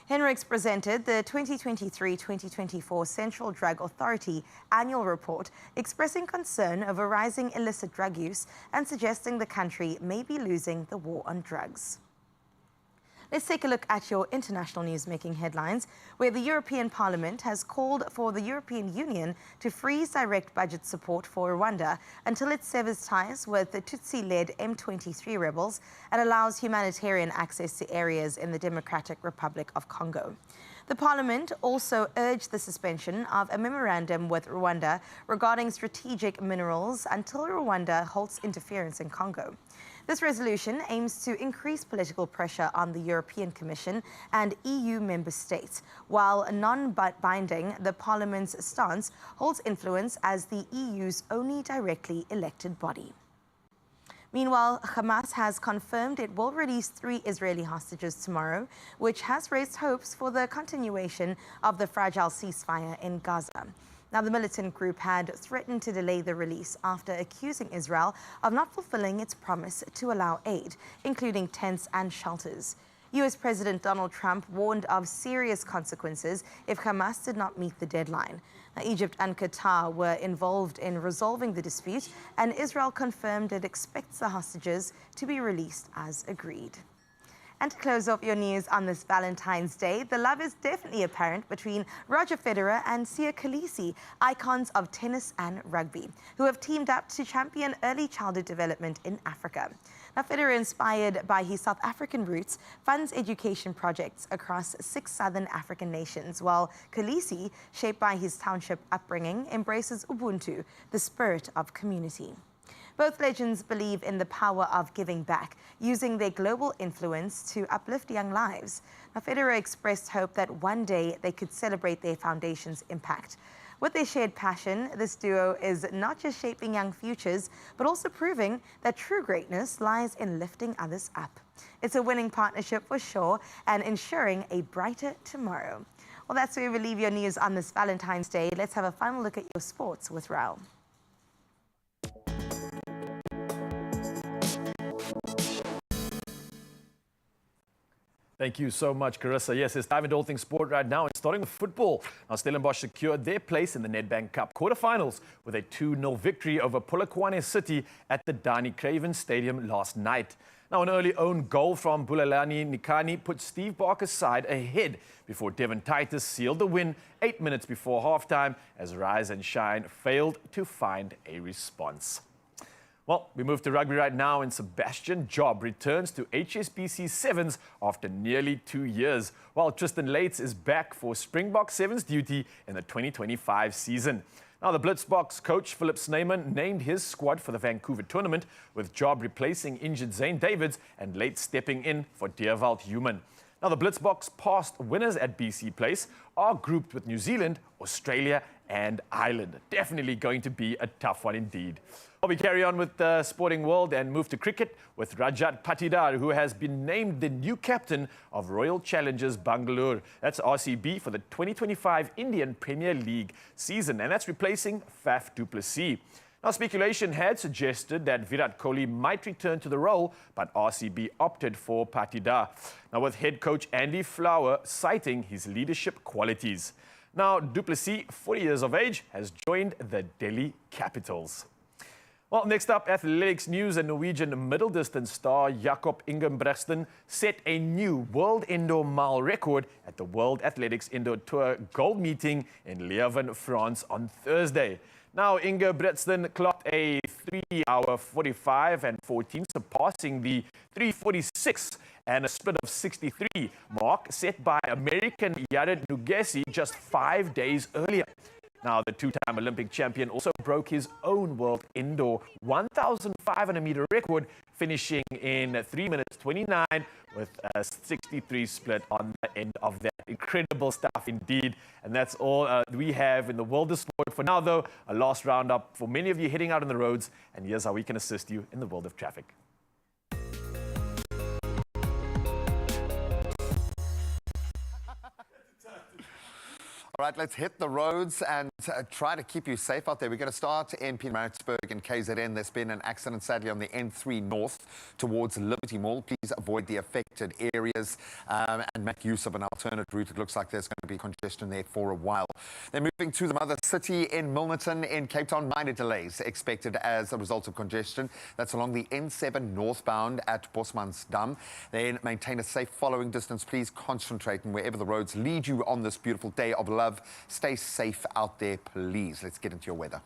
Hendricks presented the 2023-2024 Central Drug Authority annual report, expressing concern over rising illicit drug use and suggesting the country may be losing the war on drugs. Let's take a look at your international news-making headlines, where the European Parliament has called for the European Union to freeze direct budget support for Rwanda until it severs ties with the Tutsi-led M23 rebels and allows humanitarian access to areas in the Democratic Republic of Congo. The Parliament also urged the suspension of a memorandum with Rwanda regarding strategic minerals until Rwanda halts interference in Congo. This resolution aims to increase political pressure on the European Commission and EU member states. While non-binding, the Parliament's stance holds influence as the EU's only directly elected body. Meanwhile, Hamas has confirmed it will release 3 Israeli hostages tomorrow, which has raised hopes for the continuation of the fragile ceasefire in Gaza. Now, the militant group had threatened to delay the release after accusing Israel of not fulfilling its promise to allow aid, including tents and shelters. U.S. President Donald Trump warned of serious consequences if Hamas did not meet the deadline. Now, Egypt and Qatar were involved in resolving the dispute, and Israel confirmed it expects the hostages to be released as agreed. And to close off your news on this Valentine's Day, the love is definitely apparent between Roger Federer and Siya Kolisi, icons of tennis and rugby, who have teamed up to champion early childhood development in Africa. Now, Federer, inspired by his South African roots, funds education projects across 6 southern African nations, while Kolisi, shaped by his township upbringing, embraces Ubuntu, the spirit of community. Both legends believe in the power of giving back, using their global influence to uplift young lives. Now, Federer expressed hope that one day they could celebrate their foundation's impact. With their shared passion, this duo is not just shaping young futures, but also proving that true greatness lies in lifting others up. It's a winning partnership for sure, and ensuring a brighter tomorrow. Well, that's where we leave your news on this Valentine's Day. Let's have a final look at your sports with Raul. Thank you so much, Carissa. Yes, it's time into all things sport right now, and starting with football. Now, Stellenbosch secured their place in the Nedbank Cup quarterfinals with a 2-0 victory over Polokwane City at the Dani Craven Stadium last night. Now, an early own goal from Bulelani Nikani put Steve Barker's side ahead before Devon Titus sealed the win 8 minutes before halftime as Rise and Shine failed to find a response. Well, we move to rugby right now, and Sebastian Job returns to HSBC Sevens after nearly 2 years, while Tristan Lates is back for Springbok Sevens duty in the 2025 season. Now, the Blitzboks coach Philip Snyman named his squad for the Vancouver tournament, with Job replacing injured Zane Davids and Lates stepping in for Deerwald Human. Now, the Blitzboks past winners at BC Place are grouped with New Zealand, Australia and Ireland. Definitely going to be a tough one indeed. We carry on with the sporting world and move to cricket with Rajat Patidar, who has been named the new captain of Royal Challengers Bangalore. That's RCB for the 2025 Indian Premier League season, and that's replacing Faf du Plessis. Now, speculation had suggested that Virat Kohli might return to the role, but RCB opted for Patida. Now, with head coach Andy Flower citing his leadership qualities. Now, Du Plessis, 40 years of age, has joined the Delhi Capitals. Well, next up, athletics news. And Norwegian middle distance star Jakob Ingebrigtsen set a new world indoor mile record at the World Athletics Indoor Tour Gold Meeting in Leuven, France on Thursday. Now, Ingebrigtsen clocked a 3 hour 45 and 14, surpassing the 3:46 and a split of 63 mark set by American Yared Nugesi just 5 days earlier. Now, the two-time Olympic champion also broke his own world indoor 1,500-meter record, finishing in 3 minutes 29 with a 63 split on the end of that. Incredible stuff indeed. And that's all we have in the world of sport. For now, though, a last roundup for many of you heading out on the roads. And here's how we can assist you in the world of traffic. All right, let's hit the roads and try to keep you safe out there. We're going to start in Pietermaritzburg and KZN. There's been an accident, sadly, on the N3 North towards Liberty Mall. Please avoid the affected areas and make use of an alternate route. It looks like there's going to be congestion there for a while. Then moving to the mother city in Milnerton in Cape Town, minor delays expected as a result of congestion. That's along the N7 northbound at Bosmansdam. Then maintain a safe following distance. Please concentrate, and wherever the roads lead you on this beautiful day of love, stay safe out there, please. Let's get into your weather.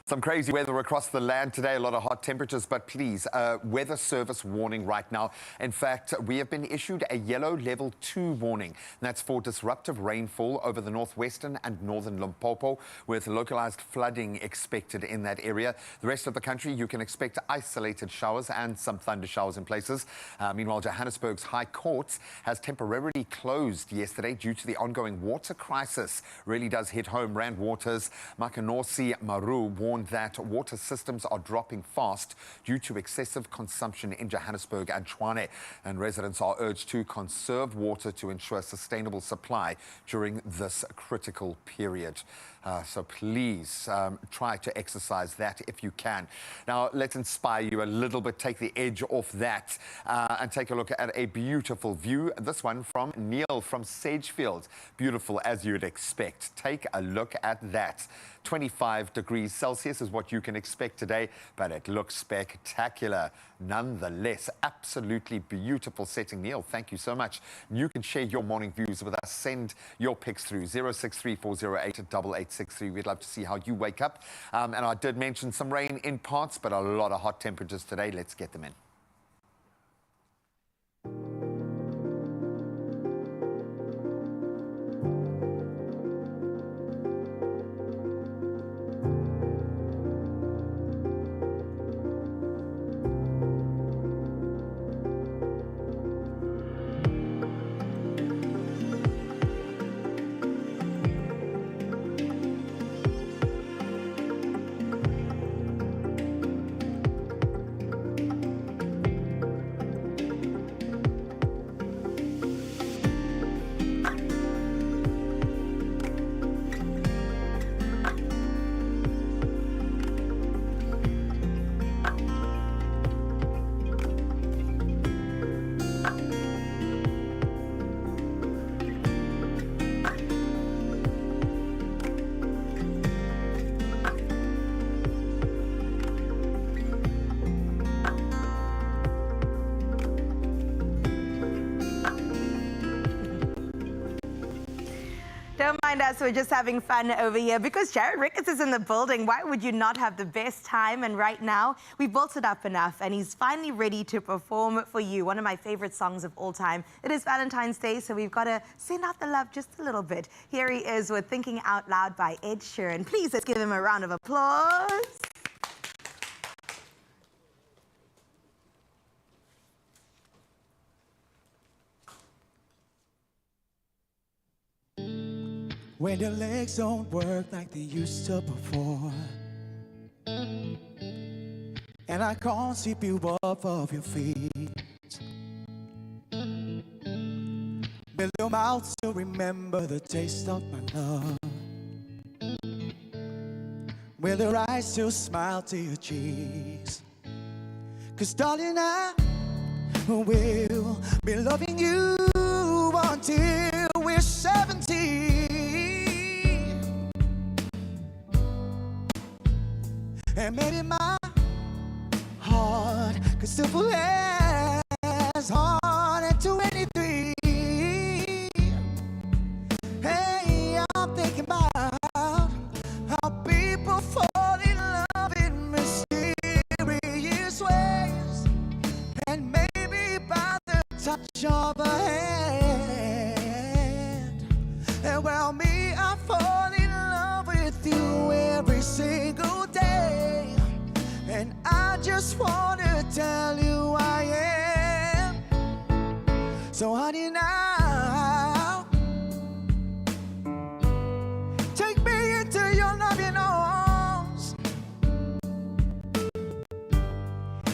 Some crazy weather across the land today, a lot of hot temperatures, but please, weather service warning right now. In fact, we have been issued a yellow level 2 warning. And that's for disruptive rainfall over the northwestern and northern Limpopo, with localized flooding expected in that area. The rest of the country, you can expect isolated showers and some thunder showers in places. Meanwhile, Johannesburg's High Court has temporarily closed yesterday due to the ongoing water crisis. Really does hit home. Rand Water's Makanosi Maru warned that water systems are dropping fast due to excessive consumption in Johannesburg and Tshwane, and residents are urged to conserve water to ensure sustainable supply during this critical period. So please try to exercise that if you can. Now, let's inspire you a little bit, take the edge off that, and take a look at a beautiful view. This one from Neil from Sagefield. Beautiful as you'd expect. Take a look at that. 25 degrees Celsius is what you can expect today, but it looks spectacular nonetheless. Absolutely beautiful setting. Neil, thank you so much. You can share your morning views with us. Send your pics through 0634088863. We'd love to see how you wake up. And I did mention some rain in parts, but a lot of hot temperatures today. Let's get them in. Don't mind us, we're just having fun over here because Jared Ricketts is in the building. Why would you not have the best time? And right now, we built it up enough and he's finally ready to perform for you. One of my favorite songs of all time. It is Valentine's Day, so we've got to send out the love just a little bit. Here he is with Thinking Out Loud by Ed Sheeran. Please, let's give him a round of applause. When your legs don't work like they used to before, and I can't sweep you off of your feet. Will your mouth still remember the taste of my love? Will your eyes still smile to your cheeks? 'Cause darling, I will be loving you until we're 70. And maybe my heart could still pull as hard at 23. Hey, I'm thinking about how people fall in love in mysterious ways, and maybe by the touch of a hand. And well, me, I fall in love with you every single day, and I just want to tell you I am. So honey, now take me into your loving arms.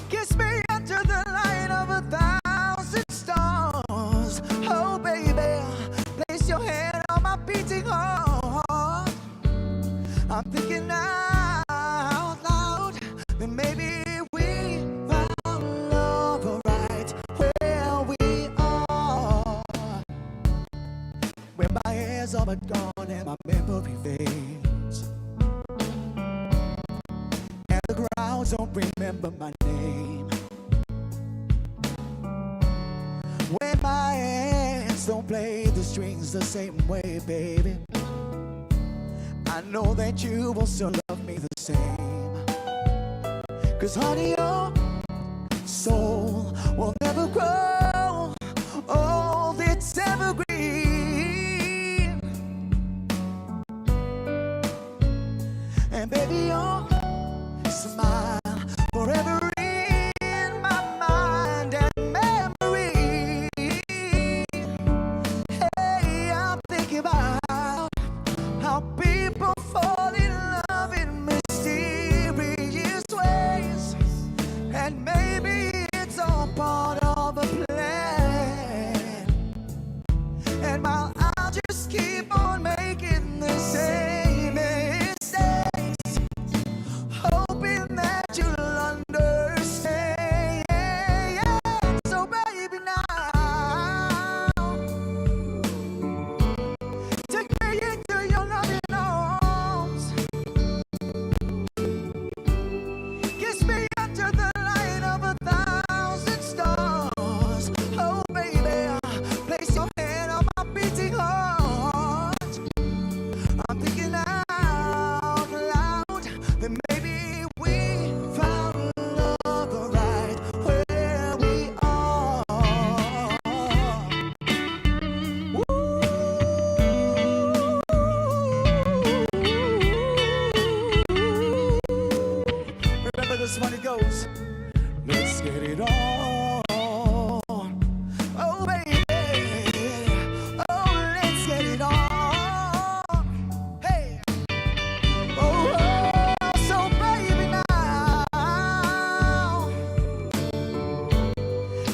Kiss me under the light of 1,000 stars. Oh baby, place your hand on my beating heart. I'm thinking out loud that maybe we found love right where we are. When my hairs are gone and my memory fades, and the crowds don't remember my name. When my hands don't play the strings the same way, baby, I know that you will still love me the same. 'Cause honey, your soul will never grow old, it's evergreen. And baby, your smile forever in my mind and memory. Hey, I'm thinking about how people fall in love in mysterious ways, and maybe it's all part of a plan. And while I'll just keep on making the same mistakes, hoping that you'll understand. So baby, now take me into your loving arms. Kiss me under the light of 1,000 stars. Oh baby, place your hand on my beating heart. I'm thinking out loud that maybe we found love right where we are. Remember this one, it goes, let's get it on. Oh baby, oh let's get it on. Hey, oh, so baby, now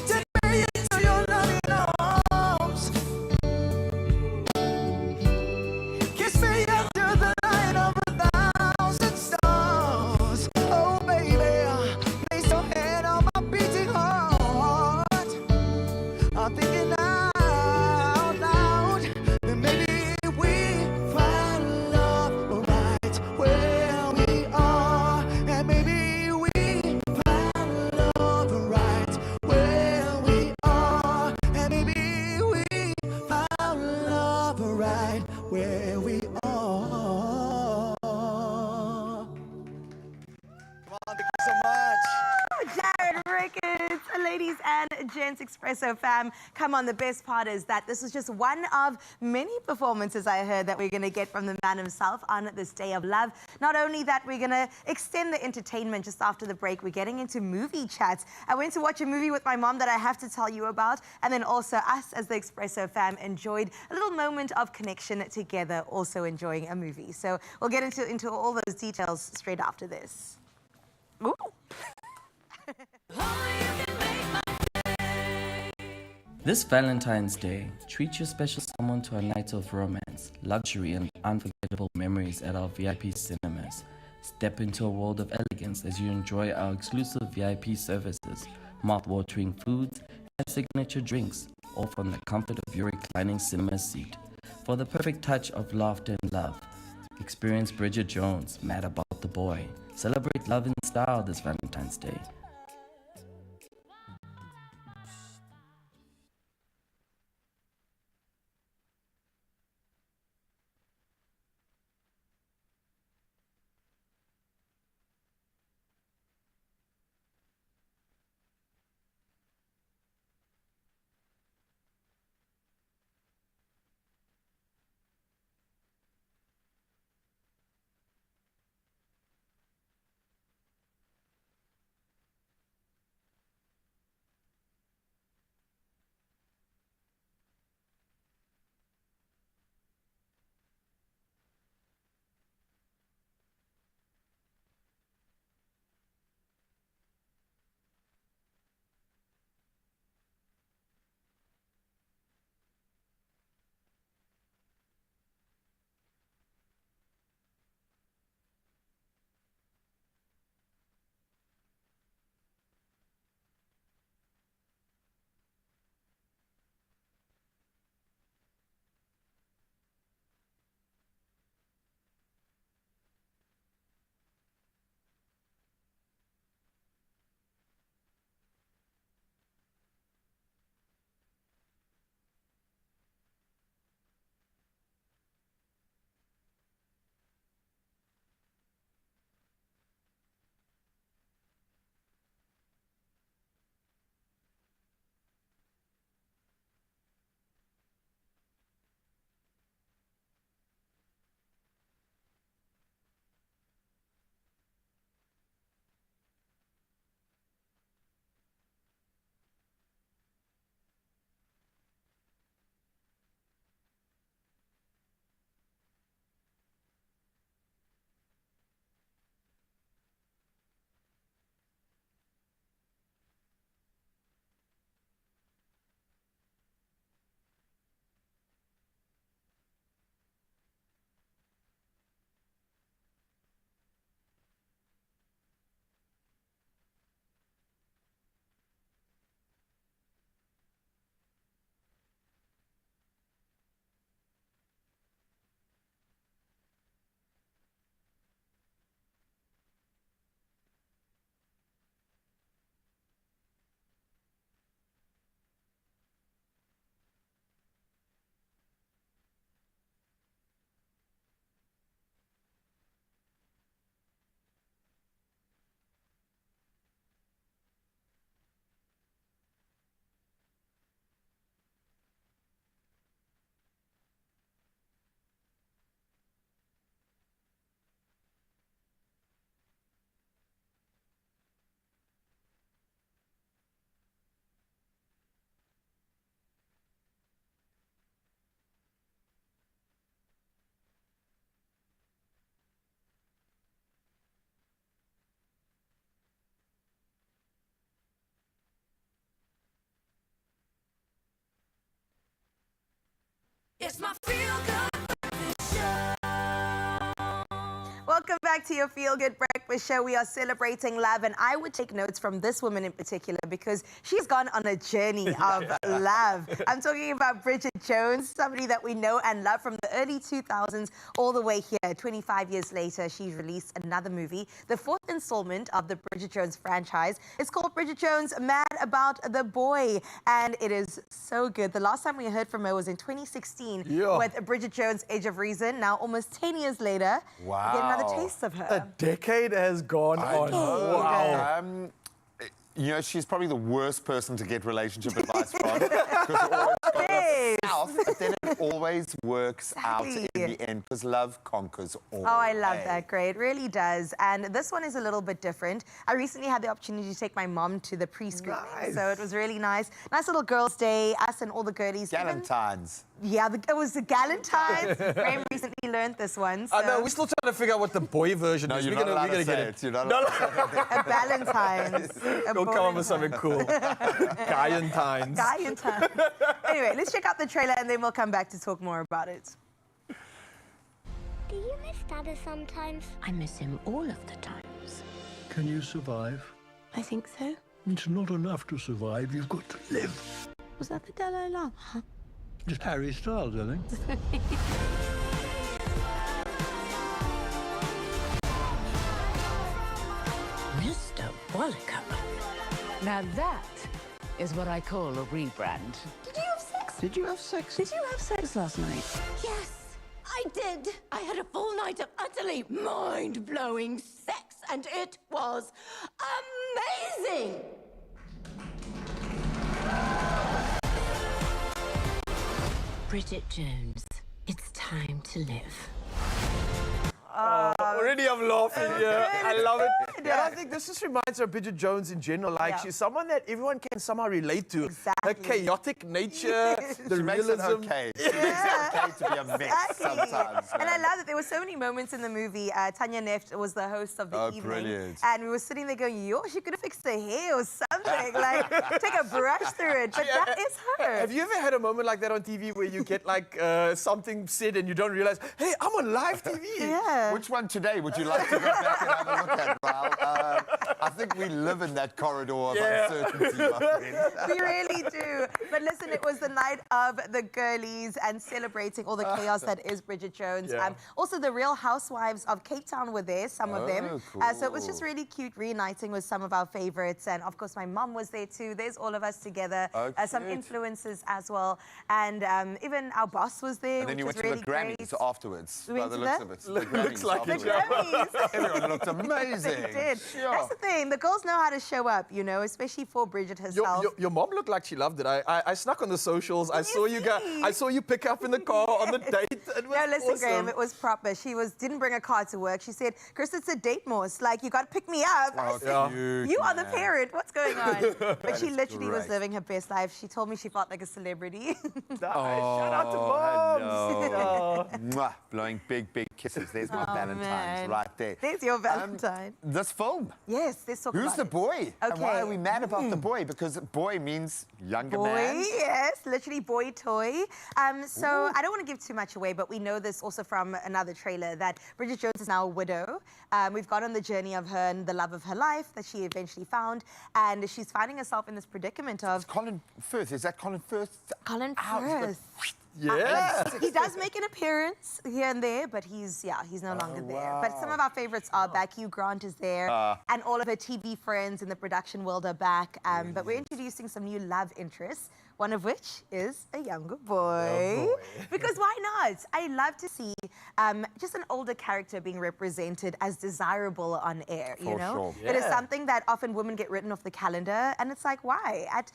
take me into your loving arms. Kiss me under the light of 1,000 stars. Oh baby, place your hand on my beating heart. I'm thinking out loud that maybe we find love right where we are, and maybe we find love right where we are, and maybe we found love right where we are. Come on, thank you so much. Jared Ricketts, ladies and gents, Expresso fam. Come on, the best part is that this is just one of many performances I heard that we're going to get from the man himself on this day of love. Not only that, we're going to extend the entertainment just after the break. We're getting into movie chats. I went to watch a movie with my mom that I have to tell you about, and then also us as the Expresso fam enjoyed a little moment of connection together, also enjoying a movie. So we'll get into all those details straight after this. Ooh. This Valentine's Day, treat your special someone to a night of romance, luxury, and unforgettable memories at our VIP cinemas. Step into a world of elegance as you enjoy our exclusive VIP services, mouth-watering foods, and signature drinks, all from the comfort of your reclining cinema seat. For the perfect touch of laughter and love, experience Bridget Jones' Mad About the Boy. Celebrate love in style this Valentine's Day. It's my feel-good show. Welcome back to your Feel Good Breakfast Show. We are celebrating love, and I would take notes from this woman in particular because she's gone on a journey of love. I'm talking about Bridget Jones, somebody that we know and love from the early 2000s all the way here. 25 years later, she's released another movie, the fourth installment of the Bridget Jones franchise. It's called Bridget Jones' Mad About the Boy, and it is so good. The last time we heard from her was in 2016 with Bridget Jones' Age of Reason. Now, almost 10 years later, we get another taste of her. A decade has gone on. Wow. You know, she's probably the worst person to get relationship advice from. Because it always goes south, but then it always always works out in the end because love conquers all. Oh, I love that. Great. It really does. And this one is a little bit different. I recently had the opportunity to take my mom to the pre-screening. Nice. So it was really nice. Nice little girls' day. Us and all the girlies. Valentine's. Yeah, it was the Galentine's. Graham recently learned this one. So. I know, we're still trying to figure out what the boy version is. You're We're not allowed gonna to say get it. You're not allowed to say it. A Valentine's. We'll come up with something cool. Galentine's. Galentine's. Anyway, let's check out the trailer and then we'll come back to talk more about it. Do you miss Dada sometimes? I miss him all of the times. Can you survive? I think so. It's not enough to survive, you've got to live. Was that the Dalai Lama? Just Harry Styles, I think. Mr. Walliker. Now that is what I call a rebrand. Did you have sex? Did you have sex? Did you have sex last night? Yes, I did. I had a full night of utterly mind-blowing sex, and it was amazing. Bridget Jones, it's time to live. Already I'm laughing here. I love it. And I think this just reminds her of Bridget Jones in general. Like, she's someone that everyone can somehow relate to. Her chaotic nature, the She makes it realism. okay. She makes it okay to be a mess sometimes. And I love that there were so many moments in the movie. Tanya Neft was the host of the evening. Brilliant. And we were sitting there going, yo, she could have fixed her hair or something. Like, take a brush through it. But that is her. Have you ever had a moment like that on TV where you get like something said and you don't realize, hey, I'm on live TV? Yeah. Which one today would you like to go back and have a look at, Val? I think we live in that corridor of uncertainty, my friend. We really do. But listen, it was the night of the girlies and celebrating all the chaos that is Bridget Jones. Yeah. Also, the Real Housewives of Cape Town were there, some of them. Cool. So it was just really cute reuniting with some of our favorites. And of course, my mum was there too. There's all of us together. Some influencers as well. And even our boss was there, And then which you went was to really the Grammys great. afterwards, We by went the to looks the- of it. The Looks like Grammys each other. afterwards. Everyone looked amazing. They did. Sure. That's the thing. The girls know how to show up, you know, especially for Bridget herself. Your mom looked like she loved it. I snuck on the socials. I saw you guys. I saw you pick up in the car on the date. It was No, listen, awesome. Graham, it was proper. She didn't bring a car to work. She said, Chris, it's a date morse. Like, you got to pick me up. I said, cute, you are the man. parent. What's going on? But That she is literally was great. living her best life. She told me she felt like a celebrity. Shout out to moms. Mwah, blowing big, big kisses. There's my Valentine's man. right there. There's your Valentine. This film. Yes, let's talk Who's about the it. boy? And why Okay. are we mad about the boy? Because boy means younger Boy, man. yes, literally boy toy. So I don't want to give too much away, but we know this also from another trailer that Bridget Jones is now a widow. We've gone on the journey of her and the love of her life that she eventually found, and she's finding herself in this predicament of Colin Firth. Is that Colin Firth? Colin Out, he's got- Firth. Yeah. He does make an appearance here and there, but he's no longer there. But some of our favorites are back. Hugh Grant is there, and all of her TV friends in the production world are back. But we're introducing some new love interests, one of which is a younger boy. Because why not? I love to see just an older character being represented as desirable on air, you For know? sure. It is Yeah. something that often women get written off the calendar, and it's like, why? At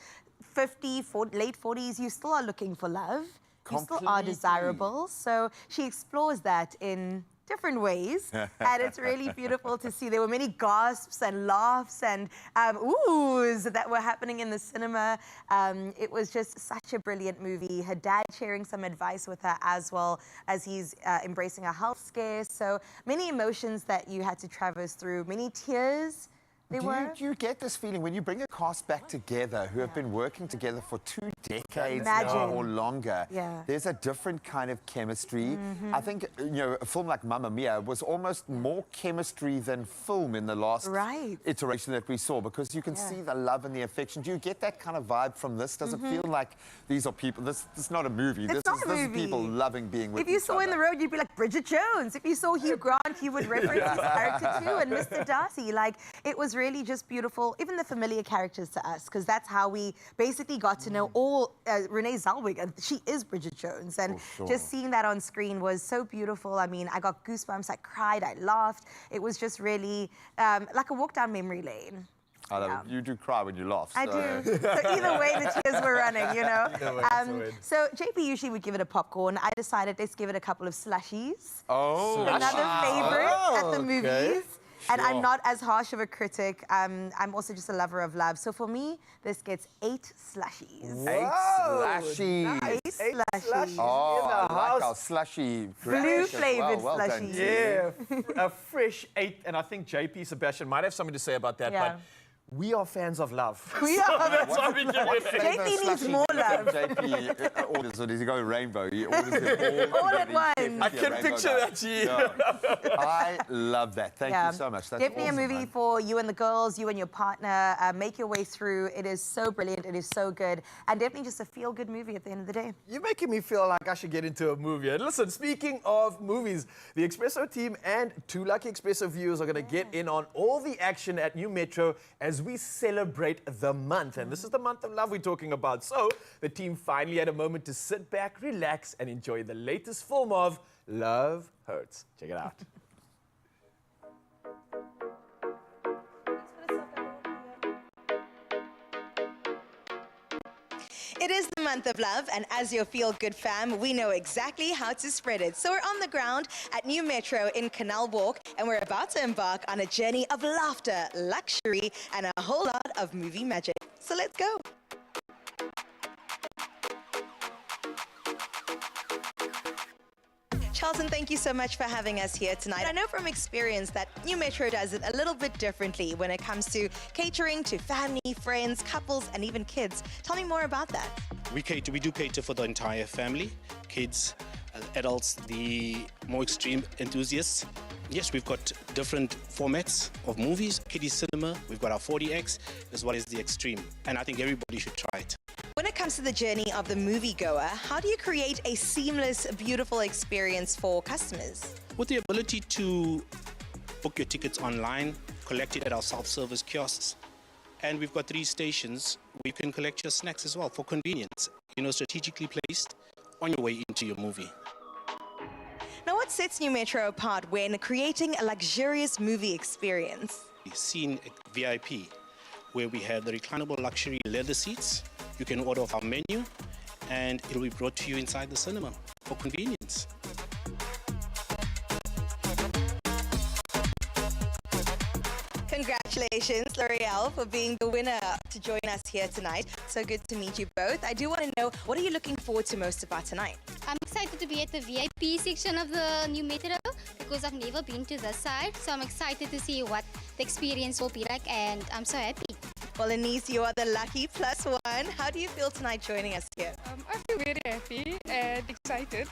50, 40, late 40s, you still are looking for love. You still are Completely. desirable. So she explores that in different ways. And it's really beautiful to see. There were many gasps and laughs and oohs that were happening in the cinema. It was just such a brilliant movie. Her dad sharing some advice with her as well as he's embracing a health scare. So many emotions that you had to traverse through, many tears. Do you get this feeling when you bring a cast back together who have been working together for 2 decades now Imagine. or longer? Yeah. There's a different kind of chemistry. I think, you know, a film like Mamma Mia was almost more chemistry than film in the last iteration that we saw, because you can see the love and the affection. Do you get that kind of vibe from this? Does it feel like these are people? This is not a movie. It's This not is a this is movie. people loving being with If you each saw in the other. road, you'd be like Bridget Jones. If you saw Hugh Grant, you would reference his character too, and Mr. Darcy. Like, it was really just beautiful. Even the familiar characters to us, because that's how we basically got to know all Renee Zellweger. She is Bridget Jones, and just seeing that on screen was so beautiful. I mean, I got goosebumps. I cried. I laughed. It was just really like a walk down memory lane. I love it. You do cry when you laugh. I so. do. So either way, the tears were running, you know. Either way, it's a win. So JP usually would give it a popcorn. I decided let's give it a couple of slushies. Oh, Another favorite at the movies. And Sure. I'm not as harsh of a critic. I'm also just a lover of love. So for me, this gets 8 slushies. 8 slushies. Nice. 8 slushies. Oh, I like our slushy. Blue-flavoured well done, slushies. Jimmy. Yeah, a fresh 8, and I think JP Sebastian might have something to say about that, Yeah. but we are fans of love. We So are that's why we give it JP needs more love. JP orders, or does he go rainbow? He orders it All at once. I can picture that, I love that. Thank you so much. That's Definitely awesome, a movie man. for you and the girls, you and your partner. Make your way through. It is so brilliant. It is so good. And definitely just a feel-good movie at the end of the day. You're making me feel like I should get into a movie. And listen, speaking of movies, the Expresso team and 2 lucky Expresso viewers are going to get in on all the action at New Metro as we celebrate the month. And this is the month of love we're talking about. So the team finally had a moment to sit back, relax, and enjoy the latest film of Love Hurts. Check it out. It is the month of love, and as your feel-good fam, we know exactly how to spread it. So we're on the ground at New Metro in Canal Walk, and we're about to embark on a journey of laughter, luxury, and a whole lot of movie magic. So let's go. Charlton, thank you so much for having us here tonight. I know from experience that New Metro does it a little bit differently when it comes to catering to family, friends, couples, and even kids. Tell me more about that. We do cater for the entire family, kids, adults, the more extreme enthusiasts. Yes, we've got different formats of movies, kiddie cinema, we've got our 40X, as well as the extreme. And I think everybody should try it. When it comes to the journey of the moviegoer, how do you create a seamless, beautiful experience for customers? With the ability to book your tickets online, collect it at our self-service kiosks, and we've got 3 stations where you can collect your snacks as well for convenience, strategically placed on your way into your movie. Now, what sets New Metro apart when creating a luxurious movie experience? We've seen VIP, where we have the reclinable luxury leather seats. You can order off our menu, and it'll be brought to you inside the cinema for convenience. Congratulations, L'Oreal, for being the winner to join us here tonight. So good to meet you both. I do want to know, what are you looking forward to most about tonight? I'm excited to be at the VIP section of the New Metro because I've never been to this side. So I'm excited to see what the experience will be like, and I'm so happy. Well, Anise, you are the lucky +1. How do you feel tonight joining us here? I feel very happy and excited.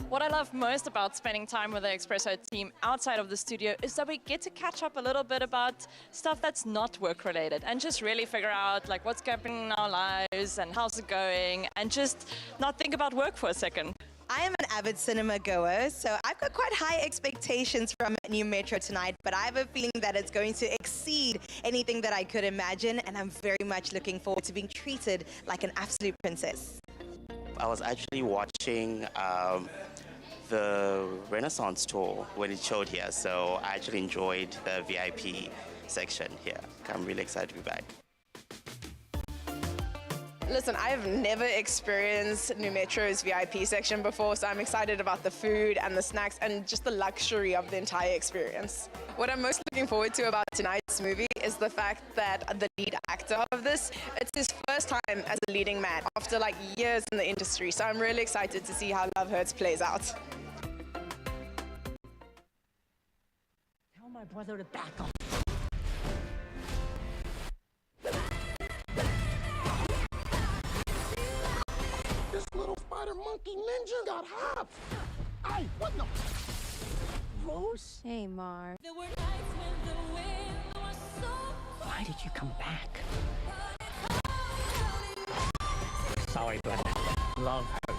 What I love most about spending time with the Expresso team outside of the studio is that we get to catch up a little bit about stuff that's not work-related and just really figure out like what's happening in our lives and how's it going and just not think about work for a second. I am an avid cinema goer, so I've got quite high expectations from New Metro tonight, but I have a feeling that it's going to exceed anything that I could imagine, and I'm very much looking forward to being treated like an absolute princess. I was actually watching the Renaissance tour when it showed here, so I actually enjoyed the VIP section here. I'm really excited to be back. Listen, I've never experienced New Metro's VIP section before, so I'm excited about the food and the snacks and just the luxury of the entire experience. What I'm most looking forward to about tonight's movie is the fact that the lead actor of this, it's his first time as a leading man after like years in the industry, so I'm really excited to see how Love Hurts plays out. Tell my brother to back off. This little spider monkey ninja got hopped. Ay, what the? Rose? Hey, Mar. Why did you come back? Sorry, brother. Love hurts.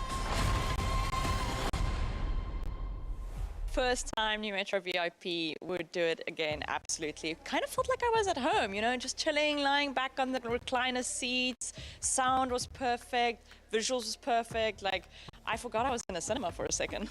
First time New Metro VIP would do it again, absolutely. Kind of felt like I was at home, you know, just chilling, lying back on the recliner seats. Sound was perfect, visuals was perfect. Like, I forgot I was in a cinema for a second.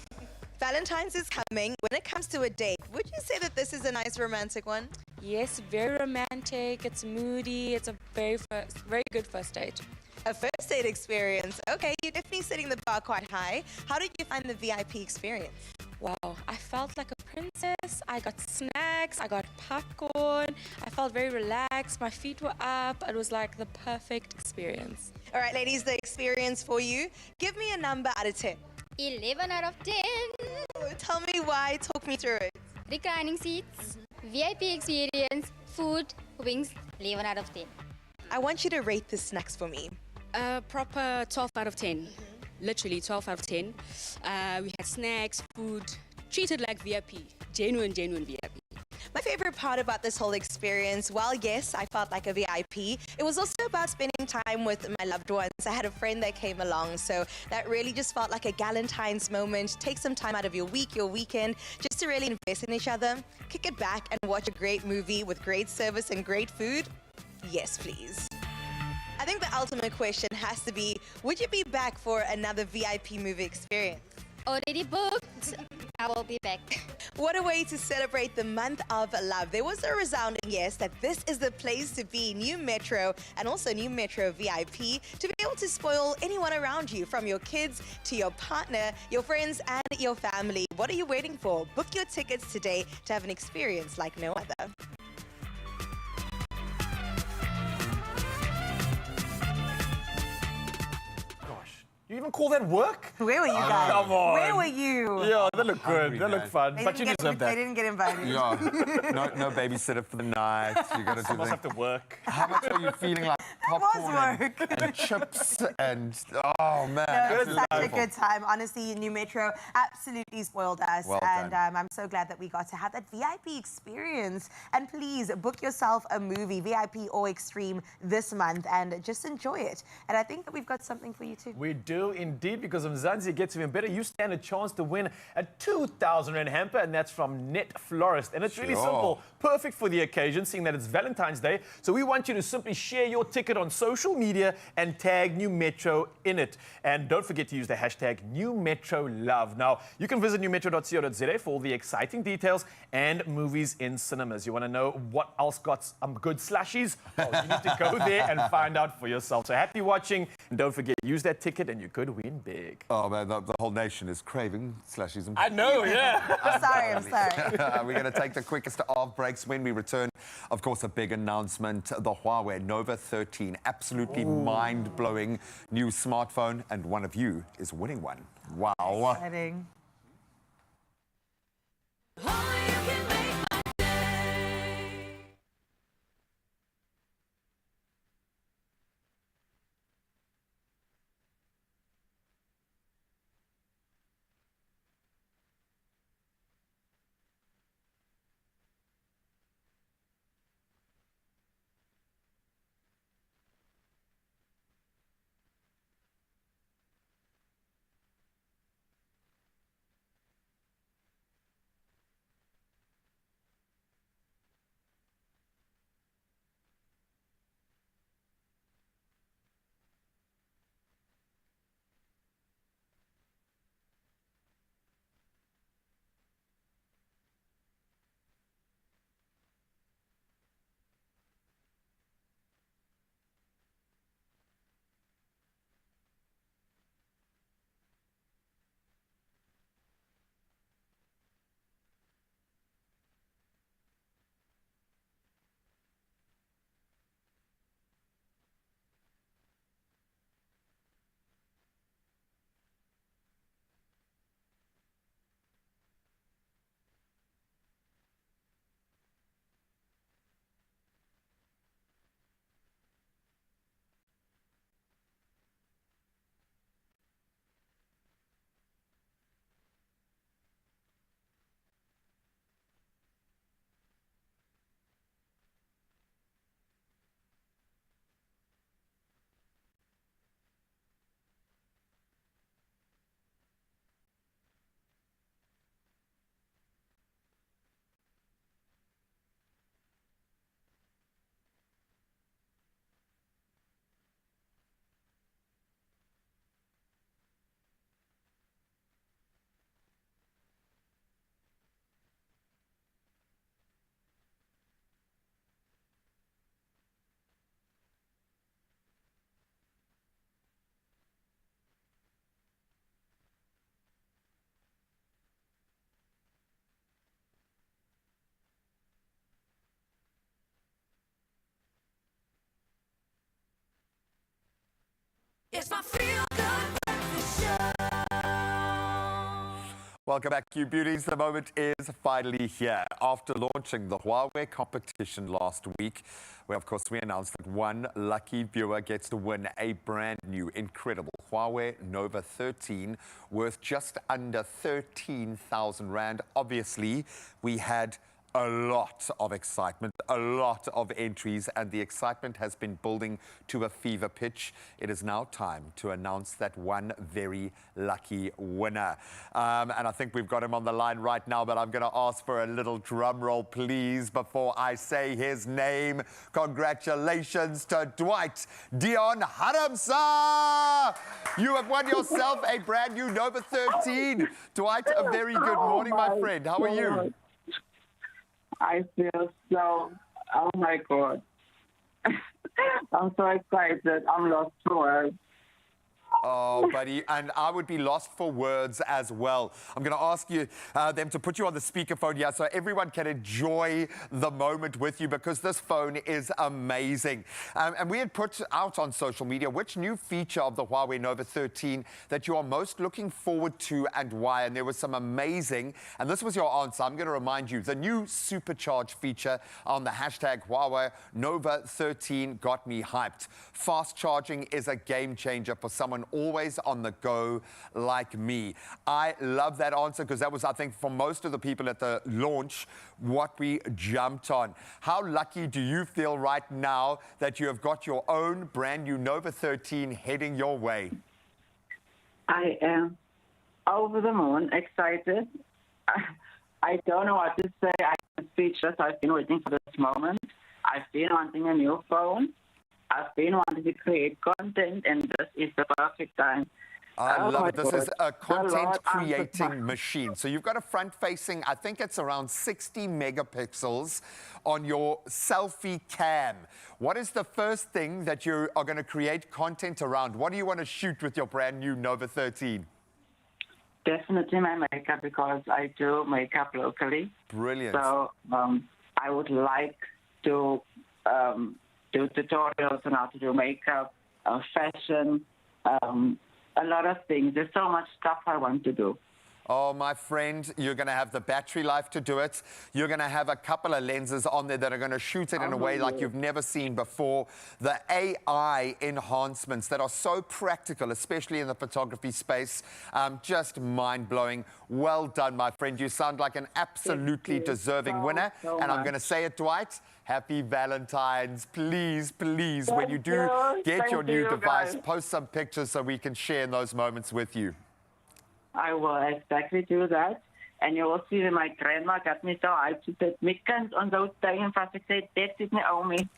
Valentine's is coming. When it comes to a date, would you say that this is a nice romantic one? Yes, very romantic. It's moody. It's a very good first date. A first date experience. Okay, you're definitely setting the bar quite high. How did you find the VIP experience? Wow, I felt like a princess. I got snacks, I got popcorn. I felt very relaxed. My feet were up. It was like the perfect experience. All right, ladies, the experience for you. Give me a number out of 10. 11 out of 10. Tell me why. Talk me through it. Reclining seats, VIP experience, food, wings, 11 out of 10. I want you to rate the snacks for me. Proper 12 out of 10. Literally 12 out of 10. We had snacks, food, treated like VIP. Genuine VIP. My favorite part about this whole experience, while yes, I felt like a VIP, it was also about spending time with my loved ones. I had a friend that came along, so that really just felt like a Valentine's moment. Take some time out of your week, your weekend, just to really invest in each other. Kick it back and watch a great movie with great service and great food. Yes, please. I think the ultimate question has to be, would you be back for another VIP movie experience? Already booked. I will be back. What a way to celebrate the month of love. There was a resounding yes that this is the place to be. New Metro and also New Metro VIP to be able to spoil anyone around you, from your kids to your partner, your friends and your family. What are you waiting for? Book your tickets today to have an experience like no other. You even call that work? Where were you guys? Come on. Where were you? Yeah, they look good. They look fun. They But you didn't deserve They that. didn't get invited. Yeah. No babysitter for the night. You got to do Someone that. have to work. How much are you feeling like popcorn and chips and oh man, No, it was such a wonderful. good time. Honestly, New Metro absolutely spoiled us. Well and done. I'm so glad that we got to have that VIP experience. And please book yourself a movie, VIP or Extreme, this month and just enjoy it. And I think that we've got something for you too. We do indeed, because Mzansi gets even better. You stand a chance to win a 2,000 Rand hamper, and that's from Net Florist. And it's really Sure. simple, perfect for the occasion, seeing that it's Valentine's Day. So we want you to simply share your ticket on social media and tag New Metro in it. And don't forget to use the hashtag #NewMetroLove. Now, you can visit newmetro.co.za for all the exciting details and movies in cinemas. You want to know what else got some good slashies? Oh, you need to go there and find out for yourself. So happy watching, and don't forget, use that ticket and you could win big. Oh man, the whole nation is craving slashies. I know, yeah. I'm sorry. We're going to take the quickest of breaks. When we return, of course, a big announcement. The Huawei Nova 13, absolutely mind-blowing new smartphone, and one of you is winning one. Wow. Exciting. It's my Feel Good Breakfast Show. Welcome back, you beauties. The moment is finally here. After launching the Huawei competition last week, where of course we announced that one lucky viewer gets to win a brand new, incredible Huawei Nova 13 worth just under 13,000 Rand. Obviously, we had a lot of excitement, a lot of entries, and the excitement has been building to a fever pitch. It is now time to announce that one very lucky winner. And I think we've got him on the line right now, but I'm going to ask for a little drum roll, please, before I say his name. Congratulations to Dwight Dion Haramsa! You have won yourself a brand new Nova 13. Dwight, a very good morning, my friend. How are you? I feel so, oh my God. I'm so excited. I'm lost for words. Oh, buddy, and I would be lost for words as well. I'm going to ask you them to put you on the speakerphone here so everyone can enjoy the moment with you, because this phone is amazing. And we had put out on social media which new feature of the Huawei Nova 13 that you are most looking forward to and why. And there was some amazing, and this was your answer. I'm going to remind you, the new supercharge feature on the hashtag Huawei Nova 13 got me hyped. Fast charging is a game changer for someone always on the go like me. I love that answer because that was, I think, for most of the people at the launch, what we jumped on. How lucky do you feel right now that you have got your own brand new Nova 13 heading your way? I am over the moon, excited. I don't know what to say. I'm speechless. I've been waiting for this moment. I've been wanting a new phone. I've been wanting to create content, and this is the perfect time. I love it. This God. is a content creating machine. So you've got a front facing, I think it's around 60 megapixels on your selfie cam. What is the first thing that you are going to create content around? What do you want to shoot with your brand new Nova 13? Definitely my makeup, because I do makeup locally. Brilliant. So I would like to do tutorials on how to do makeup, fashion, a lot of things. There's so much stuff I want to do. Oh, my friend, you're going to have the battery life to do it. You're going to have a couple of lenses on there that are going to shoot it in a way like you've never seen before. The AI enhancements that are so practical, especially in the photography space, just mind-blowing. Well done, my friend. You sound like an absolutely deserving winner. And I'm going to say it, Dwight. Happy Valentine's. Please, please, when you do get your new device, post some pictures so we can share in those moments with you. I will exactly do that. And you will see that my grandma got me so hyped that my kind on those days and I said, "That is Naomi."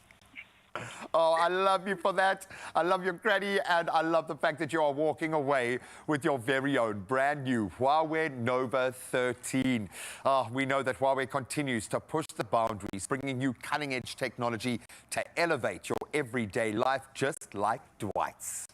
Oh, I love you for that. I love your granny, and I love the fact that you are walking away with your very own brand new Huawei Nova 13. We know that Huawei continues to push the boundaries, bringing you cutting-edge technology to elevate your everyday life, just like Dwight's.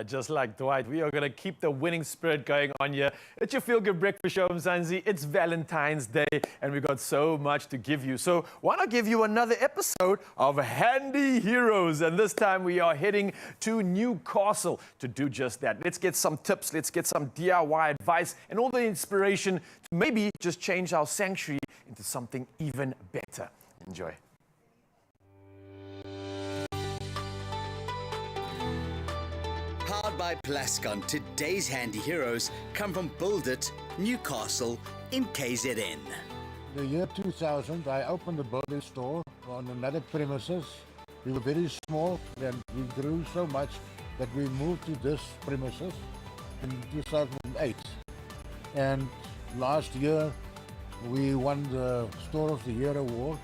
Just like Dwight, we are going to keep the winning spirit going on here. It's your Feel Good Breakfast Show, Mzansi. It's Valentine's Day, and we've got so much to give you. So why not give you another episode of Handy Heroes? And this time we are heading to Newcastle to do just that. Let's get some tips, let's get some DIY advice, and all the inspiration to maybe just change our sanctuary into something even better. Enjoy. Powered by Plascon, today's handy heroes come from Build It, Newcastle in KZN. The year 2000, I opened a building store on another premises. We were very small and we grew so much that we moved to this premises in 2008. And last year, we won the Store of the Year award,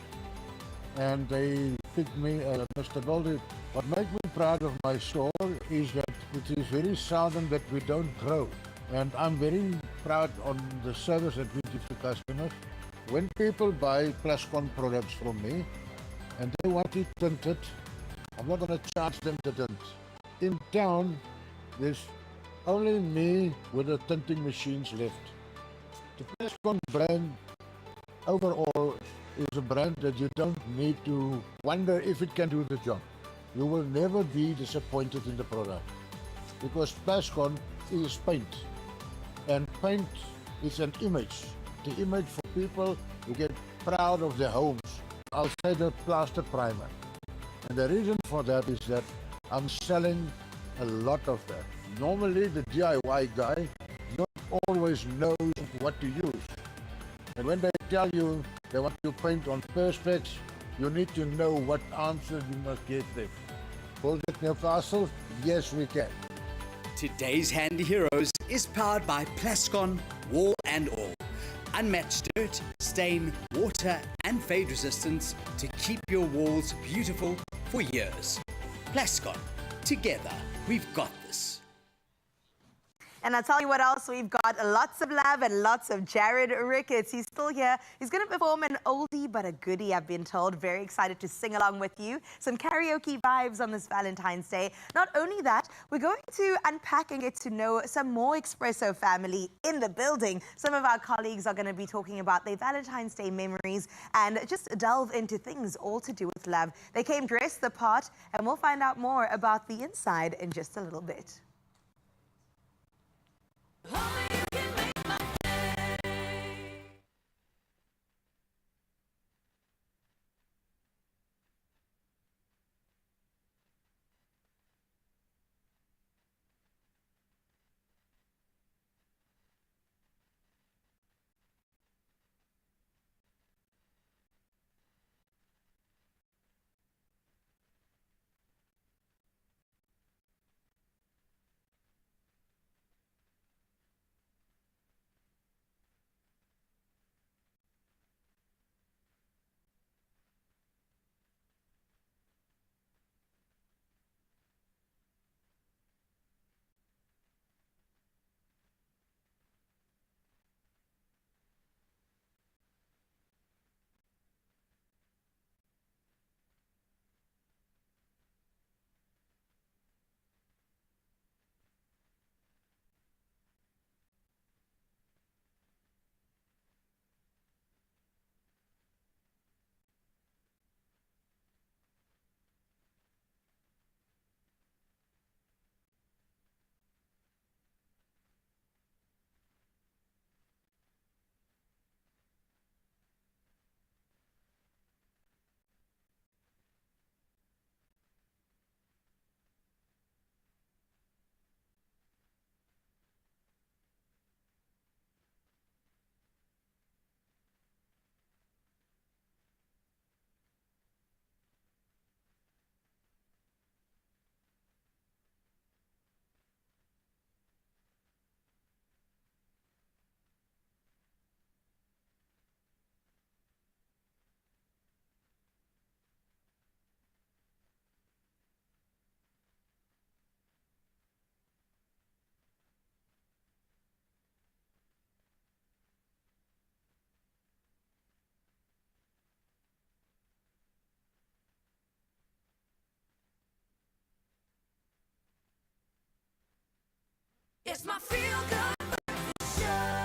and they picked me as Mr. Build. What makes me proud of my store is that it is very seldom that we don't grow. And I'm very proud on the service that we give to customers. When people buy Plascon products from me and they want it tinted, I'm not going to charge them to tint. In town, there's only me with the tinting machines left. The Plascon brand overall is a brand that you don't need to wonder if it can do the job. You will never be disappointed in the product because Plascon is paint, and paint is an image. The image for people who get proud of their homes. I'll say the plaster primer. And the reason for that is that I'm selling a lot of that. Normally the DIY guy not always knows what to use. And when they tell you they want to paint on perspex, you need to know what answer you must give them. Bullshit Newcastle? Yes, we can. Today's Handy Heroes is powered by Plascon Wall and All. Unmatched dirt, stain, water and fade resistance to keep your walls beautiful for years. Plascon. Together, we've got this. And I'll tell you what else, we've got lots of love and lots of Jared Ricketts. He's still here. He's going to perform an oldie but a goodie, I've been told. Very excited to sing along with you. Some karaoke vibes on this Valentine's Day. Not only that, we're going to unpack and get to know some more Expresso family in the building. Some of our colleagues are going to be talking about their Valentine's Day memories and just delve into things all to do with love. They came dressed the part, and we'll find out more about the inside in just a little bit. It's my feel good show.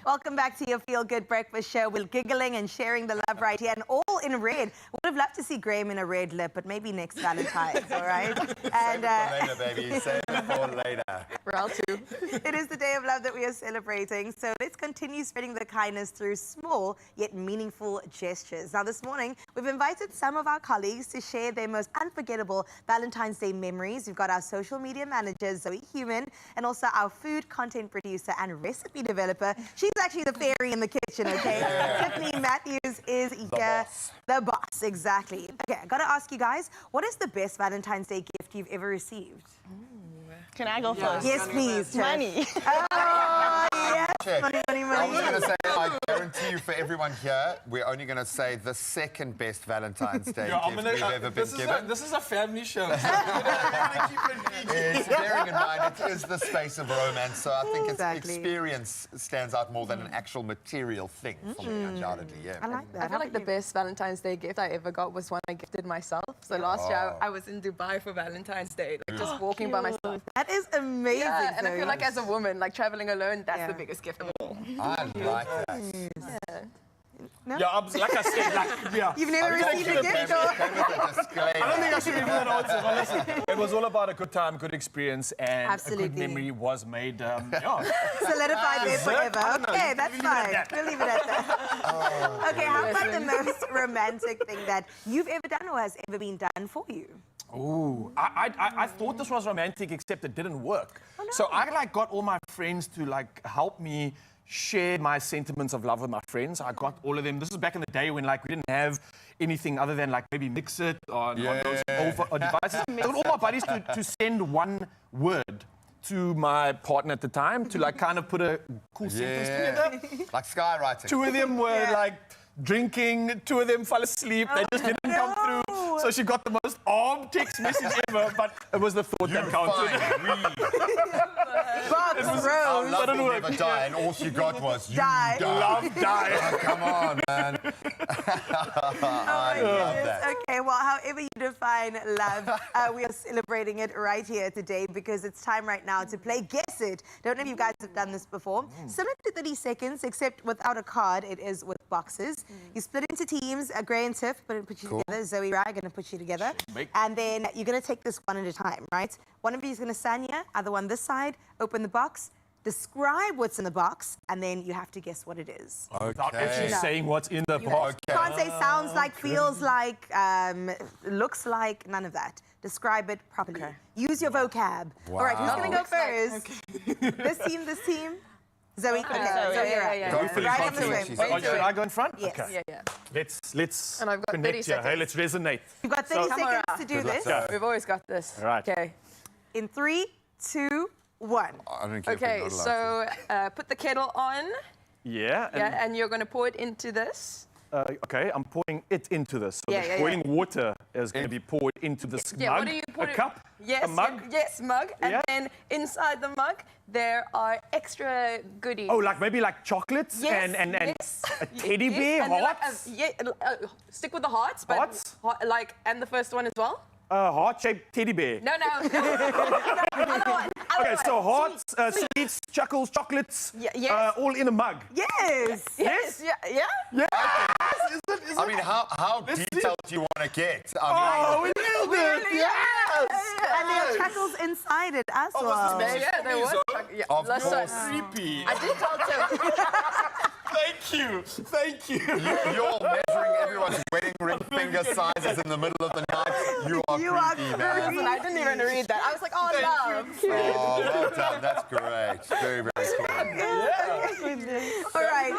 Welcome back to your Feel Good Breakfast Show. We're giggling and sharing the love right here, and all in red. Would have loved to see Graham in a red lip, but maybe next Valentine's, all right? And, Save it for later, baby. Save it for later. Round two. It is the day of love that we are celebrating, so let's continue spreading the kindness through small yet meaningful gestures. Now, this morning, we've invited some of our colleagues to share their most unforgettable Valentine's Day memories. We've got our social media manager, Zoe Human, and also our food content producer and recipe developer. She's actually the fairy in the kitchen, okay? Tiffany Matthews is here. The boss, exactly. Okay, I gotta ask you guys, what is the best Valentine's Day gift you've ever received? Can I go first? Yes, please. Money. Oh, yes. Money, money, money. I was going to say, I guarantee you for everyone here, we're only going to say the second best Valentine's Day gift we've ever been given. This is a family show. It's bearing in mind it is the space of romance, so I think its experience stands out more than an actual material thing for me, undoubtedly. Yeah. I like that. I feel like the best Valentine's Day gift I ever got was one I gifted myself. So last year I was in Dubai for Valentine's Day, like just walking by myself. That is amazing. Yeah, and I feel like as a woman, like traveling alone, that's the biggest gift of all. I like that. Yeah. No? Yeah, like I said, yeah. You've never received a gift, or? I don't think I should give you that answer, but listen, it was all about a good time, good experience, and a good memory was made. Solidified there forever. Okay, that's fine. We'll leave it at that. Okay, how about the most romantic thing that you've ever done or has ever been done for you? Ooh, I thought this was romantic, except it didn't work. Oh, no. So I got all my friends to help me share my sentiments of love with my friends. I got all of them. This is back in the day when we didn't have anything other than maybe Mix It on those old devices. I got all my buddies to send one word to my partner at the time to kind of put a cool sentence together. Like skywriting. Two of them were drinking, two of them fell asleep, they just didn't come through. So she got the most armed text message ever, but it was the thought that counted. Box Rose. Love will never die, and all she got was you Die. Love die. Oh, come on, man. I love that. Okay, well, however you define love, we are celebrating it right here today because it's time right now to play Guess It. Don't know if you guys have done this before. Similar to 30 seconds, except without a card, it is with boxes. You split into teams, Gray and Tiff, put you together. Zoe, Rye, going to put you together. And then you're going to take this one at a time, right? One of you is going to stand here, other one this side, open the box, describe what's in the box, and then you have to guess what it is. Without actually saying what's in the box. You can't say sounds like, feels like, looks like, none of that. Describe it properly. Use your vocab. Wow. All right, who's going to go first? This team? Zoe? Okay, Zoe, you're right. Right on the swim. Should I go in front? Yes. Okay. Yeah. Let's And I've got 30 connect here. Hey, seconds. let's resonate. You've got 30 seconds to do this. We've always got this. All right. Okay. In 3, 2, 1. I don't care if Okay, you're not allowed so put the kettle on. Yeah. And you're going to pour it into this. Okay, I'm pouring it into this. So Yeah, the boiling water is going to be poured into this Yeah, mug. what do you put a it? cup? Yes, a mug? yes, mug. And then inside the mug, there are extra goodies. Oh, maybe chocolates Yes, and yes. a teddy Yes, bear, and then hearts? stick with the hearts. But Hearts? And the first one as well? Heart-shaped teddy bear. No. Other one. Okay, so hearts, sweets, chuckles, chocolates, yes. all in a mug. Yes. Yes. Yeah. Yeah. I mean, how detailed do you want to get? We nailed it. Yes. And there are chuckles inside it as well. Yeah, there was. Yeah. Of Let's course. Creepy. I did tell Tim. Thank you. You're measuring everyone's wedding ring finger sizes in the middle of the night. You are creepy, man. Listen, I didn't even read that. I was like, oh, love. Oh, well done. That's great. Very, very cool. All right,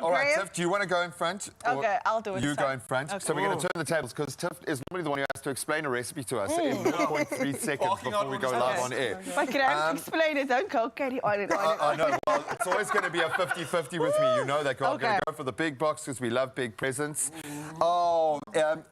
All right, Graham. Tiff, do you want to go in front? or Okay, I'll do it. You go in front. So we're going to turn the tables because Tiff is normally the one who has to explain a recipe to us in 0.3 seconds before we go live on air. If I can explain it, don't go carry on and on. I know. Well, it's always going to be a 50-50 with me. You know that. I'm going to go for the big box because we love big presents. Oh,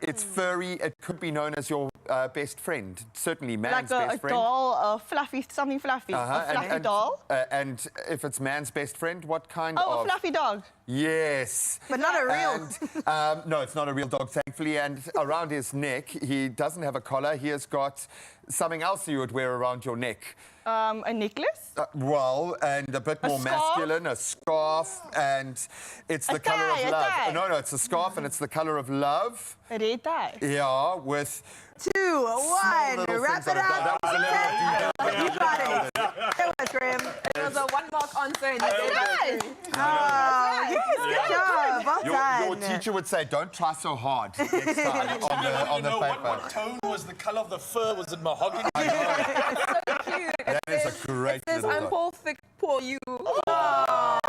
it's furry. It could be known as your best friend. Certainly man's Like best friend. doll, fluffy, something fluffy. A fluffy doll. And if it's man's best friend, what kind of... Oh, a fluffy dog. Yes. But not a real... And, no, it's not a real dog, thankfully. And around his neck, he doesn't have a collar. He has got something else you would wear around your neck. A necklace? Well, and a bit more masculine, a scarf, and it's the colour of love. tie. No, it's a scarf, and it's the colour of love. A red tie. Yeah, with 2, 1. little Wrap things it on it. up. That was a little You got it. It was Graham. It was a 1 mark answer. And Yes, good job. Well Your done. teacher would say, don't try so hard next time on the paper. What tone was the color of the fur? Was it mahogany? cute. That is a great It says, little I'm dog. perfect for you. Yeah.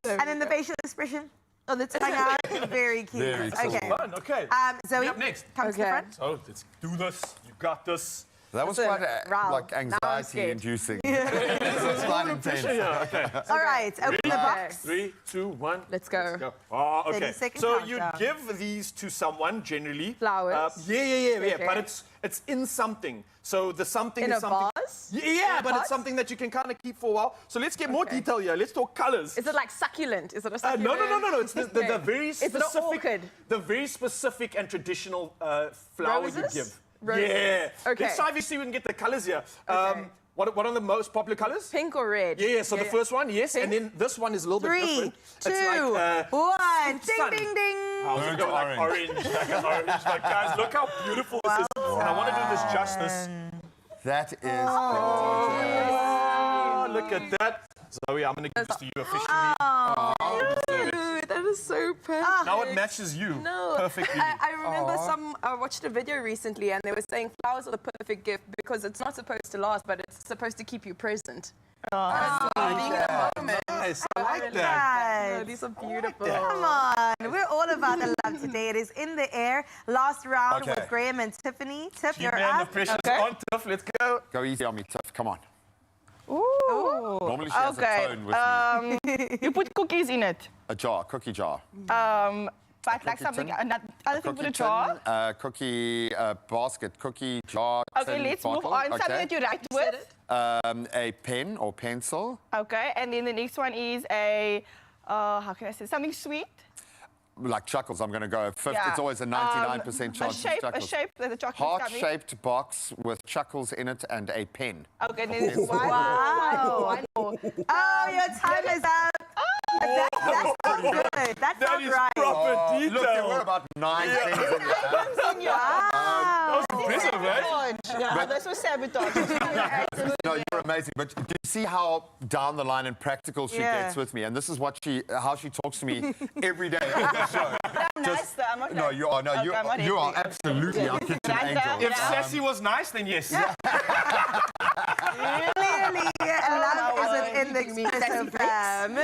And then the facial expression. Oh, the tongue out. Very cute. Very cool. Okay. Fun, okay. Zoe, Up next. come to the front. So let's do this. You got this. That was Listen, quite Ralph, anxiety-inducing. It was quite intense. Okay. All right, open the box. 3, 2, 1. Let's go. Oh, 30 okay. second So you countdown. give these to someone generally. Flowers? Yeah. Okay. But it's in something. So the something In is a something. vase? Yeah, In a but pot? it's something that you can kind of keep for a while. So let's get more detail here. Let's talk colors. Is it like succulent? Is it a succulent? No. It's the very Is it an specific, orchid? the very specific and traditional flower Roses? you give. Roses. Yeah. Okay. Let's try if you see we can get the colors here. Okay. What are the most popular colors? Pink or red? Yeah, so the first one, yes, and then this one is a little bit different. 3, 2, 1. Ding, ding, ding. Oh, it's got like orange, like orange. Like, guys, look how beautiful this is. And I want to do this justice. That is Oh, look at that. Zoe, I'm going to give this to you officially. Dude, that is so perfect. Now it matches you perfectly. I remember I watched a video recently and they were saying flowers are the perfect gift because it's not supposed to last, but it's supposed to keep you present. Being in the moment. Nice, I like that. that. No, these are beautiful. Come on, we're all about the love today. It is in the air. Last round Okay. with Graham and Tiffany. Tiff, you're Man, the up. pressure's on, Tiff. Let's go. Go easy on me, Tiff. Come on. Ooh. Normally she has a tone with me. You put cookies in it. A jar, cookie jar. But like something, other thing for the jar. Cookie basket, cookie jar. Okay, tin, let's bottle. move on. Something that you write with. A pen or pencil. Okay, and then the next one is a, how can I say, something sweet. Like chuckles, I'm going to go 50. Yeah. It's always a 99% chance A shape, of chuckles. a shape, there's a chocolate something. Heart-shaped box with chuckles in it and a pen. Okay, then it's Wow. one more. Oh, your time is up. That felt good. That felt right. Proper detail. Look, there were about 9 things in there. Wow. That was impressive, right? Yeah, that's so sabotage. No, you're amazing. But do you see how down the line and practical she gets with me? And this is how she talks to me every day on the show. I'm nice though, I'm not No, you are. No, okay, you are absolutely our kitchen angel. If Sassy was nice, then yes. Clearly, love isn't in the Expresso fam.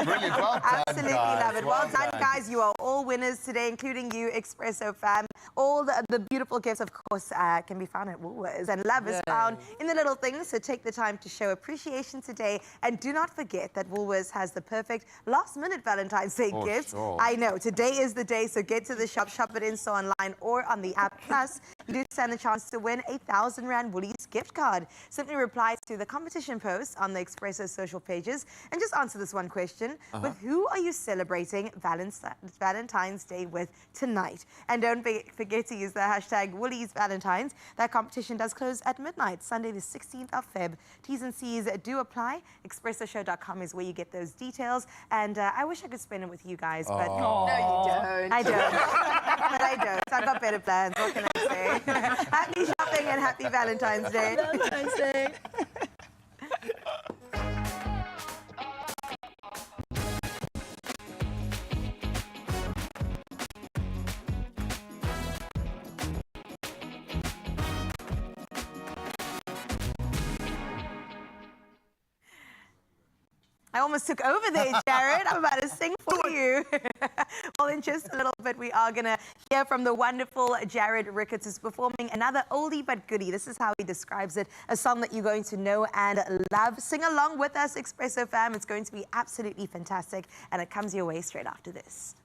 Brilliant. Well done, Absolutely guys. love it. Well done, guys. You are all winners today, including you, Expresso fam. All the beautiful gifts, of course, can be found at Woolworths. And love is found in the little things, so take the time to show appreciation today. And do not forget that Woolworths has the perfect last-minute Valentine's Day gifts. Sure. I know, today is the day, so get to the shop, shop it in-store online or on the app. Plus, you do stand a chance to win a 1,000 Rand Woolies gift card. Simply reply to the competition post on the Expresso social pages and just answer this one question. With who are you celebrating Valentine's Day with tonight? And don't forget to use the hashtag Woolies Valentines. That competition does close at midnight, Sunday the 16th of Feb. T's and C's do apply. ExpressoShow.com is where you get those details. And I wish I could spend it with you guys, but No, you don't. I don't. But I don't. I've got better plans. What can I say? Happy shopping and happy Valentine's Day. Valentine's Day. I almost took over there, Jared. I'm about to sing for you. Well, in just a little bit, we are going to hear from the wonderful Jared Ricketts, who's performing another oldie but goodie. This is how he describes it, a song that you're going to know and love. Sing along with us, Expresso fam. It's going to be absolutely fantastic, and it comes your way straight after this.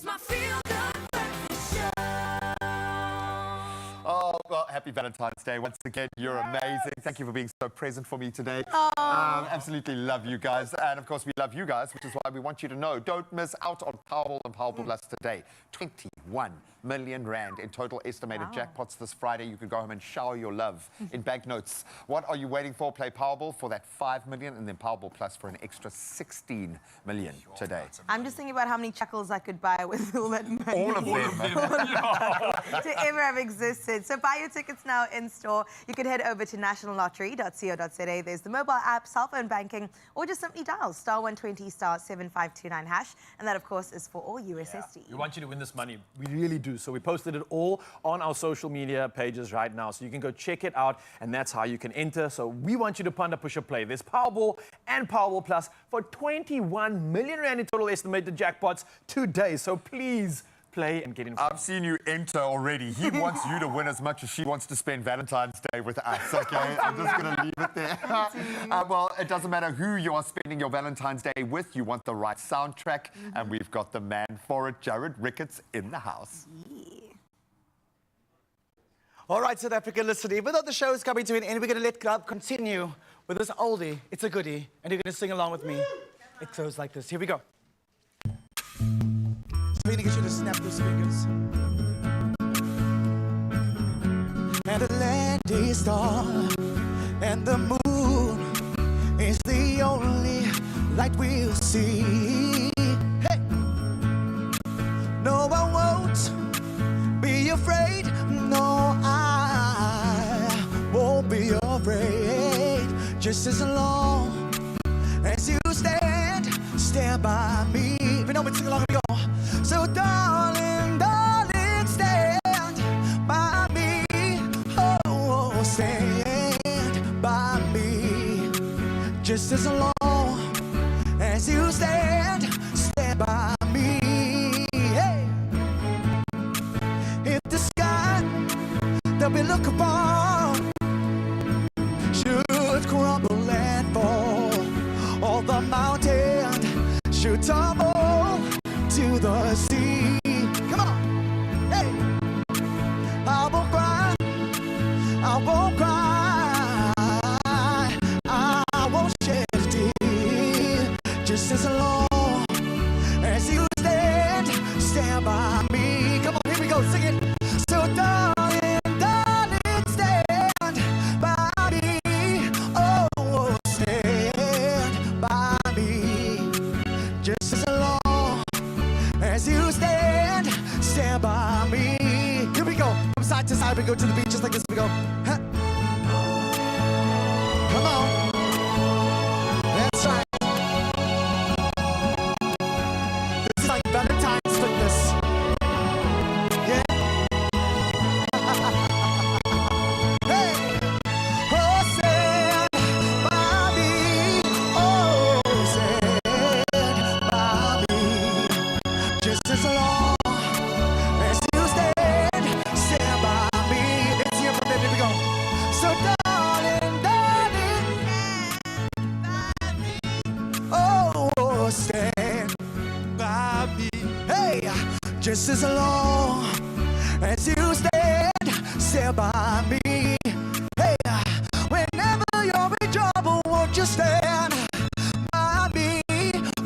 It's my feel-good breakfast show. Oh, well, happy Valentine's Day. Once again, you're amazing. Thank you for being so present for me today. Absolutely love you guys. And of course, we love you guys, which is why we want you to know, don't miss out on Powerball and Powerball Plus today. 21 million rand in total estimated jackpots this Friday. You can go home and shower your love in banknotes. What are you waiting for? Play Powerball for that 5 million and then Powerball Plus for an extra 16 million today. I'm just thinking about how many chuckles I could buy with all that money. All of them. To ever have existed. So buy your tickets now in store. You can head over to nationallottery.co.za. There's the mobile app, cell phone banking, or just simply dial *120 *7529 #. And that, of course, is for all USSD. We want you to win this money. We really do. So we posted it all on our social media pages right now. So you can go check it out, and that's how you can enter. So we want you to ponder, push, or play. There's Powerball and Powerball Plus for 21 million rand in total estimated jackpots today. So please play and get involved. I've seen you enter already. He wants you to win as much as she wants to spend Valentine's Day with us, okay? I'm just going to leave it there. Well, it doesn't matter who you are spending your Valentine's Day with. You want the right soundtrack, and we've got the man for it, Jared Ricketts, in the house. All right, South Africa, listen, even though the show is coming to an end, we're going to let Club continue with this oldie. It's a goodie, and you're going to sing along with me. It goes like this. Here we go. So we're going to get you to snap those fingers. And the land is dark, and the moon is the only light we'll see. Hey! No, I won't be afraid. No, I won't be afraid. Just as long as you stand by me. If you know me, sing along, here we go. So darling, darling, stand by me. Oh, stand by me. Just as long as you stand by me. Hey. If the sky that we look upon should crumble and fall, all the mountains should tumble to the sea. Come on, hey! I won't cry, I won't cry, I won't shed a tear. Just as long as you stand by me. Come on, here we go, sing it. So darling, darling, stand by me. Oh, stand by me. Just as long as you stand by me. Here we go, from side to side, we go to the beat just like this, we go. Huh. Come on. That's right. This is like Valentine's fitness. Yeah. Hey! Oh, stand by me. Oh, stand by me. Just as long as you stand by me. Let's hear from them. Here we go. So darling, darling, oh, stand by me. Hey, just as long as you stand by me. Hey, whenever you're in trouble, won't you stand by me?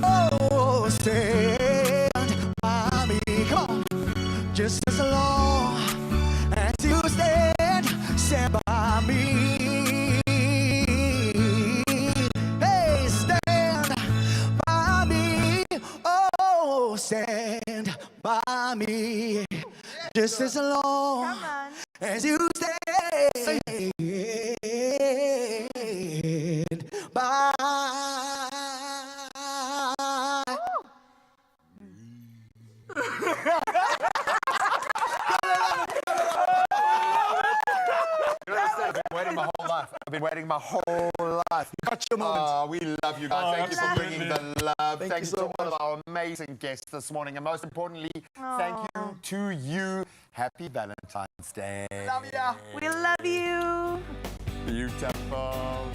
Oh, stand by me. Come on, just as long as you stand by me. Hey, stand by me. Oh, stand by me. Just as long as you stand by. I've been waiting my whole life. I've been waiting my whole life. You got your moment. Oh, we love you guys. Thank you for bringing the love. Thank Thank you you so to all of our amazing guests this morning. And most importantly, thank you to you. Happy Valentine's Day. Love ya. We love you. Beautiful.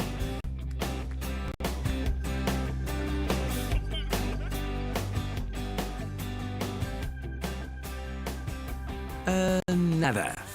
Nada.